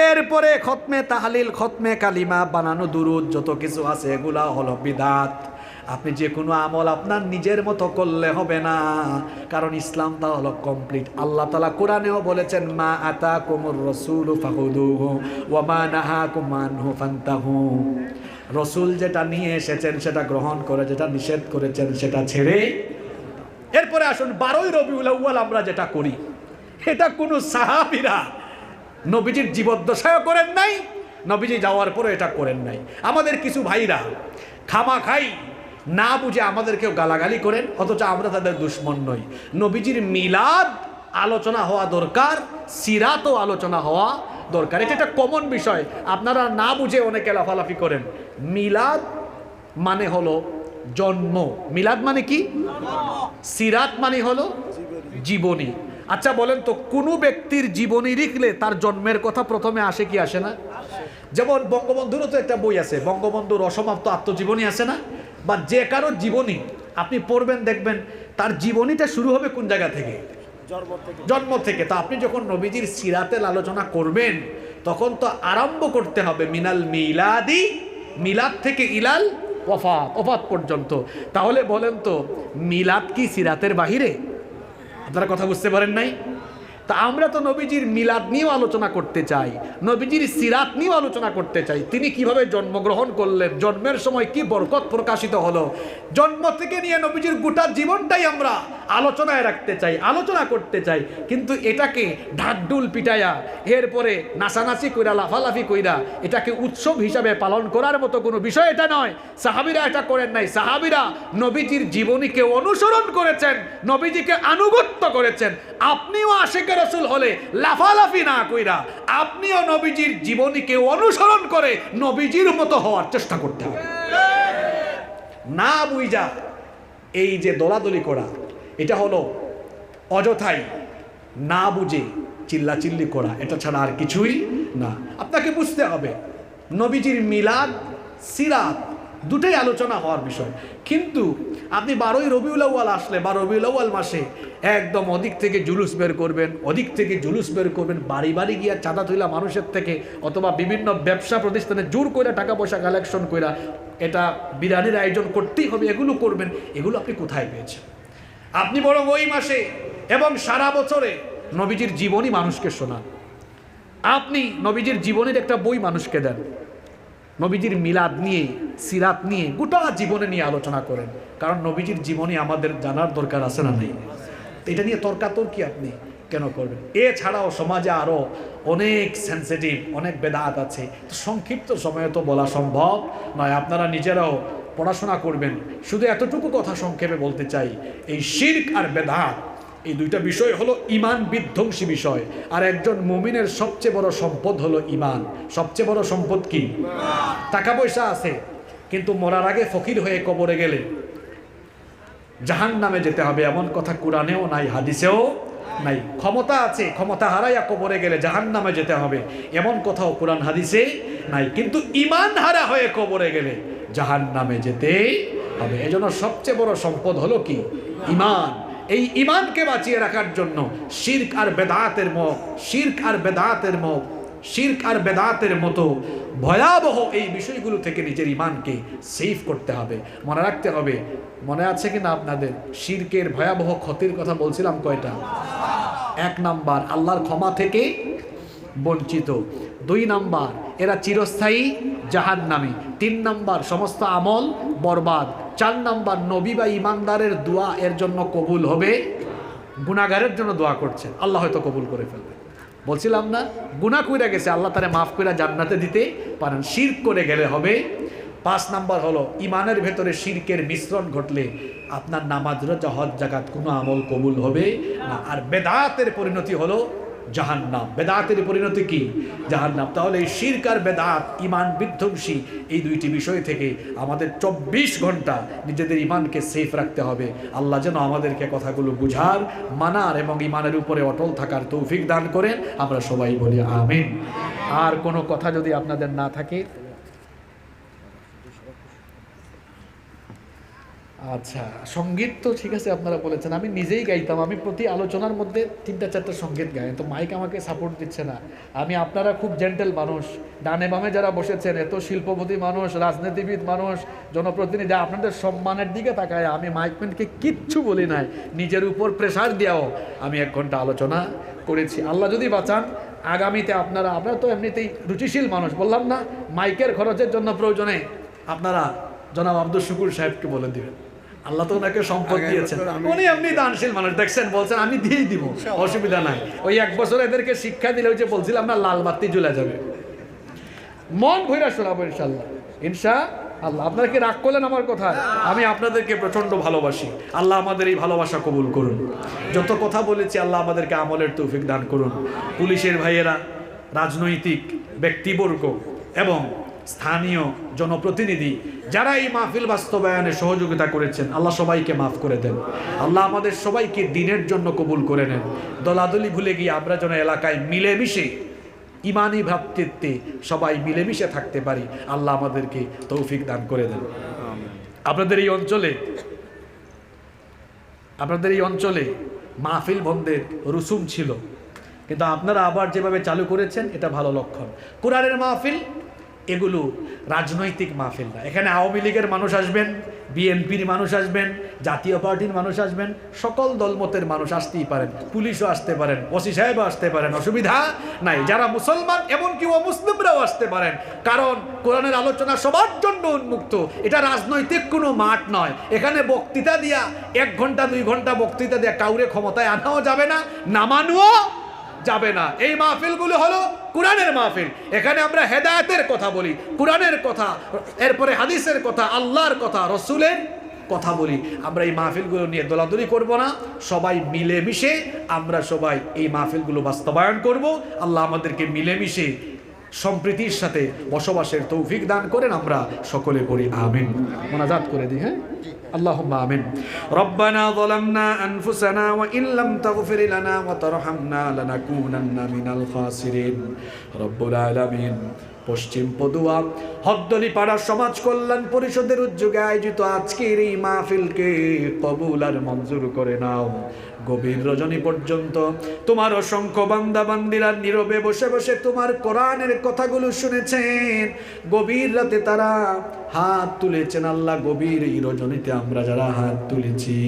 এরপরে খতমে তাহলিল, খতমে কালিমা, বানানো দুরুদ, যত কিছু আছে এগুলা হলো বিদআত। আপনি যে কোনো আমল আপনার নিজের মতো করলে হবে না, কারণ ইসলামটা হলো কমপ্লিট। আল্লাহ তাআলা কোরআনেও বলেছেন, মা আতাকুমুর রাসূলু ফাখুযুহু ওয়া মা নাহাকুম আনহু ফান্তাহু। রসুল যেটা নিয়ে এসেছেন সেটা গ্রহণ করে, যেটা নিষেধ করেছেন সেটা ছেড়ে। এরপরে আসুন 12ই রবিউল আউয়াল আমরা যেটা করি, এটা কোনো সাহাবীরা নবীজির জীবদ্দশায়ও করেন নাই, নবীজি যাওয়ার পরে এটা করেন নাই। আমাদের কিছু ভাইরা খামাখাই না বুঝে আমাদেরকেও গালাগালি করেন, অথচ আমরা তাদের দুশ্মন নই। নবীজির মিলাদ আলোচনা হওয়া দরকার, সিরাতও আলোচনা হওয়া দরকার। এটা একটা কমন বিষয়, আপনারা না বুঝে অনেকে লাফালাফি করেন। মিলাদ মানে হলো জন্ম, মিলাদ মানে কি? সিরাত মানে হলো জীবনী। আচ্ছা বলেন তো, কোনো ব্যক্তির জীবনী লিখলে তার জন্মের কথা প্রথমে আসে কি আসে না? যেমন বঙ্গবন্ধুরও তো একটা বই আছে, বঙ্গবন্ধুর অসমাপ্ত আত্মজীবনী আছে না? বা যে কারোর জীবনী আপনি পড়বেন, দেখবেন তার জীবনীটা শুরু হবে কোন জায়গা থেকে? জন্ম থেকে। তো আপনি যখন নবীজির সিরাতের আলোচনা করবেন, তখন তো আরম্ভ করতে হবে মিনাল মিলাদি, মিলাদ থেকে ইলাল ওয়াফাত, ওফাত পর্যন্ত। তাহলে বলেন তো, মিলাদ কি সিরাতের বাহিরে? আপনারা কথা বুঝতে পারেন নাই? তা আমরা তো নবীজির মিলাদ নিয়েও আলোচনা করতে চাই, নবীজির সিরাত নিয়েও আলোচনা করতে চাই। তিনি কিভাবে জন্মগ্রহণ করলেন, জন্মের সময় কি বরকত প্রকাশিত হলো, জন্ম থেকে নিয়ে নবীজির গোটা জীবনটাই আমরা আলোচনায় রাখতে চাই, আলোচনা করতে চাই। কিন্তু এটাকে ঢাকঢোল পিটাইয়া, এরপরে নাচানাচি কইরা, লাফালাফি কইরা এটাকে উৎসব হিসাবে পালন করার মতো কোনো বিষয় এটা নয়। সাহাবীরা এটা করেন নাই। সাহাবীরা নবীজির জীবনীকে অনুসরণ করেছেন, নবীজিকে আনুগত্য করেছেন। আপনিও আশিকে রাসূল হলে লাফালাফি না কইরা আপনিও নবীজির জীবনীকে অনুসরণ করে নবীজির মতো হওয়ার চেষ্টা করতে হবে। না বুঝা এই যে দলাদলি করা, এটা হলো অযথাই না বুঝে চিল্লাচিল্লি করা, এটা ছাড়া আর কিছুই না। আপনাকে বুঝতে হবে নবীজির মিলাদ, সিরাত দুটোই আলোচনা হওয়ার বিষয়। কিন্তু আপনি 12ই রবিউল আউয়াল আসলে বা রবিউল আউয়াল মাসে একদম ওদিক থেকে জুলুস বের করবেন, ওদিক থেকে জুলুস বের করবেন, বাড়ি বাড়ি গিয়া চাঁদা তুইলা মানুষের থেকে, অথবা বিভিন্ন ব্যবসা প্রতিষ্ঠানে জোর কইরা টাকা পয়সা কালেকশন কইরা এটা বিরিয়ানির আয়োজন করতেই হবে, এগুলো করবেন। এগুলো আপনি কোথায় পেয়েছেন? আপনি বরং ওই মাসে এবং সারা বছরে নবীজির জীবনী মানুষকে শোনান। আপনি নবীজির জীবনের একটা বই মানুষকে দেন, নবীজির মিলাদ নিয়ে, সিরাত নিয়ে, গোটা জীবনে নিয়ে আলোচনা করেন। কারণ নবীজির জীবনী আমাদের জানার দরকার আছে না নেই? এটা নিয়ে তর্কাতর্কি আপনি কেন করবেন? এছাড়াও সমাজে আরও অনেক সেন্সিটিভ, অনেক বেদাত আছে, সংক্ষিপ্ত সময়ে তো বলা সম্ভব নয়। আপনারা নিজেরাও পড়াশোনা করবেন। শুধু এতটুকু কথা সংক্ষেপে বলতে চাই, এই শিরক আর বেদাত এই দুইটা বিষয় হলো ঈমান বিধ্বংসী বিষয়। আর একজন মুমিনের সবচেয়ে বড় সম্পদ হলো ঈমান। সবচেয়ে বড় সম্পদ কি? টাকা পয়সা আছে, কিন্তু মরার আগে ফকির হয়ে কবরে গেলে জাহান্নামে যেতে হবে, এমন কথা কোরআনেও নাই, হাদিসেও নাই। ক্ষমতা আছে, ক্ষমতা হারাইয়া কবরে গেলে জাহান্নামে যেতে হবে, এমন কথাও কোরআন হাদিসে নাই। কিন্তু ঈমান হারা হয়ে কবরে গেলে জাহান্নামে যেতে হবে। এজন্য সবচেয়ে বড় সম্পদ হলো কি? ঈমান। এই ঈমানকে বাঁচিয়ে রাখার জন্য শিরক আর বেদাতের মতো ভয়াবহ এই বিষয়গুলো থেকে নিজের ঈমানকে সেভ করতে হবে, মনে রাখতে হবে। মনে আছে কিনা আপনাদের শিরকের ভয়াবহ ক্ষতির কথা বলছিলাম কয়টা? 1 নাম্বার, আল্লাহর ক্ষমা থেকে বঞ্চিত। 2 নাম্বার, এরা চিরস্থায়ী জাহান্নামী। 3 নাম্বার, সমস্ত আমল বরবাদ। 4 নাম্বার, নবী বা ইমানদারের দোয়া এর জন্য কবুল হবে। গুনাহগারের জন্য দোয়া করছেন, আল্লাহ হয়তো কবুল করে ফেলবে। বলছিলাম না, গুনাহ কইরা গেছে, আল্লাহ তারে মাফ কইরা জান্নাতে দিতে পারেন। শিরক করে গেলে হবে। 5 নাম্বার হলো, ইমানের ভেতরে শিরকের মিশ্রণ ঘটলে আপনার নামাজ, রোজা, হজ, যাকাত কোনো আমল কবুল হবে না। আর বেদাতের পরিণতি হলো জাহান্নাম। বেদাতের পরিণতি কি? জাহান্নাম। তাহলে এই শিরক আর বেদাত, ইমান বিধ্বংসী, এই 2টি বিষয় থেকে আমাদের 24 ঘন্টা নিজেদের ইমানকে সেফ রাখতে হবে। আল্লাহ যেন আমাদেরকে কথাগুলো বুঝার, মানার এবং ইমানের উপরে অটল থাকার তৌফিক দান করেন। আমরা সবাই বলি আমিন। আর কোনো কথা যদি আপনাদের না থাকে, আচ্ছা, সঙ্গীত তো ঠিক আছে, আপনারা বলেছেন, আমি নিজেই গাইতাম। আমি প্রতি আলোচনার মধ্যে 3-4টা সঙ্গীত গাই, তো মাইক আমাকে সাপোর্ট দিচ্ছে না। আপনারা খুব জেন্টেল মানুষ, ডানে বামে যারা বসেছেন, এত শিল্পপতি মানুষ, রাজনীতিবিদ মানুষ, জনপ্রতিনিধি, আপনাদের সম্মানের দিকে তাকায় আমি মাইকম্যানকে কিচ্ছু বলি নাই। নিজের উপর প্রেশার দিয়েও আমি 1 ঘন্টা আলোচনা করেছি। আল্লাহ যদি বাঁচান, আগামীতে আপনারা তো এমনিতেই রুচিশীল মানুষ, বললাম না, মাইকের খরচের জন্য প্রয়োজনে আপনারা জনাব আব্দুল শুকুর সাহেবকে বলে দিবেন। আল্লাহ তো ওনাকে সম্পদ দিয়েছেন, উনি এমনি দানশীল মানুষ, দেখছেন, বলছেন আমি দিয়েই দিব, অসুবিধা নাই। ওই 1 বছর এদেরকে শিক্ষা দিলে, ওই যে বলছিলাম না, লাল বাতি জ্বলে যাবে। মন ভইরা শোনাবো ইনশাআল্লাহ, ইনশাআল্লাহ। আপনারা কি রাগ করলেন আমার কথা? আমি আপনাদেরকে প্রচন্ড ভালোবাসি। আল্লাহ আমাদের এই ভালোবাসা কবুল করুন। যত কথা বলেছি, আল্লাহ আমাদেরকে আমলের তৌফিক দান করুন। পুলিশের ভাইয়েরা, রাজনৈতিক ব্যক্তিবর্গ এবং স্থানীয় জনপ্রতিনিধি যারা এই মাহফিল বাস্তবায়নে সহযোগিতা করেছেন, আল্লাহ সবাইকে মাফ করে দেন। আল্লাহ আমাদের সবাইকে দ্বীনের জন্য কবুল করে নেন। দলাদলি ভুলে গিয়ে আমরা যেন এলাকায় মিলেমিশে, ইমানি ভ্রাতৃত্বে সবাই মিলেমিশে থাকতে পারি। আল্লাহ আমাদেরকে তৌফিক দান করে দেন। আপনাদের এই অঞ্চলে মাহফিল বন্ধের রুসুম ছিল, কিন্তু আপনারা আবার যেভাবে চালু করেছেন, এটা ভালো লক্ষণ। কোরআনের মাহফিল এগুলো রাজনৈতিক মাহফিল না। এখানে আওয়ামী লীগের মানুষ আসবেন, বিএনপির মানুষ আসবেন, জাতীয় পার্টির মানুষ আসবেন, সকল দলমতের মানুষ আসতেই পারেন, পুলিশও আসতে পারেন, ওসি সাহেবও আসতে পারেন, অসুবিধা নাই। যারা মুসলমান এমনকি অমুসলিমরাও আসতে পারেন, কারণ কোরআনের আলোচনা সবার জন্য উন্মুক্ত। এটা রাজনৈতিক কোনো মাঠ নয়। এখানে বক্তৃতা দিয়া 1 ঘন্টা 2 ঘন্টা বক্তৃতা দিয়া কাউরে ক্ষমতায় আনাও যাবে না, নামানোও যাবে না। এই মাহফিলগুলো হলো কোরআনের মাহফিল। এখানে আমরা হেদায়েতের কথা বলি, কোরআনের কথা, এরপরে হাদিসের কথা, আল্লাহর কথা, রসুলের কথা বলি। আমরা এই মাহফিলগুলো নিয়ে দলাদলি করব না, সবাই মিলেমিশে আমরা সবাই এই মাহফিলগুলো বাস্তবায়ন করব। আল্লাহ আমাদেরকে মিলেমিশে সম্প্রীতির সাথে বসবাসের তৌফিক দান করেন। আমরা সকলে পড়ি আমিন। মোনাজাত করে দিই, হ্যাঁ, اللهم آمين. ربنا ظلمنا أنفسنا وإن لم تغفر لنا وترحمنا لنكونن من الخاسرين. رب العالمين. পশ্চিম পদুয়া হদ্দলি পাড়া সমাজ কল্যাণ পরিষদের উদ্যোগে আয়োজিত আজকের এই মাহফিলকে কবুল আর মঞ্জুর করে নাও। গভীর রজনী পর্যন্ত তোমার অসংখ্য বান্দা বান্দিরা নীরবে বসে বসে তোমার কোরআনের কথাগুলো শুনেছেন। গভীর রাতে তারা হাত তুলেছেন। আল্লাহ, গভীর এই রজনীতে আমরা যারা হাত তুলেছি,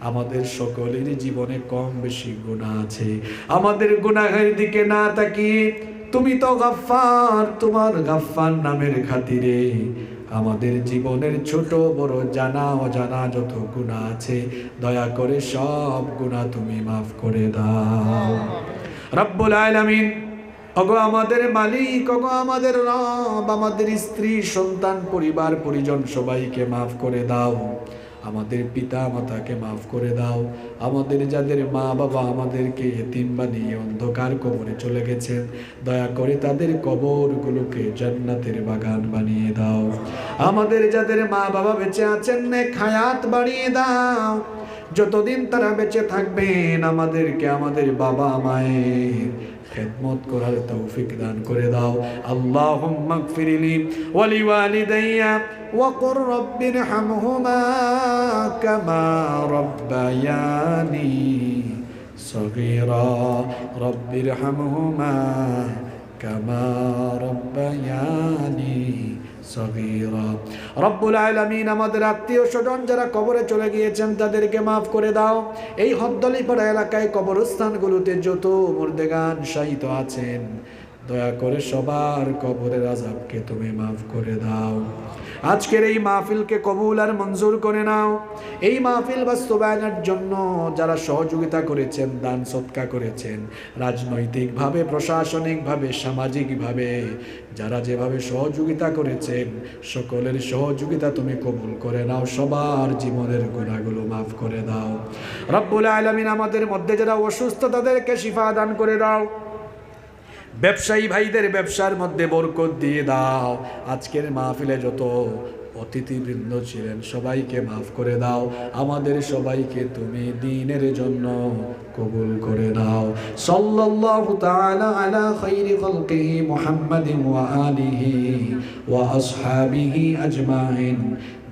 আমাদের সকলের জীবনে কম বেশি গুনাহ আছে। আমাদের গুনাহের দিকে না তাকিয়ে তুমি তো গাফফার, তোমার গাফফার নামের খাতিরে আমাদের জীবনের ছোট বড় জানা অজানা যত গুনাহ আছে, দয়া করে সব গুনাহ তুমি মাফ করে দাও। রব্বুল আলামিন, ওগো আমাদের মালিক, ওগো আমাদের রব, আমাদের স্ত্রী সন্তান পরিবার পরিজন সবাইকে মাফ করে দাও। আমাদের পিতা মাতাকে মাফ করে দাও। আমাদের যাদের মা বাবা আমাদেরকে এতিম বানিয়ে অন্ধকার কবরে চলে গেছেন, দয়া করে তাদের কবরগুলোকে জান্নাতের বাগান বানিয়ে দাও। আমাদের যাদের মা বাবা বেঁচে আছেন, নেক হায়াত বাড়িয়ে দাও। যতদিন তারা বেঁচে থাকবেন, আমাদেরকে আমাদের বাবা মায়ের খেদমত করার তৌফিক দান করে দাও। আল্লাহুম্মা গফিরলি ওয়া লিওয়ালিদাইয়া ওয়া কুর রাব্বিরহামহুমা কামা রাব্বায়ানি সগীরা। রাব্বিরহামহুমা কামা রাব্বায়ানি সগীরা। রব্বুল আলামিন, আমাদের আত্মীয় স্বজন যারা কবরে চলে গিয়েছেন তাদেরকে মাফ করে দাও। এই হদ্দলিপাড়া এলাকায় কবরস্থানগুলোতে যত মুর্দেগান শায়িত আছেন দয়া করে সবার কবরের আযাবকে তুমি মাফ করে দাও। আজকের এই মাহফিলকে কবুল আর মঞ্জুর করে নাও। এই মাহফিল বাস্তবায়নের জন্য যারা সহযোগিতা করেছেন, দান সৎকা করেছেন, রাজনৈতিকভাবে, প্রশাসনিকভাবে, সামাজিকভাবে যারা যেভাবে সহযোগিতা করেছেন, সকলের সহযোগিতা তুমি কবুল করে নাও। সবার জীবনের গুনাহগুলো মাফ করে দাও। রব্বুল আলামিন আমাদের মধ্যে যারা অসুস্থ তাদেরকে শিফা দান করে দাও। ব্যবসায়ী ভাইদের ব্যবসার মধ্যে বরকত দিয়ে দাও। আজকের মাহফিলে যত অতিথিবৃন্দ ছিলেন সবাইকে মাফ করে দাও। আমাদের সবাইকে তুমি দ্বীনের জন্য কবুল করে নাও। সাল্লাল্লাহু তাআলা আলা খায়রি খালকিহি মুহাম্মাদিন ওয়া আলিহি ওয়া আসহাবিহি আজমাইন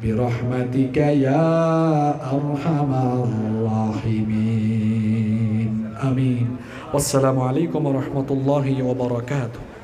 বিরহমাতিকা ইয়া আরহামার রাহিমিন। আমিন। আসসালামু আলাইকুম ওয়া রাহমাতুল্লাহি ওয়া বারাকাতুহু।